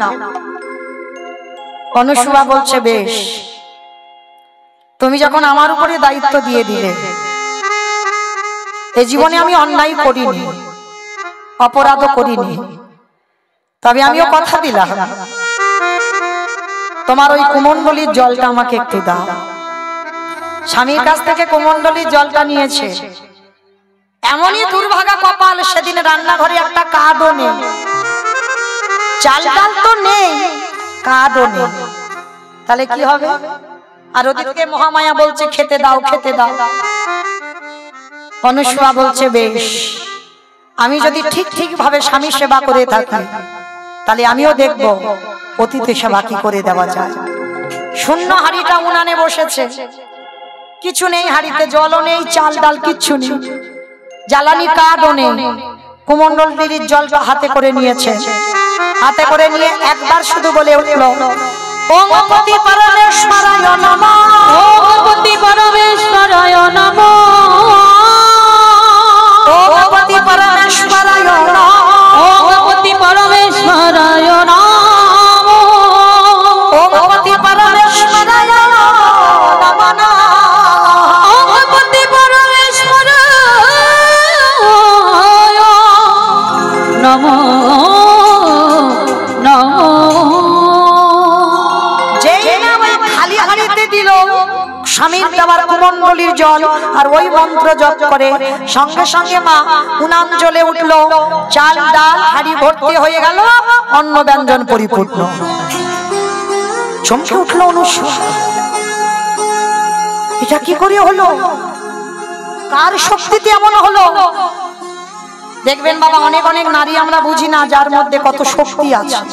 অনুসুয়া বলছে, বেশ, তুমি যখন আমার উপরে দায়িত্ব দিয়ে দিলে, এই জীবনে আমি অন্যায় করিনি, অপরাধও করিনি, তবে আমিও কথা দিলাম তোমার ওই কুমণ্ডলীর জলটা আমাকে একটু দাও। স্বামীর কাছ থেকে কুমণ্ডলীর জলটা নিয়েছে। এমনই দুর্ভাগা কপাল, সেদিন রান্নাঘরে একটা কাঠও নেই, চাল ডাল তো নেই, কাঠও নেই। তাহলে কি হবে? আর ওদিকে মহামায়া বলছে খেতে দাও, খেতে দাও। অনুসূয়া বলছে বেশ, আমি যদি ঠিক ঠিক ভাবে স্বামী সেবা করে থাকি তাহলে আমিও দেখব অতিথি সেবা কি করে দেওয়া যায়। শূন্য হাড়িটা উনানে বসেছে, কিছু নেই হাড়িতে, জলও নেই, চাল ডাল কিচ্ছু নেই, জ্বালানি কাঠও নেই। কুমণ্ডলীর জলটা হাতে করে নিয়েছে। হাতে করে নিয়ে একবার শুধু বলে উঠল, ওম পতি পরমেশ্বরায় নমঃ, ওম পতি পরমেশ্বরায় নমঃ, ওম পতি পরমেশ্বরায় নমঃ, ওম পতি পরমেশ্বরায় নমঃ, ওম পতি পরমেশ্বরায় নমঃ, ওম পতি পরমেশ্বরায় নমঃ নমঃ। স্বামীর দেওয়ার কুমণ্ডলীর জল আর ওই মন্ত্র জপ করে সঙ্গে সঙ্গে মা উনান জ্বলে উঠলো, চাল ডাল হাড়ি ভর্তি হয়ে গেল, অন্ন ব্যঞ্জন পরিপূর্ণ। চমকে উঠলো অনুসূয়া, এটা কি করে হলো? কার শক্তিতে এমন হলো? দেখবেন বাবা, অনেক অনেক নারী আমরা বুঝি না যার মধ্যে কত শক্তি আছে।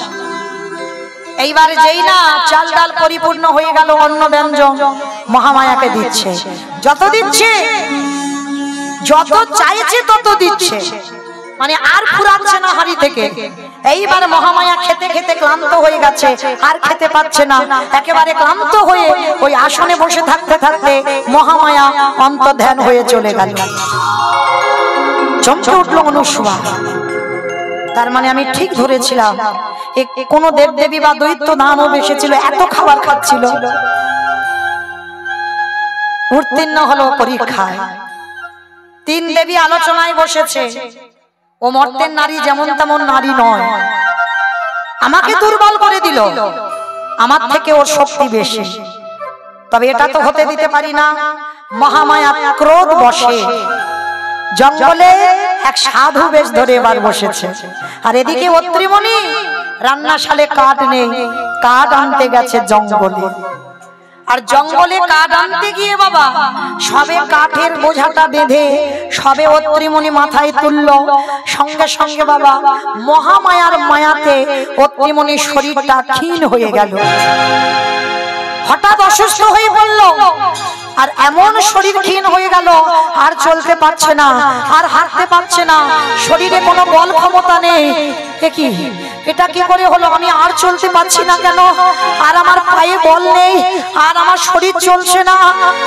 এইবার যেই না চাল ডাল পরিপূর্ণ হয়ে গেল, অন্ন ব্যঞ্জন মহামায়াকে দিচ্ছে। যত দিচ্ছে, যত চাইছে তত দিচ্ছে, মানে আর ফুরাচ্ছে না হাড়ি থেকে। এইবার মহামায়া খেতে খেতে ক্লান্ত হয়ে গেছে, আর খেতে পাচ্ছে না, একেবারে ক্লান্ত হয়ে ওই আসনে বসে থাকতে থাকতে মহামায়া অন্তর্ধান হয়ে চলে গেল। চমকে উঠলো অনুসূয়া, তার মানে আমি ঠিক ধরেছিলাম, কোন দেবদেবী বা দৈত্য দানব এসেছিল, এত খাবার খাচ্ছিল। উত্তীর্ণ হলো পরীক্ষায়। তিন দেবী আলোচনায় বসেছে, ও মর্তের নারী যেমন তেমন নারী নয়, আমাকে দুর্বল করে দিল, আমার থেকে ওর শক্তি বেশি, তবে এটা তো হতে দিতে পারি না। মহামায়া ক্রোধ বশে জঙ্গলে এক সাধু বেশ ধরে এবার বসেছে। আর এদিকে অত্রিমণি রান্নাশালে কাঠ নেই, কাঠ আনতে গেছে জঙ্গলে। আর জঙ্গলে কাঠ আনতে গিয়ে বাবা সবে কাঠের বোঝাটা বেঁধে সবে অত্রিমণি মাথায় তুলল, সঙ্গে সঙ্গে বাবা মহামায়ার মায়াতে অত্রিমণির শরীরটা ক্ষীণ হয়ে গেল, হঠাৎ অসুস্থ হয়ে পড়ল। আর এমন শরীর ক্ষীণ হয়ে গেল, আর চলতে পারছে না, আর হাঁটতে পারছে না, শরীরে কোনো বল ক্ষমতা নেই। কি এটা কি করে হলো? আমি আর চলতে পারছি না কেন? আর আমার পায়ে বল নেই, আর আমার শরীর চলছে না।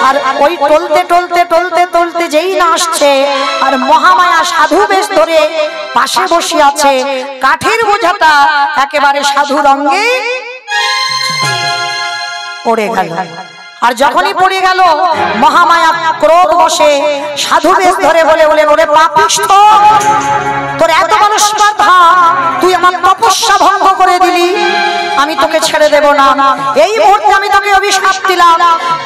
আর ওই টলতে টলতে টলতে টলতে যেই না আসছে, আর মহামায়া সাধু বেশ ধরে পাশে বসে আছে, কাঠের বোঝাটা একেবারে সাধুর অঙ্গে পড়ে গেল। আর যখনই পড়ে গেল, মহামায়া ক্রোধ বসে সাধু বেশ ধরে বলে বলে বলে পাপিষ্ঠ, তোর এত বড় স্পর্ধা, তুই আমার তপস্যা ভঙ্গ করে দিলি, আমি তোকে ছেড়ে দেব না। এই মুহূর্তে আমি তোকে অভিশাপ দিলাম,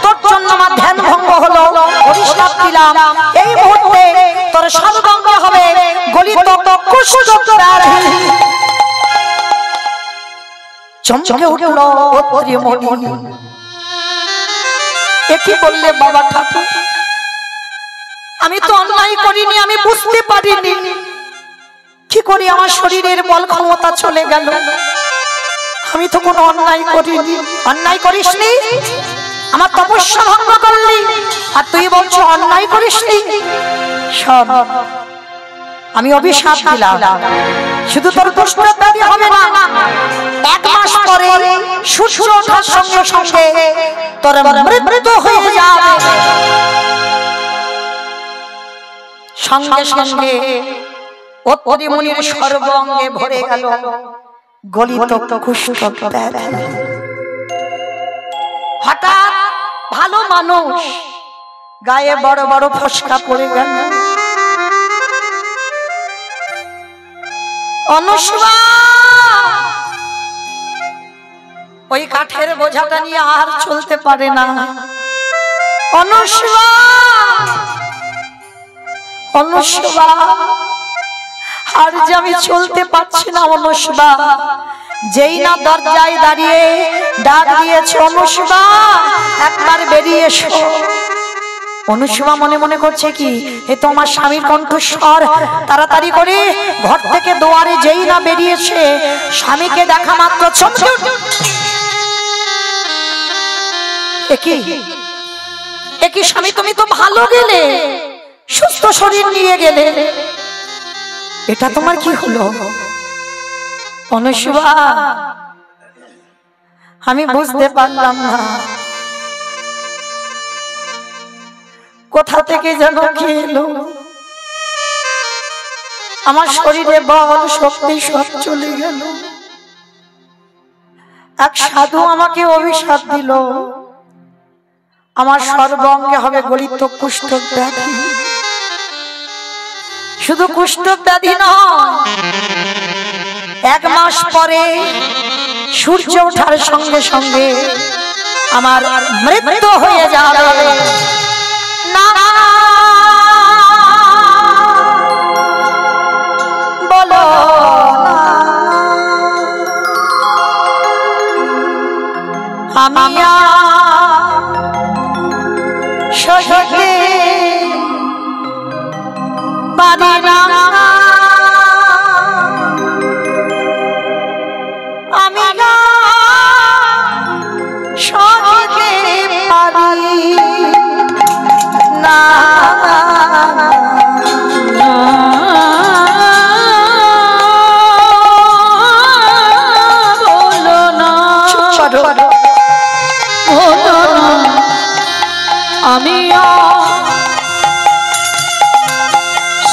তোর জন্য আমার ধ্যান ভঙ্গ হলো, অভিশাপ দিলাম। এই মুহূর্তে তোর সর্বঙ্গ হবে গলিত কুষ্ঠ। চমকে উঠল অত্রিমণি, কি বললে বাবা ঠাকুর? আমি তো অন্যায় করিনি, আমি বুঝতে পারিনি, কি করি আমার শরীরের বল ক্ষমতা চলে গেল। আমি তো কোনো অন্যায় করিনি। অন্যায় করিসনি, আমার তপস্যা ভঙ্গ করলি, আর তুই বলছো অন্যায় করিসনি। সব আমি অভিশাপ দিলাম, শুধু তোর দুষ্টতাই হবে না, 1 মাস পরে সূর্য ওঠার সঙ্গে সঙ্গে তোর মৃত্যু হয়ে যাবে। সঙ্গে সঙ্গে অত্রিমণির সর্বাঙ্গে ভরে গেল গলিত কুষ্ঠ ব্যাধি। হঠাৎ ভালো মানুষ, গায়ে বড় বড় ফসকা পড়ে গেল। অনুসূয়া ওই কাঠের বোঝাটা নিয়ে আর চলতে পারে না। অনুসবা, অনুসবা, আর যে আমি চলতে পারছি না অনুসবা। যেই না দরজায় দাঁড়িয়ে ডাক দিয়েছে, অনুসবা একবার বেরিয়ে এসো। অনুসবা মনে মনে করছে কি, এ তো আমার স্বামীর কণ্ঠস্বর। তাড়াতাড়ি করে ঘর থেকে দুয়ারে যেই না বেরিয়েছে, স্বামীকে দেখা মাত্র চমকে একই স্বামী, তুমি তো ভালো গেলে, সুস্থ শরীর নিয়ে গেলে, এটা তোমার কি হলো? অনুসবা, আমি বুঝতে পারলাম না কোথা থেকে যেন কি এলো, আমার শরীরে বল শক্তি সব চলে গেল। এক সাধু আমাকে অভিশাপ দিল, আমার সর্বাঙ্গে হবে গলিত কুষ্ঠ ব্যাধি। শুধু কুষ্ঠ ব্যাধি নয়, 1 মাস পরে সূর্য ওঠার সঙ্গে সঙ্গে আমার মৃত্যু হয়ে যাবে। না বলো না, আমি সহিতে পারি না, আমি সহিতে পারি না। বলো না, বলো না, আমি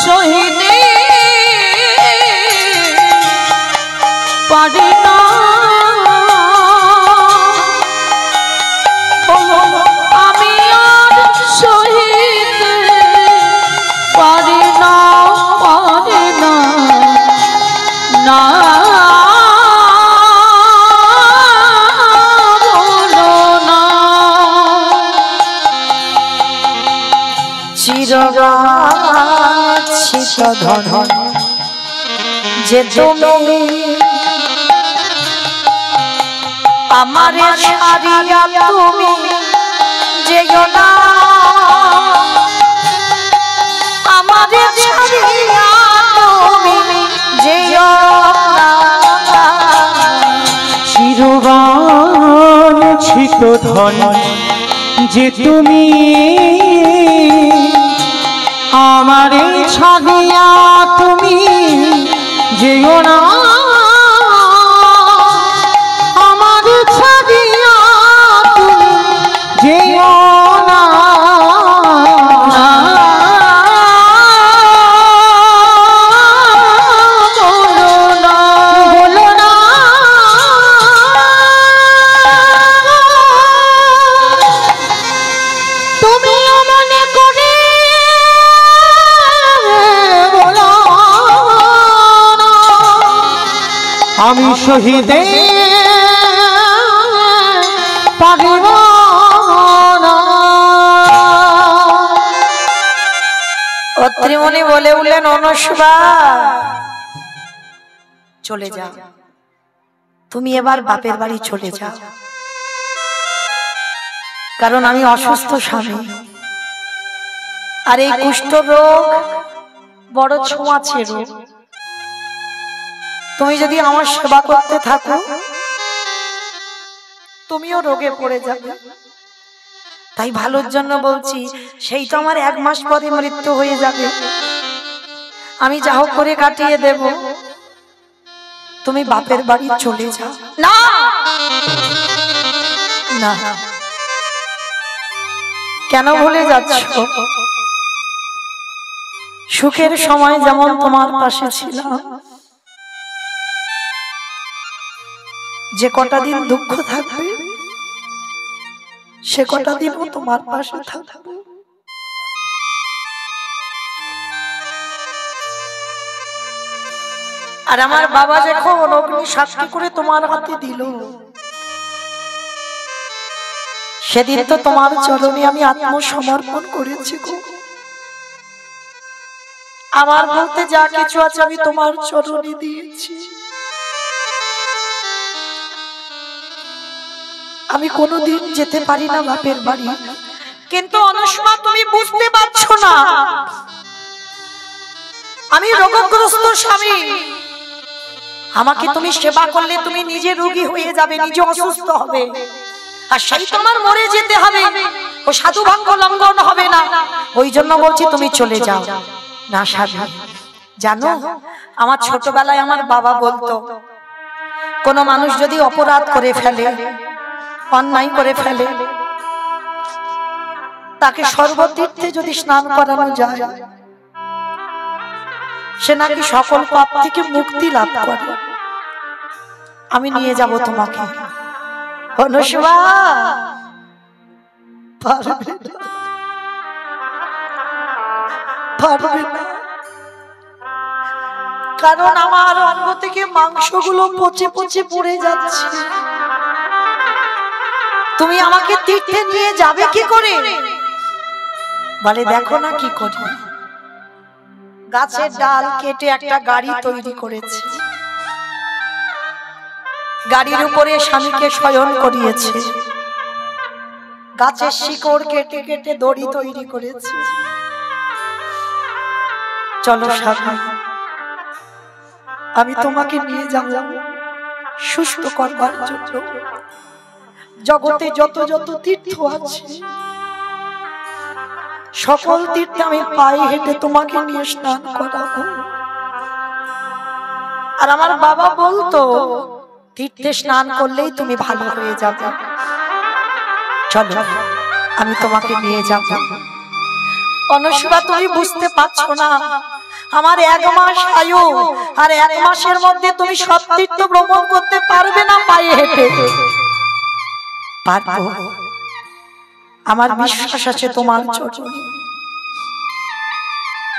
সহিতে পারি না, আমি আর সহিতে পারি না, পারি না, না বলো না। চিরগাছিত ধন যে তুমি আমারে ছাড়িয়া তুমি যেও না, আমারে ছাড়িয়া তুমি যেও না। চিরবাঞ্ছিত ধন যে তুমি আমারে ছাড়িয়া তুমি যেও না, আমারে ছাড়িয়া তুমি যেও না। বলো না, বলো না, তুমি মনে করে বলো না, আমি শহীদে পারিব না। অত্রিমণি বলে উঠলেন, অনুসবা চলে যাও, তুমি এবার বাপের বাড়ি চলে যাও, কারণ আমি অসুস্থ স্বামী, আর এই কুষ্ঠ রোগ বড় ছোঁয়াচে রোগ। তুমি যদি আমার সেবা করতে থাকো, তুমিও রোগে পড়ে যাবে। তাই ভালোর জন্য বলছি, সেই তো আমার 1 মাস পরে মৃত্যু হয়ে যাবে, আমি যা হোক করে কাটিয়ে দেব, তুমি বাপের বাড়ি চলে যাও। না না, কেন ভুলে যাচ্ছ? সুখের সময় যেমন তোমার পাশে ছিলাম, যে কটা দিন দুঃখ থাকবে সে কটা দিনও তোমার পাশে থাকবে। আর আমার বাবা যখন অগ্নি সাক্ষী করে তোমার হাতে দিল, সেদিন তো তোমার চরণে আমি আত্মসমর্পণ করেছি গো। আমার বলতে যা কিছু আছে আমি তোমার চরণে দিয়েছি। আমি কোনোদিন যেতে পারি না বাপের বাড়ি, কিন্তু অনুষ্মা তুমি বুঝতে পারছো না, আমি রোগগ্রস্ত স্বামী। আমাকে তুমি সেবা করলে তুমি নিজে রোগী হয়ে যাবে, নিজে অসুস্থ হবে, আর সেই তোমার মরে যেতে হবে, ও সাধু ভাঙ্গ লঙ্ঘন হবে না। ওই জন্য বলছি তুমি চলে যাও। না সাধু, জানো আমার ছোটবেলায় আমার বাবা বলতো, কোন মানুষ যদি অপরাধ করে ফেলে, অন্যায় করে ফেলে, তাকে সর্বতীর্থে যদি স্নান করানো যায়, সে নাকি সকল পাপ থেকে মুক্তি লাভ করে। আমি নিয়ে যাব তোমাকে। অনুষ্মা পারবে না, পারবে না, কারণ আমার অঙ্গ থেকে মাংসগুলো পচে পচে পড়ে যাচ্ছে। তুমি আমাকে তীর্থে নিয়ে যাবে কি করে? বলে দেখো না কি করি। গাছের ডাল কেটে একটা গাড়ি তৈরি করেছে, গাড়ির উপরে স্বামীকে শয়ন করিয়েছে, গাছের শিকড় কেটে কেটে দড়ি তৈরি করেছে। চলো স্বামী, আমি তোমাকে নিয়ে যাব সুস্থ করবার জন্য। জগতে যত যত তীর্থ আছে, সকল তীর্থে আমি পায়ে হেঁটে তোমাকে নিয়ে স্নান করাবো। আর আমার বাবা বলতো, তীর্থে স্নান করলেই তুমি ভালো হয়ে যাবে। চলো, আমি তোমাকে নিয়ে যাব। অনুষ্মা তুমি বুঝতে পারছো না, আমার 1 মাস আয়ু, আর 1 মাসের মধ্যে তুমি সব তীর্থ ভ্রমণ করতে পারবে না পায়ে হেঁটে। পারবো, আমার বিশ্বাস আছে তোমার চরণে।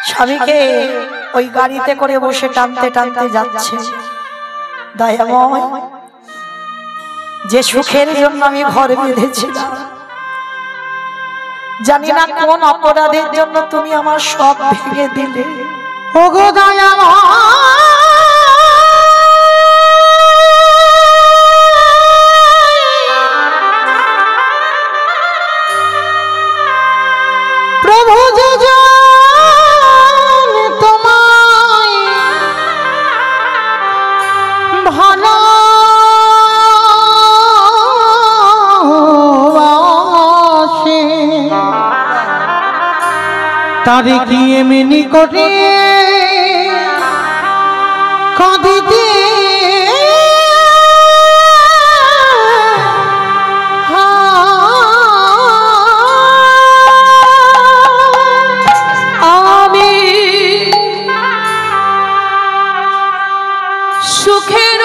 স্বামীকে ওই গাড়িতে করে বসে টানতে টানতে যাচ্ছে। দয়াময়, যে সুখের জন্য আমি ঘর বেঁধেছিলাম, জানি না কোন অপরাধের জন্য তুমি আমার সব ভেঙে দিলে। ওগো দয়াময়, প্রভু যে জানে তোমায় ভালোবাসে, তারে কি এমনি করে কাঁদিতে আমি সুখের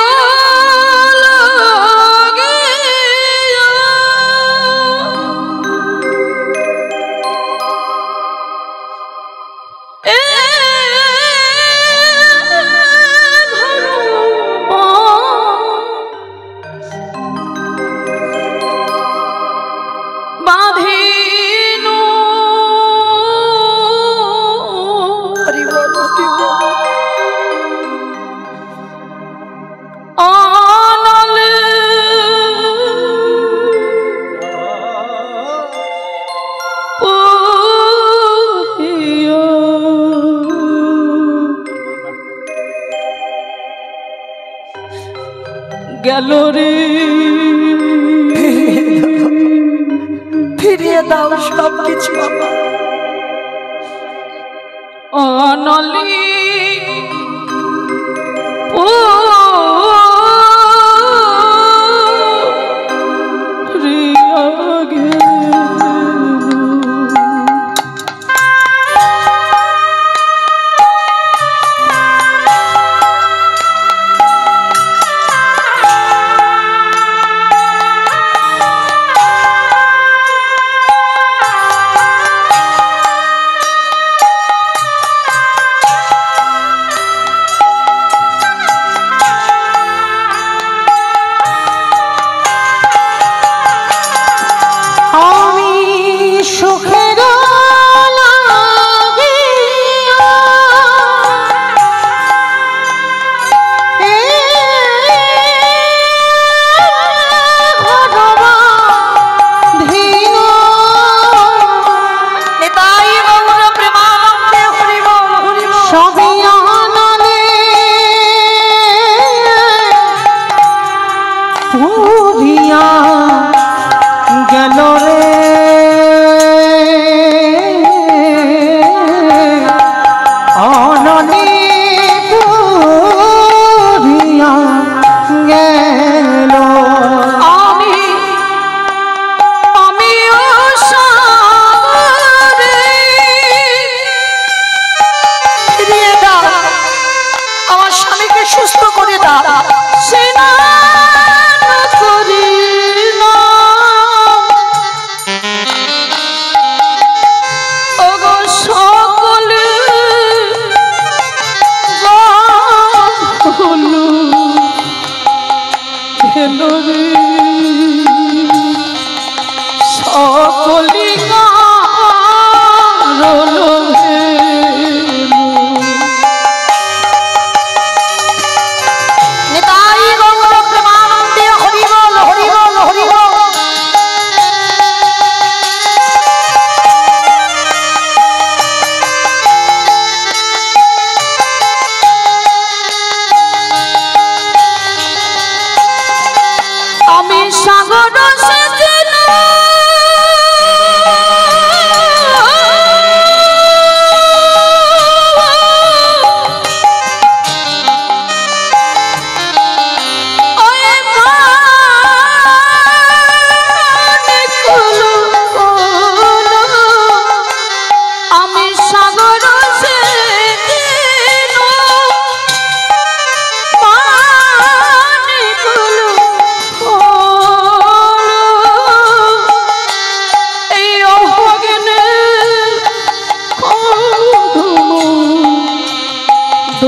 গেল রে, ফিরিয়ে দাও সব কিছু। অনলি ও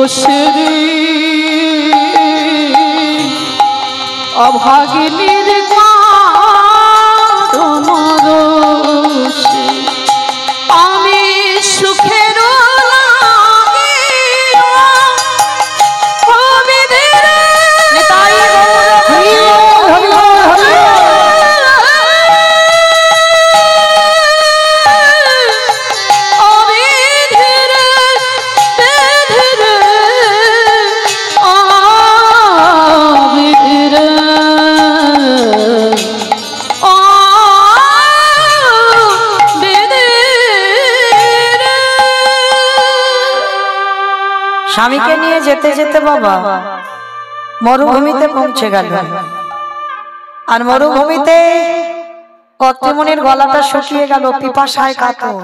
দোষেরি অভাগিনীর কারণে আমি সুখের স্বামীকে নিয়ে যেতে যেতে বাবা মরুভূমিতে পৌঁছে গেল। আর মরুভূমিতে অত্রিমণির গলাটা শুকিয়ে গেল, পিপাসায় কাতর।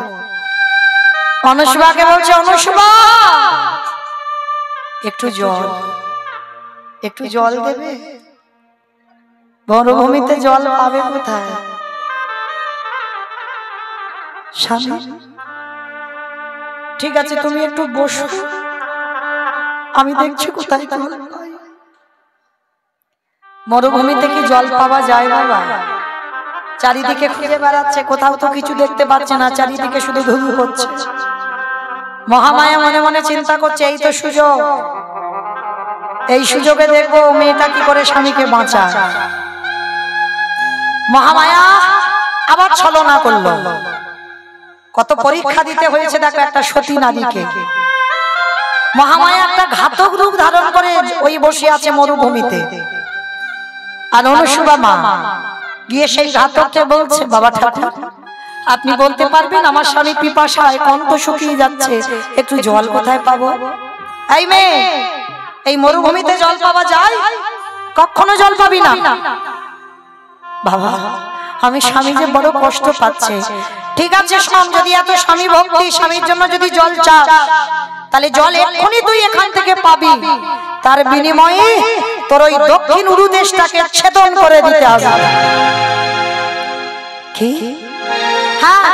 অনুসুবাকে বলছে, অনুসুবা একটু জল দেবে? মরুভূমিতে জল পাবে কোথায়? স্বামী ঠিক আছে, তুমি একটু বসো, আমি দেখছি কোথায় জল পাই। মরুভূমিতে কি জল পাওয়া যায় বাবা? চারিদিকে খুঁজে বেড়াচ্ছে, কোথাও তো কিছু দেখতে পাচ্ছে না, চারিদিকে শুধু ঘুঘু করছে। মহামায়া মনে মনে চিন্তা করছে, এই তো সুযোগ, এই সুযোগে দেখবো মেয়েটা কি করে স্বামীকে বাঁচায়। মহামায়া আবার ছলনা করলো। কত পরীক্ষা দিতে হয়েছে দেখো একটা সতী নারীকে। মহামায়া একটা ঘাতক রূপ ধারণ করে ওই বসে আছে মরুভূমিতে। আর অনুসুবা মা গিয়ে সেই ঘাতককে বলছে, বাবা ঠাকুর আপনি বলতে পারবেন আমার স্বামী পিপাসায় কণ্ঠ শুকিয়ে যাচ্ছে, একটু জল কোথায় পাবো? এই মেয়ে, এই মরুভূমিতে জল পাওয়া যায়? কখনো জল পাবি না। বাবা আমি স্বামী যে বড় কষ্ট পাচ্ছে। ঠিক আছে শোন, যদি এত স্বামী ভক্তি, স্বামীর জন্য যদি জল চাস, তাহলে জল এক্ষুনি তুই এখান থেকে পাবি। তার বিনিময়ে তোর ওই দক্ষিণ উরুদেশটাকে ছেদন করে দিতে হবে। কি? হ্যাঁ,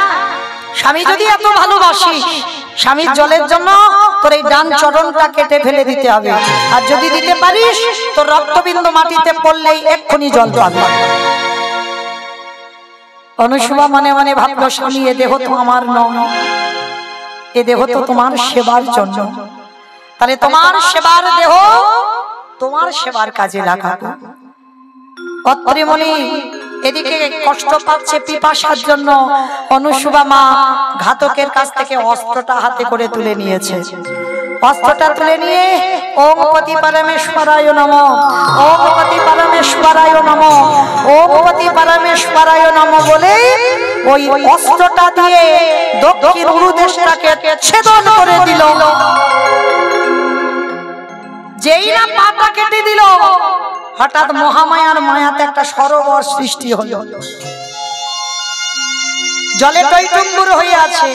স্বামী যদি এত ভালোবাসিস, স্বামীর জলের জন্য তোর এই ডান চরণটা কেটে ফেলে দিতে হবে। আর যদি দিতে পারিস, তোর রক্তবিন্দু মাটিতে পড়লেই এক্ষুনি জল পাবি। অনুসুবা মনে মনে ভাবলো, স্বামী এ দেহ তো আমার নয়, এ দেহ তো তোমার সেবার জন্য, তাহলে তোমার সেবার দেহ তোমার সেবার কাজে লাগাবো। অত্রিমণি এদিকে কষ্ট পাচ্ছে পিপাসার জন্য। অনুসুবা মা ঘাতকের কাছ থেকে অস্ত্রটা হাতে করে তুলে নিয়েছে। অস্ত্রটা তুলে নিয়ে ওম পতি পরমেশ্বরায় নমঃ, ওম পতি পরমেশ্বরায় নমঃ, ওম পতি পরমেশ্বরায় নমঃ বলে ওই অস্ত্রটা দিয়ে দক্ষিণ উরুদেশটাকে ছেদন করে দিল। যেই না পাটা কেটে দিল, হঠাৎ মহামায়ার মায়াতে একটা সরোবর সৃষ্টি হলো। জলে টইটুম্বুর হয়ে আছে।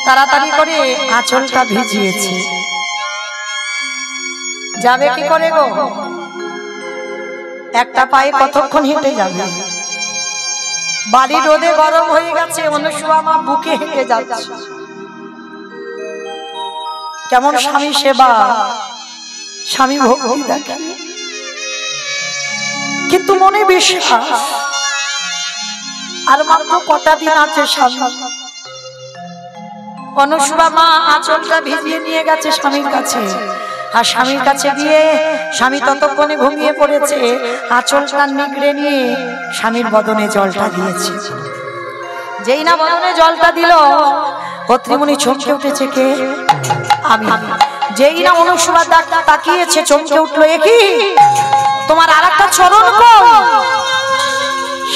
তাড়াতাড়ি করে আঁচলটা ভিজিয়েছে। যাবে কি করে গো? একটা পায়ে কতক্ষণ হেঁটে যাবে? বাড়ি রোদে গরম হয়ে গেছে, অনুসুবা মা বুকে হেঁটে যাচ্ছে। কেমন স্বামী সেবা, স্বামী ভক্তি দেখে, কিন্তু মনে বিশ্বাস আর মাত্র কটা দিন আছে স্বামী। অনুসুবা মা আঁচলটা ভিজিয়ে নিয়ে গেছে স্বামীর কাছে। আর স্বামীর কাছে গিয়ে স্বামী ততক্ষণে ঘুমিয়ে পড়েছে, আঁচলটা নিগড়ে নিয়ে স্বামীর বদনে জলটা দিয়েছে। যেই না বদনে জলটা দিল, অত্রিমণি চমকে উঠেছে। কে? আমি। যেই না অনুসুবা তাকিয়েছে, চমকে উঠলো, এ কি তোমার আর একটা চরণ কই?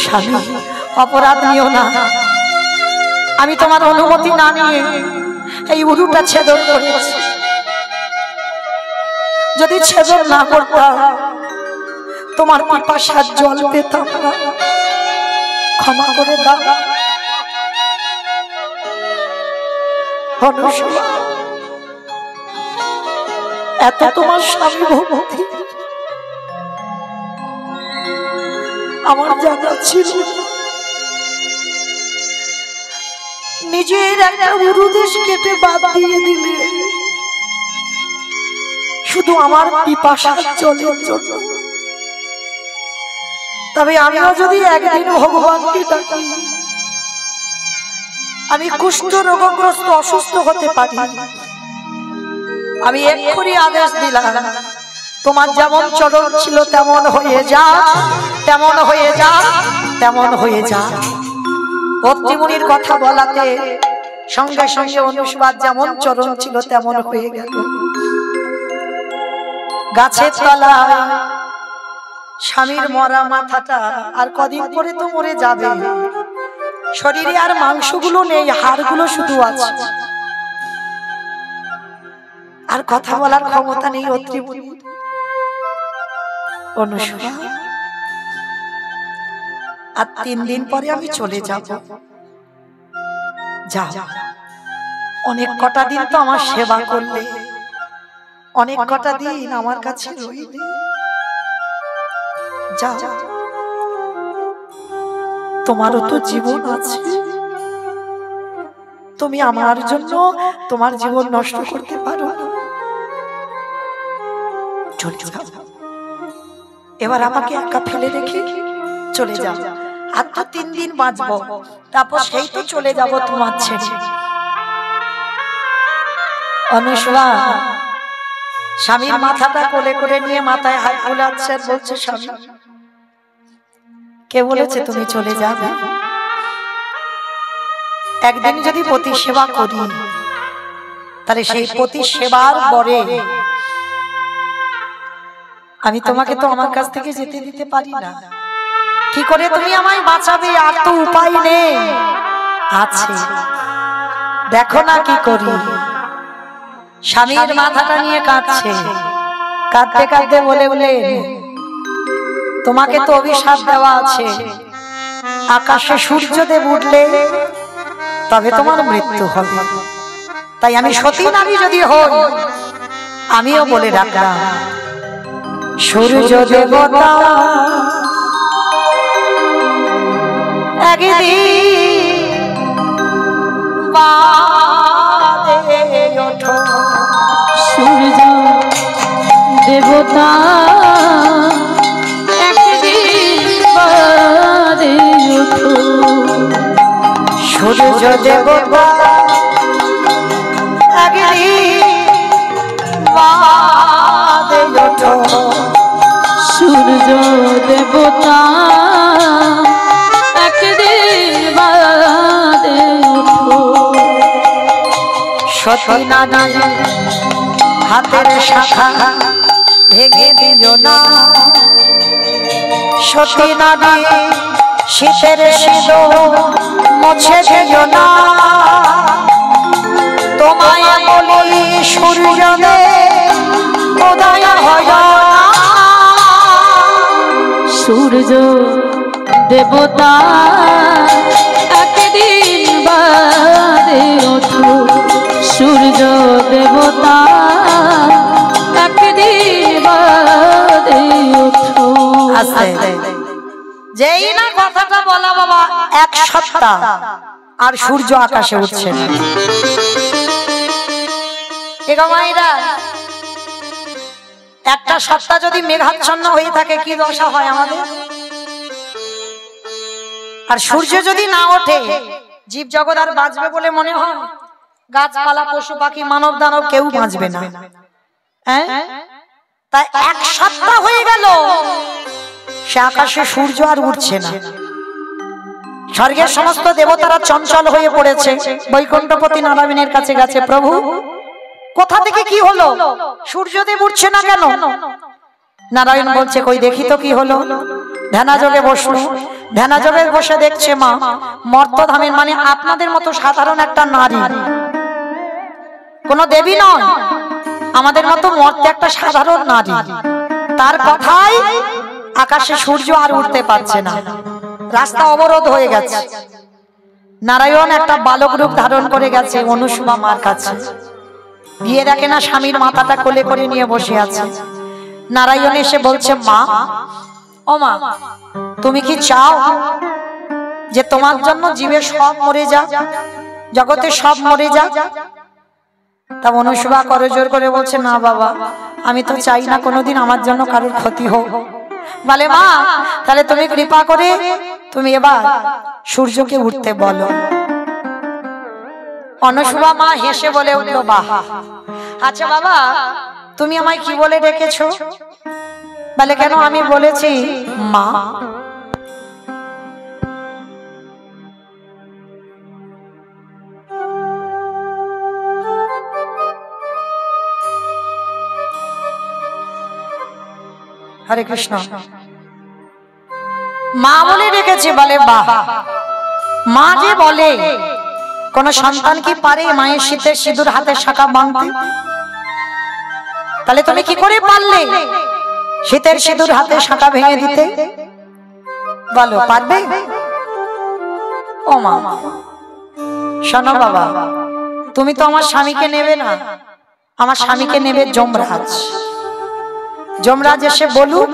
স্বামী অপরাধ নিও না, আমি তোমার অনুমতি না নিয়ে এই উরুটা ছেদন করেছি। যদি ছেদন না করতাম তোমার পিপাসার জল পেতাম না, ক্ষমা করে দাও। অনুসুবা এত তোমার স্বামী ভক্তি আমার জানা ছিল। নিজের একটা উরুদেশ কেটে বাদ দিয়ে দিলে শুধু আমার পিপাসার জলের জন্য। তবে আমিও যদি একদিন ভগবানকে ডাকি, আমি কুষ্ঠ রোগগ্রস্ত অসুস্থ হতে পারি, আমি এক্ষুনি আদেশ দিলাম, তোমার যেমন চরণ ছিল তেমন হয়ে যা, তেমন হয়ে যা, তেমন হয়ে যা। ভক্তিমুনির কথা বলাতে সঙ্গে সঙ্গে অনুষ্বাদ যেমন চরণ ছিল তেমন হয়ে গেল। গাছের তলায় স্বামীর মরা মাথাটা আর কদিন পরে তো মরে যাবে, শরীরে আর মাংসগুলো নেই, হাড়গুলো শুধু আছে, আর কথা বলার ক্ষমতা নেই অত্রিমুনির। অনুষ্বা, আর 3 দিন পরে আমি চলে যাব। যাও, অনেক কটা দিন তো আমার সেবা করলে, অনেক কটা দিন আমার কাছে রইলে, যাও, তোমারও তো জীবন আছে, তুমি আমার জন্য তোমার জীবন নষ্ট করতে পারো না। এবার আমাকে একা ফেলে রেখে চলে যাও, আর তো 3 দিন বাঁচবো, তারপর সেই তো চলে যাব তোমার ছেড়ে। অনুষ্বা স্বামীর মাথাটা কোলে করে নিয়ে মাথায় হাত বুলাচ্ছে আর বলছে, স্বামী কে বলেছে তুমি চলে যাবে? একদিন যদি পতি সেবা করি, তাহলে সেই পতি সেবার পরে আমি তোমাকে তো আমার কাছ থেকে যেতে দিতে পারি না। কি করে তুমি আমায় বাঁচাবে? আর তো উপায় নেই। আছে, দেখো না কি করি। স্বামীর মাথাটা নিয়ে কাঁদছে, কাঁদতে কাঁদতে বলে বলে, তোমাকে তো অভিশাপ দেওয়া আছে, আকাশে সূর্যদেব উঠলে তবে তোমার মৃত্যু হবে। তাই আমি সতী নারী যদি হই, আমিও বলে রাখলাম, সূর্য দেবতা একদিন বাদে ওঠো, সূর্য দেবতা একদিন বাদে ওঠো, সূর্য দেবতা একদিন বাদে ওঠো, সূর্য দেবতা একদিন বাদে ওঠো, সতী নারী হাতের শাখা ভেঙে দিল না, সতী নারী শীতের সিঁদুর মুছে দিল না, তোমায় বলি সূর্যদেব উদয় হয় না, সূর্য দেবতা একদিন বাদে ওঠো, সূর্য দেবতা একদিন বাদে ওঠো। যেই না কথাটা বলা বাবা, 1 সপ্তাহ আর সূর্য আকাশে উঠছে না। একটা সপ্তাহ যদি মেঘাচ্ছন্ন হয়ে থাকে কি দশা হয় আমাদের? আর সূর্য যদি না ওঠে, জীব জগৎ আর বাঁচবে বলে মনে হয়? গাছপালা, পশু পাখি, মানব দানব কেউ বাঁচবে না। হ্যাঁ, তাই 1 সপ্তাহ হয়ে গেল সে আকাশে সূর্য আর উঠছে না। স্বর্গের সমস্ত দেবতারা চঞ্চল হয়ে পড়েছে, বৈকুণ্ঠপতি নারায়ণের কাছে গেছে, প্রভু কোথা থেকে কি হলো, সূর্যদেব উঠছে না কেন? নারায়ণ বলছে, কই দেখি তো কি হলো। ধ্যানাযোগে বসলো, ধ্যানাযোগে বসে দেখছে মা মর্তধামের, মানে আপনাদের মতো সাধারণ একটা নারী, কোনো দেবী নয়, আমাদের মতো মর্তে একটা সাধারণ নারী, তার কথাই আকাশে সূর্য আর উঠতে পারছে না, রাস্তা অবরোধ হয়ে গেছে। নারায়ণ একটা বালক রূপ ধারণ করে গেছে অনুসুয়া মার কাছে, গিয়ে দেখে না স্বামীর মাথাটা কোলে করে নিয়ে বসে আছে। নারায়ণ এসে বলছে, মা, ও মা, তুমি কি চাও যে তোমার জন্য জীবে সব মরে যাক? জগতে সব মরে যাক। তা অনুসুয়া করজোর করে বলছে, না বাবা, আমি তো চাই না কোনোদিন আমার জন্য কারোর ক্ষতি হোক। বলে, মা তাহলে তুমি কৃপা করে তুমি এবার সূর্যকে উঠতে বলো। অনুসুয়া মা হেসে বলে উঠলো, বাহ, আচ্ছা বাবা তুমি আমায় কি বলে ডেকেছো? বলে, কেন? আমি বলেছি মা। হরে কৃষ্ণ। মা বলে ডেকেছে। বলে, বাহ, মা যে বলে কোন সন্তান কি পারে মায়ের শীতের সিঁদুর হাতের শাখা ভাঙতে? তাহলে তুমি কি করে পারলে শীতের সিঁদুর হাতের শাখা ভেঙে দিতে? বলো, পারবে? ও মা, শোনো বাবা, তুমি তো আমার স্বামীকে নেবে না, আমার স্বামীকে নেবে যমরাজ। যমরাজ এসে বলুক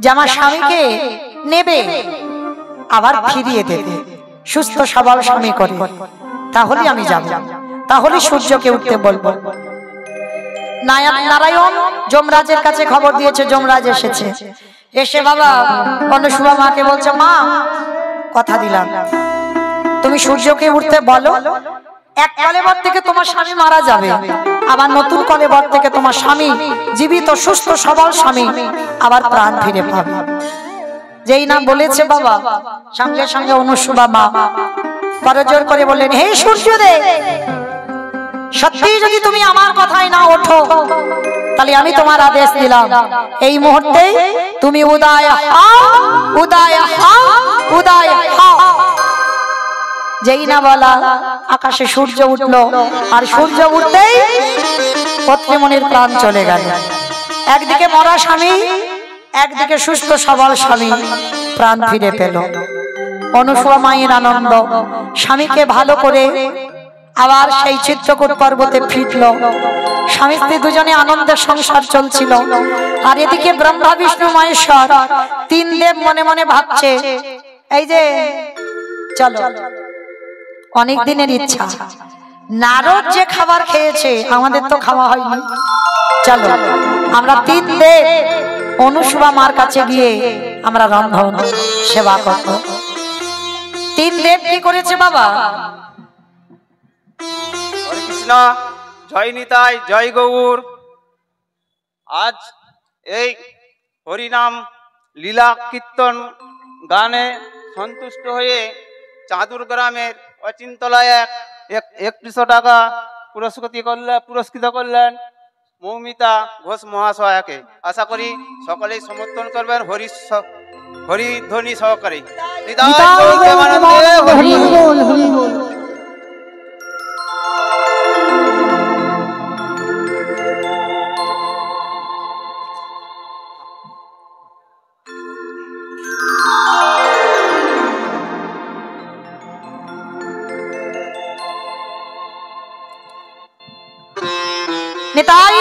যে আমার স্বামীকে নেবে, আবার ফিরিয়ে দেবে, সুস্থ সবল স্বামী করে, তাহলে আমি যাব, তাহলে সূর্যকে উঠতে বলবো। নারায়ণ যমরাজের কাছে খবর দিয়েছে, যমরাজ এসেছে। এসে বাবা অনুসুয়া মাকে বলছে, মা কথা দিলাম তুমি সূর্যকে উঠতে বলো, এক কলেবর থেকে তোমার স্বামী মারা যাবে, আবার নতুন কলেবর থেকে তোমার স্বামী জীবিত সুস্থ সবল স্বামী আবার প্রাণ ফিরে পাবে। যেই না বলেছে বাবা, সঙ্গে সঙ্গে অনুসুয়া মা করজোর করে বললেন, হে সূর্যদেব, সত্যি যদি তুমি আমার কথায় না ওঠো, তাহলে আমি তোমার আদেশ দিলাম, এই মুহূর্তে তুমি উদয় হও, উদয় হও, উদয় হও। যেই না বলা, আকাশে সূর্য উঠলো, আর সূর্য উঠতেই পত্নীমণির প্রাণ চলে গেল। একদিকে মরা স্বামী, একদিকে সুস্থ সবল স্বামী প্রাণ ফিরে পেল। অনুসুয়া মায়ের আনন্দ, স্বামীকে ভালো করে আবার সেই চিত্রকূট পর্বতে ফিরল। স্বামী স্ত্রী দুজনে আনন্দের সংসার চলছিল। আর এদিকে ব্রহ্মা বিষ্ণু মহেশ্বর তিন দেব মনে মনে ভাবছে, এই যে চলো, অনেক দিনের ইচ্ছা, নারদ যে খাবার খেয়েছে আমাদের তো খাওয়া হয়নি, চলো আমরা তিন দেব অনুসুয়া মার কাছে গিয়ে আমরা রন্ধন সেবা করব। তিন দেব কি করেছে বাবা? হরে কৃষ্ণ, জয় নিতাই, জয় গৌর। আজ এই হরিনাম লীলা কীর্তন গানে সন্তুষ্ট হয়ে চাঁদুর গ্রামের অচিন্তলায় 100 টাকা পুরস্কৃত করলেন মৌমিতা ঘোষ মহাশয়াকে। আশা করি সকলেই সমর্থন করবেন হরিধ্বনি সহকারে। নিতাই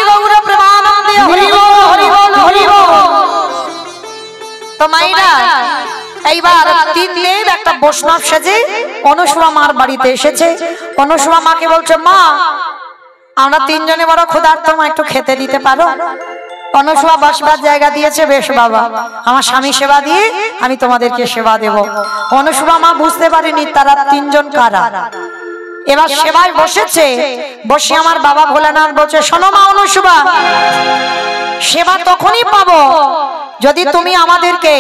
গৌর প্রেমানন্দে হরি বল, হরি বল, হরি বল। তো মাইরা এইবার তিন দেব একটা বৈষ্ণব সেজে অনুসুয়া মার বাড়িতে এসেছে। অনুসুয়া মাকে বলছে, মা আমরা তিনজনে বড় ক্ষুধার্ত, মা একটু খেতে দিতে পারো? অনুসুয়া বসবার জায়গা দিয়েছে, বেশ বাবা, আমার স্বামী সেবা দিয়ে আমি তোমাদেরকে সেবা দেব। অনুসুয়া মা বুঝতে পারেনি তারা তিনজন কারা। এবার সেবায় বসেছে, বসে আমার বাবা ভোলানাথ বলছে, শোনো মা অনুসুয়া, সেবা তখনই পাবো যদি তুমি আমাদেরকে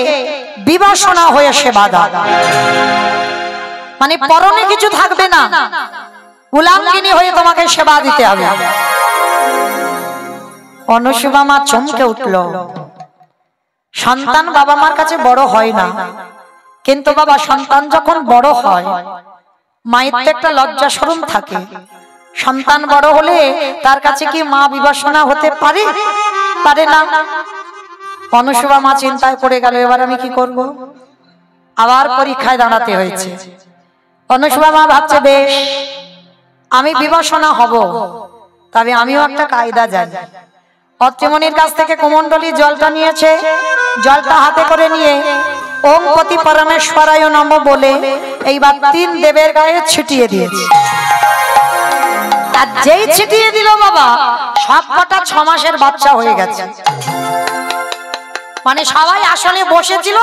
বিবাসনা হয়ে সেবা দাও, মানে পরনে কিছু থাকবে না, উলাঙ্গিনী হয়ে তোমাকে সেবা দিতে হবে। অনুসুয়া মা চমকে উঠল। সন্তান বাবা মার কাছে বড় হয় না, কিন্তু বাবা সন্তান যখন বড় হয় মায়ের তো একটা লজ্জা শরম থাকে। সন্তান বড় হলে তার কাছে কি মা বিবাসনা হতে পারে? পারে না। অনুসুয়া মা চিন্তায় পড়ে গেল, এবার আমি কি করব? আবার পরীক্ষায় দাঁড়াতে হয়েছে। অনুসুয়া মা ভাবছে, বেশ আমি বিবাসনা হব, তবে আমিও একটা কায়দা জানি। অত্রিমণির কাছ থেকে কুমণ্ডলী জলটা নিয়েছে, জলটা হাতে করে নিয়ে ওম পতি পরমেশ্বরায় নমঃ বলে এইবার 3 দেবের গায়ে ছিটিয়ে দিয়েছে। আর যেই ছিটিয়ে দিল বাবা, সবকটা 6 মাসের বাচ্চা হয়ে গেছে। মানে সবাই আসনে বসেছিল,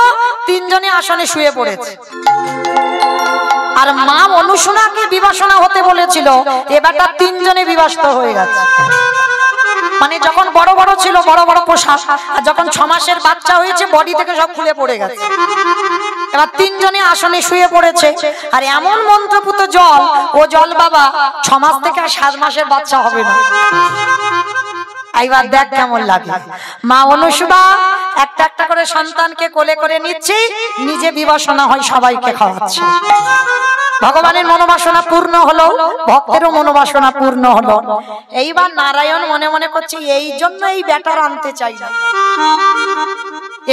3 জনে আসনে শুয়ে পড়েছে। আর মা অনুসূয়াকে বিবাসনা হতে বলেছিল, এবারটা 3 জনে বিবাহিত হয়ে গেছে। মানে যখন বড় বড় ছিল বড় বড় পোশাক, আর যখন 6 মাসের বাচ্চা হয়েছে বডি থেকে সব খুলে পড়ে গেছে। এবার 3 জনে আসনে শুয়ে পড়েছে। আর এমন মন্ত্রপুত জল, ও জল বাবা 6 মাস থেকে আর 7 মাসের বাচ্চা হবে না। এইবার দেখ কেমন লাগে। মা অনুসূয়া একটা একটা করে সন্তানকে কোলে করে নিচ্ছে, নিজে বিবাসনা হয়, সবাইকে খাওয়াচ্ছে। ভগবানের মনোবাসনা পূর্ণ হলো, ভক্তেরও মনোবাসনা পূর্ণ হলো। এইবার নারায়ণ মনে মনে করছে, এই জন্য এই ব্যাটার আনতে চাই না।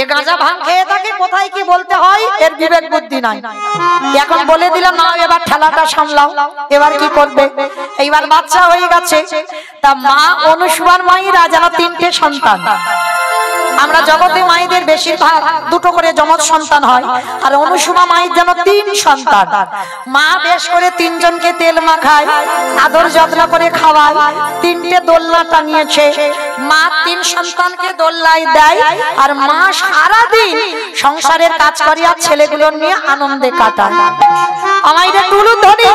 এ গাঁজা ভাঙ খেয়ে থাকে, কোথায় কি বলতে হয় এর বিবেক বুদ্ধি নাই। এখন বলে দিলাম না, এবার ঠেলাটা সামলাও। এবার কি করবে? এইবার বাচ্চা হয়ে গেছে। তা মা অনুসূয়ার মায়েরা যেন 3টে সন্তান। আমরা জগতে মায়েদের বেশিরভাগ 2টো করে যমজ সন্তান হয়, আর অনুসূয়া মায়ের যেন 3 সন্তান। মা বেশ করে 3 জনকে তেল মাখায়, আদর যত্ন করে খাওয়ায়, 3টে দোলনা টানিয়েছে। মা 3 সন্তানকে দোলনায় দেয়, আর মা সারা দিন সংসারের কাজ করে আর ছেলেগুলো নিয়ে আনন্দে কাটায়। আমাদের টুলু ধরি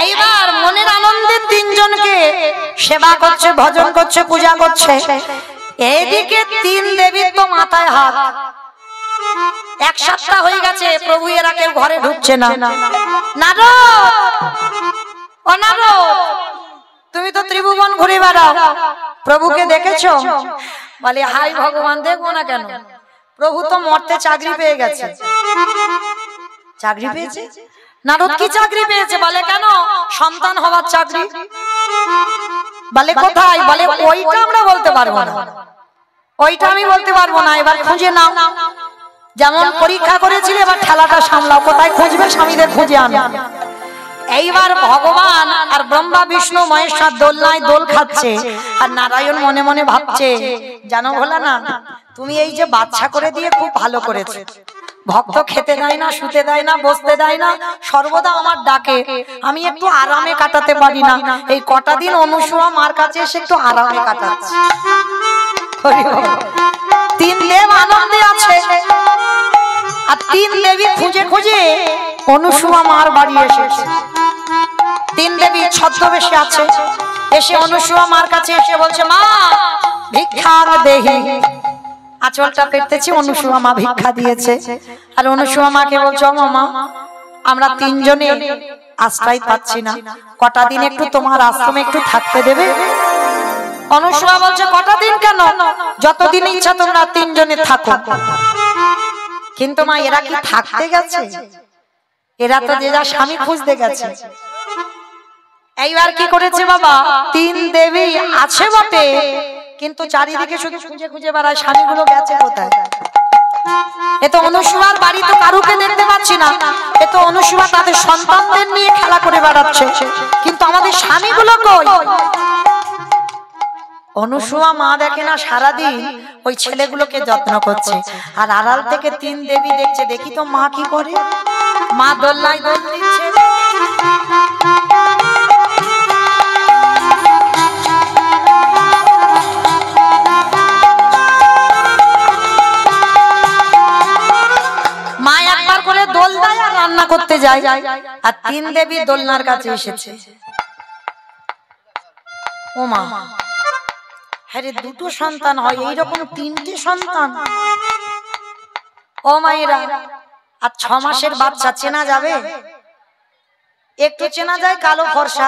এইবার মনের আনন্দে 3 জনকে সেবা করছে, ভজন করছে, পূজা করছে। এইদিকে 3 দেবীর তো মাথায় হাত। 1 সপ্তাহ হয়ে গেছে প্রভু এরা কেউ ঘরে ঢুকছে না। নারদ, ও নারদ, তুমি তো ত্রিভুবন ঘুরে বেড়াও, প্রভুকে দেখেছো? বলে হাই ভগবান, দেখবো না কেন? প্রভু তো মরতে চাকরি পেয়ে গেছে। চাকরি পেয়েছে? নারদ কি চাকরি পেয়েছে? বলে কেন? সন্তান হওয়ার চাকরি। বলে কোথায়? বলে ওইটা আমরা বলতে পারবো না, ওইটা আমি বলতে পারবো না, এবার খুঁজে নাও। যেমন পরীক্ষা করেছিলে, এবার ঠেলাটা সামলাও, কোথায় খুঁজবে? স্বামীদের খুঁজে আনো। এইবার ভগবান আর ব্রহ্মা বিষ্ণু মহেশ্বর দোলনায় দোল খাচ্ছে, আর নারায়ণ মনে মনে ভাবছে, জানো ভোলা না, তুমি এই যে বাচ্চা করে দিয়ে খুব ভালো করেছো। ভক্ত খেতে দেয় না, শুতে দেয় না, বসতে দেয় না, সর্বদা আমার ডাকে। আমি একটু আরামে কাটাতে পারি না। এই কটা দিন অনুসূয়া মার কাছে এসে একটু আরামে কাটাচ্ছি। 3 দেব আনন্দে আছে, আর 3 দেবী খুঁজে খুঁজে অনুসূয়া মার বাড়ি এসেছে। 3 দেবী ছদ্মবেশে আছে। এসে অনুসূয়া মার কাছে এসে বলছে, মা ভিক্ষা দেহি। আঁচলটা পেতেছি, অনুসূয়া মা ভিক্ষা দিয়েছে। আর অনুসূয়া মাকে বলছো, মামা আমরা 3 জনে আশ্রয় পাচ্ছি না, কটা দিন একটু তোমার আশ্রমে একটু থাকতে দেবে? অনুসূয়া বলছে, কটা দিন কেন? যতদিন ইচ্ছা তোমরা 3 জনে থাকো। কিন্তু মা এরা কি থাকতে গেছে? এরা তো যে যা স্বামী খুঁজতে গেছে। এইবার কি করেছে বাবা, 3 দেবী আছে বটে, কিন্তু চারিদিকে শুধু খুঁজে খুঁজে বেড়ায়, স্বামীগুলো গেছে কোথায়? এ তো অনুসূয়ার বাড়ি তো কারুকে দেখতে পাচ্ছি না। এ তো অনুসূয়া তাদের সন্তানদের নিয়ে খেলা করে বেড়াচ্ছে, কিন্তু আমাদের স্বামীগুলো কই? অনুসূয়া মা দেখে না, সারাদিন ওই ছেলেগুলোকে যত্ন করছে, আর আড়াল থেকে 3 দেবী দেখছে। দেখি তো মা কি করে। মা দোলনায় দোল দিচ্ছে। মা একবার করে দোল দেয় আর রান্না করতে যায়, আর 3 দেবী দোলনার কাছে এসেছে। ও মা, হ্যাঁ রে, 2টো সন্তান হয়, এইরকম 3টে সন্তান। ও মায়েরা, আর 6 মাসের বাচ্চা চেনা যাবে? একটু চেনা যায়, কালো ফর্সা,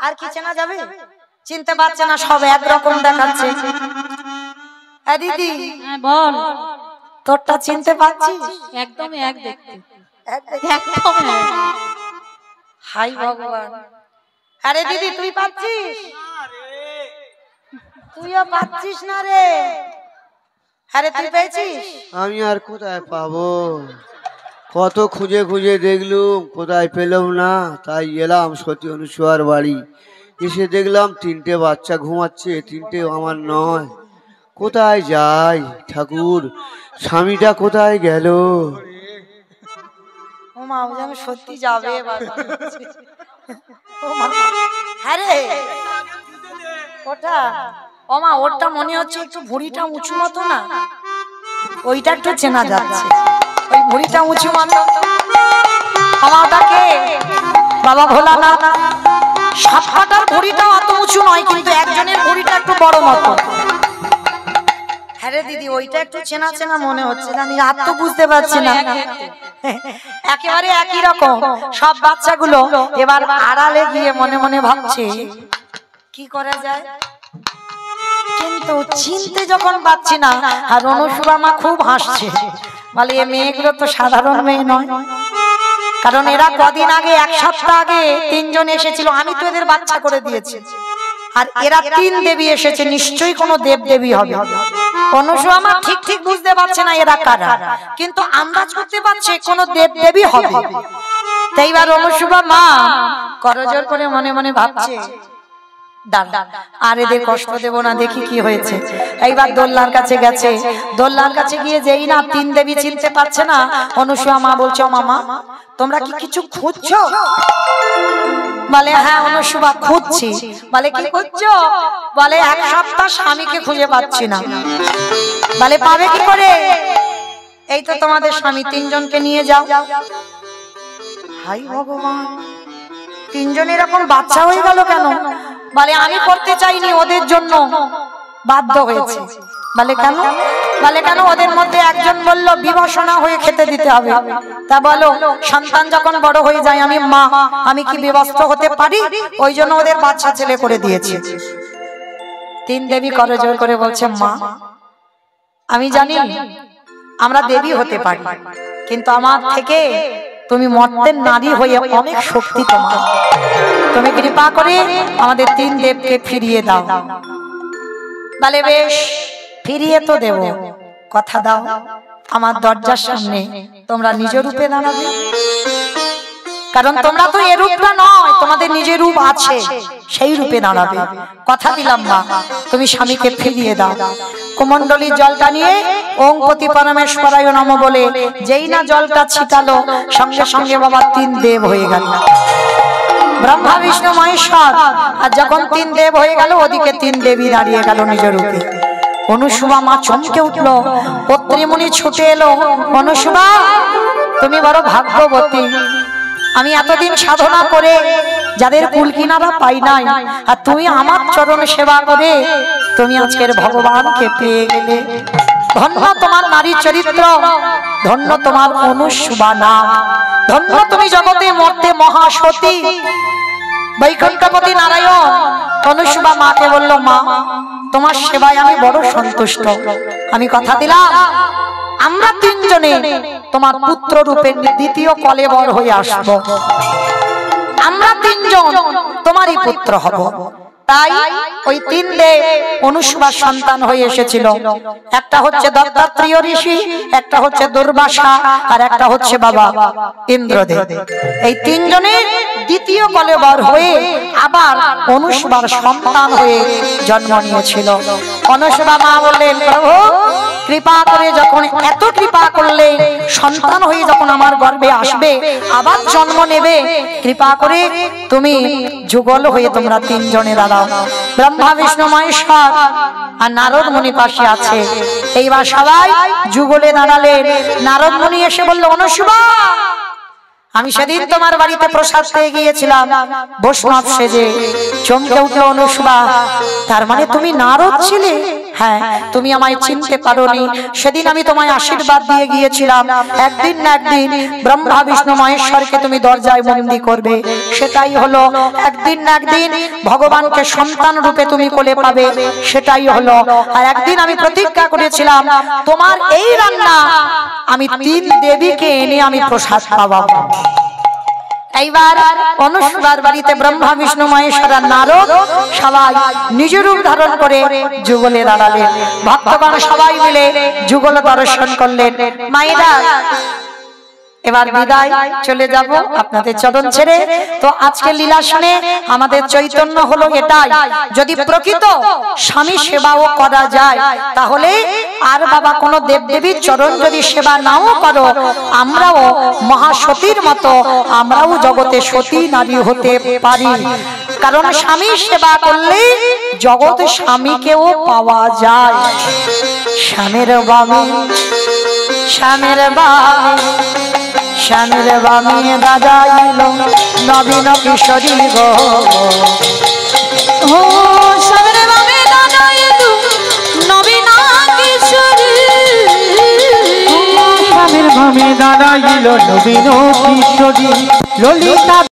আর কি চেনা যাবে? চিনতে পারছে না, সব একরকম দেখাচ্ছে। দিদি বল, তোরটা চিনতে পারছিস? একদম এক দেখতে। একদম হাই ভগবান। আরে দিদি তুই পাচ্ছিস? তুইও পাচ্ছিস না রে? আরে তুই পেয়েছিস? আমি আর কোথায় পাবো, কত খুঁজে খুঁজে দেখলুম, কোথায় পেলাম না, তাই এলাম সতী অনুসুয়ার বাড়ি। এসে দেখলাম 3টে বাচ্চা ঘুমাচ্ছে, 3টে আমার নয়। কোথায় যাই ঠাকুর, স্বামীটা কোথায় গেল? ও মা, ও যেন সত্যি যাবে এবার। ও মা, হ্যাঁ রে, ওটা ও মা, ওটা মনে হচ্ছে একটু ভুঁড়িটা উঁচু মতো না, ওইটা একটু চেনা যাচ্ছে, ওই ভুঁড়িটা উঁচু মতো। আমাকে বাবা ভোলানাথ, সাতটার ভুঁড়িটা অত উঁচু নয়, কিন্তু একজনের ভুঁড়িটা একটু বড় মতো। হ্যাঁ রে দিদি, ওইটা একটু চেনা চেনা মনে হচ্ছে, জানি আর তো বুঝতে পারছি না। একেবারে একই রকম সব বাচ্চাগুলো। এবার আড়ালে গিয়ে মনে মনে ভাবছে কি করা যায়, কিন্তু চিনতে যখন পাচ্ছি না। আর অনুসুয়া মা খুব হাসছে, বলে এ মেয়েগুলো তো সাধারণ মেয়ে নয়, কারণ এরা কদিন আগে, 1 সপ্তাহ আগে 3 জন এসেছিল, আমি তো এদের বাচ্চা করে দিয়েছি। আর এরা 3 দেবী এসেছে, নিশ্চয়ই কোনো দেব দেবী হবে। অনুসুয়া মা ঠিক ঠিক বুঝতে পারছে না এরা কারা, কিন্তু আন্দাজ করতে পারছে কোনো দেব দেবী হবে। তাই এবার অনুসুয়া মা করজোর করে মনে মনে ভাবছে, দাঁড়া আর এদের কষ্ট দেব না, দেখি কি হয়েছে। এইবার দোল্লার কাছে গেছে, দোল্লার কাছে গিয়ে যেই না 3 দেবী চিনতে পারছে না, অনুসুয়া মা বলছে, মামা তোমরা কি কিছু খুঁজছো? বলে হ্যাঁ অনুসুয়া খুঁজছি। বলে কি খুঁজছো? বলে 1 সপ্তাহ স্বামীকে খুঁজে পাচ্ছি না। বলে পাবে কি করে? এই তো তোমাদের স্বামী, 3 জনকে নিয়ে যাও। হাই ভগবান, 3 জন এরকম বাচ্চা হয়ে গেল কেন? বলে আমি করতে চাইনি, ওদের জন্য বাধ্য হয়েছে। বলে কেন? বলে কেন, ওদের মধ্যে একজন বলল বিবাসনা হয়ে খেতে দিতে হবে। তা বলো সন্তান যখন বড় হয়ে যায়, আমি মা, আমি কি বিবস্ত হতে পারি? ওই জন্য ওদের বাচ্চা ছেলে করে দিয়েছে। 3 দেবী করজোর করে বলছে, মা আমি জানি আমরা দেবী হতে পারি, কিন্তু আমার থেকে তুমি মর্তের নারী হয়ে অনেক শক্তি তোমার, তুমি কৃপা করে আমাদের 3 দেবকে ফিরিয়ে দাও। বলে বেশ, ফিরিয়ে তো দেব, কথা দাও আমার দরজার সামনে তোমরা নিজ রূপে দাঁড়াবে, কারণ তোমরা তো এ রূপটা নয়, তোমাদের নিজের রূপ আছে, সেই রূপে দাঁড়াবে। কথা দিলাম মা, তুমি স্বামীকে ফিরিয়ে দাও। কুমণ্ডলীর জলটা নিয়ে ওং পতি পরমেশ্বরায় নমঃ বলে যেই না জলটা ছিটালো, সঙ্গে সঙ্গে বাবা 3 দেব হয়ে গেল, ব্রহ্মা বিষ্ণু মহেশ্বর। আর যখন 3 দেব হয়ে গেল, ওদিকে 3 দেবী দাঁড়িয়ে গেল নিজ রূপে। অনুসুয়া মা চমকে উঠল, পত্রীমণি ছুটে এলো, অনুসুয়া তুমি বড় ভাগ্যবতী, আমি এতদিন সাধনা করে যাদের কুল কিনারা পাই নাই, আর তুমি আমার চরণ সেবা করে তুমি আজকের ভগবানকে পেয়ে গেলে। ধন্য তোমার নারী চরিত্র, ধন্য তোমার অনুসুয়া নাম, ধন্য তুমি জগতে মর্তে মহাসতী বৈকুণ্ঠপতি নারায়ণ। অনুসুয়া মাকে বলল, মা তোমার সেবায় আমি বড় সন্তুষ্ট, আমি কথা দিলাম আমরা 3 জনে তোমার পুত্র রূপে 2য় কলেবর হয়ে আসব, আমরা 3 জন তোমারই পুত্র হব। তাই ওই 3 দেব অনুসুয়ার সন্তান হয়ে এসেছিল, একটা হচ্ছে দত্তাত্রেয় ঋষি, একটা হচ্ছে দুর্বাসা, আর একটা হচ্ছে বাবা ইন্দ্রদেব। এই 3 জনের 2য় কলেবর হয়ে আবার অনুসুয়ার সন্তান হয়ে জন্ম নিয়েছিল। অনুসুয়া মা বললেন, প্রভু কৃপা করে যখন এত কৃপা করলে সন্তান হয়ে যখন আমার গর্ভে আসবে, আবার জন্ম নেবে, কৃপা করে তুমি যুগল হয়ে তোমরা 3 জনে দাঁড়াও। ব্রহ্মা বিষ্ণু মহেশ্বর আর নারদ মুনি পাশে আছে। এইবার সবাই যুগলে দাঁড়ালেন। নারদ মুনি এসে বলল, অনুসুয়া আমি সেদিন তোমার বাড়িতে প্রসাদ পেয়ে গিয়েছিলাম বৈষ্ণব সেজে। চমকে উঠল অনুসুয়া, তার মানে তুমি নারদ ছিলে? হ্যাঁ, তুমি আমায় চিনতে পারোনি। সেদিন আমি তোমায় আশীর্বাদ দিয়ে গিয়েছিলাম, একদিন না একদিন ব্রহ্মা বিষ্ণু মহেশ্বরকে তুমি দরজায় বন্দী করবে। সেটাই হলো, একদিন না একদিন ভগবানকে সন্তান রূপে তুমি কোলে পাবে, সেটাই হলো। আর একদিন আমি প্রতিজ্ঞা করেছিলাম, তোমার এই রান্না আমি 3 দেবীকে এনে আমি প্রসাদ খাওয়াবো। এইবার অনুসুয়ার বাড়িতে ব্রহ্মা বিষ্ণু মহেশ্বর আর নারদ সবাই নিজ রূপ ধারণ করে যুগলের আড়ালে ভক্তগণ সবাই মিলে যুগল দর্শন করলেন। মায়েরা এবার বিদায়, চলে যাব আপনাদের চরণ ছেড়ে। তো আজকে লীলা শুনে আমাদের চৈতন্য হলো এটাই, যদি প্রকৃত স্বামী সেবাও করা যায় তাহলে আর বাবা কোনো দেবদেবীর চরণ যদি সেবা নাও করো, আমরাও মহাসতীর মতো আমরাও জগতে সতী নারী হতে পারি। কারণ স্বামী সেবা করলে জগৎ স্বামীকেও পাওয়া যায়। স্বামীর বামে, স্বামীর বামে, স্বামীর বামে দাদা এলো নবীন কিশোরী গো। ও স্বামীর বামে দাদা এলো নবীন কিশোরী। স্বামীর বামে দাদা এলো নবীন কিশোরী। ললিতা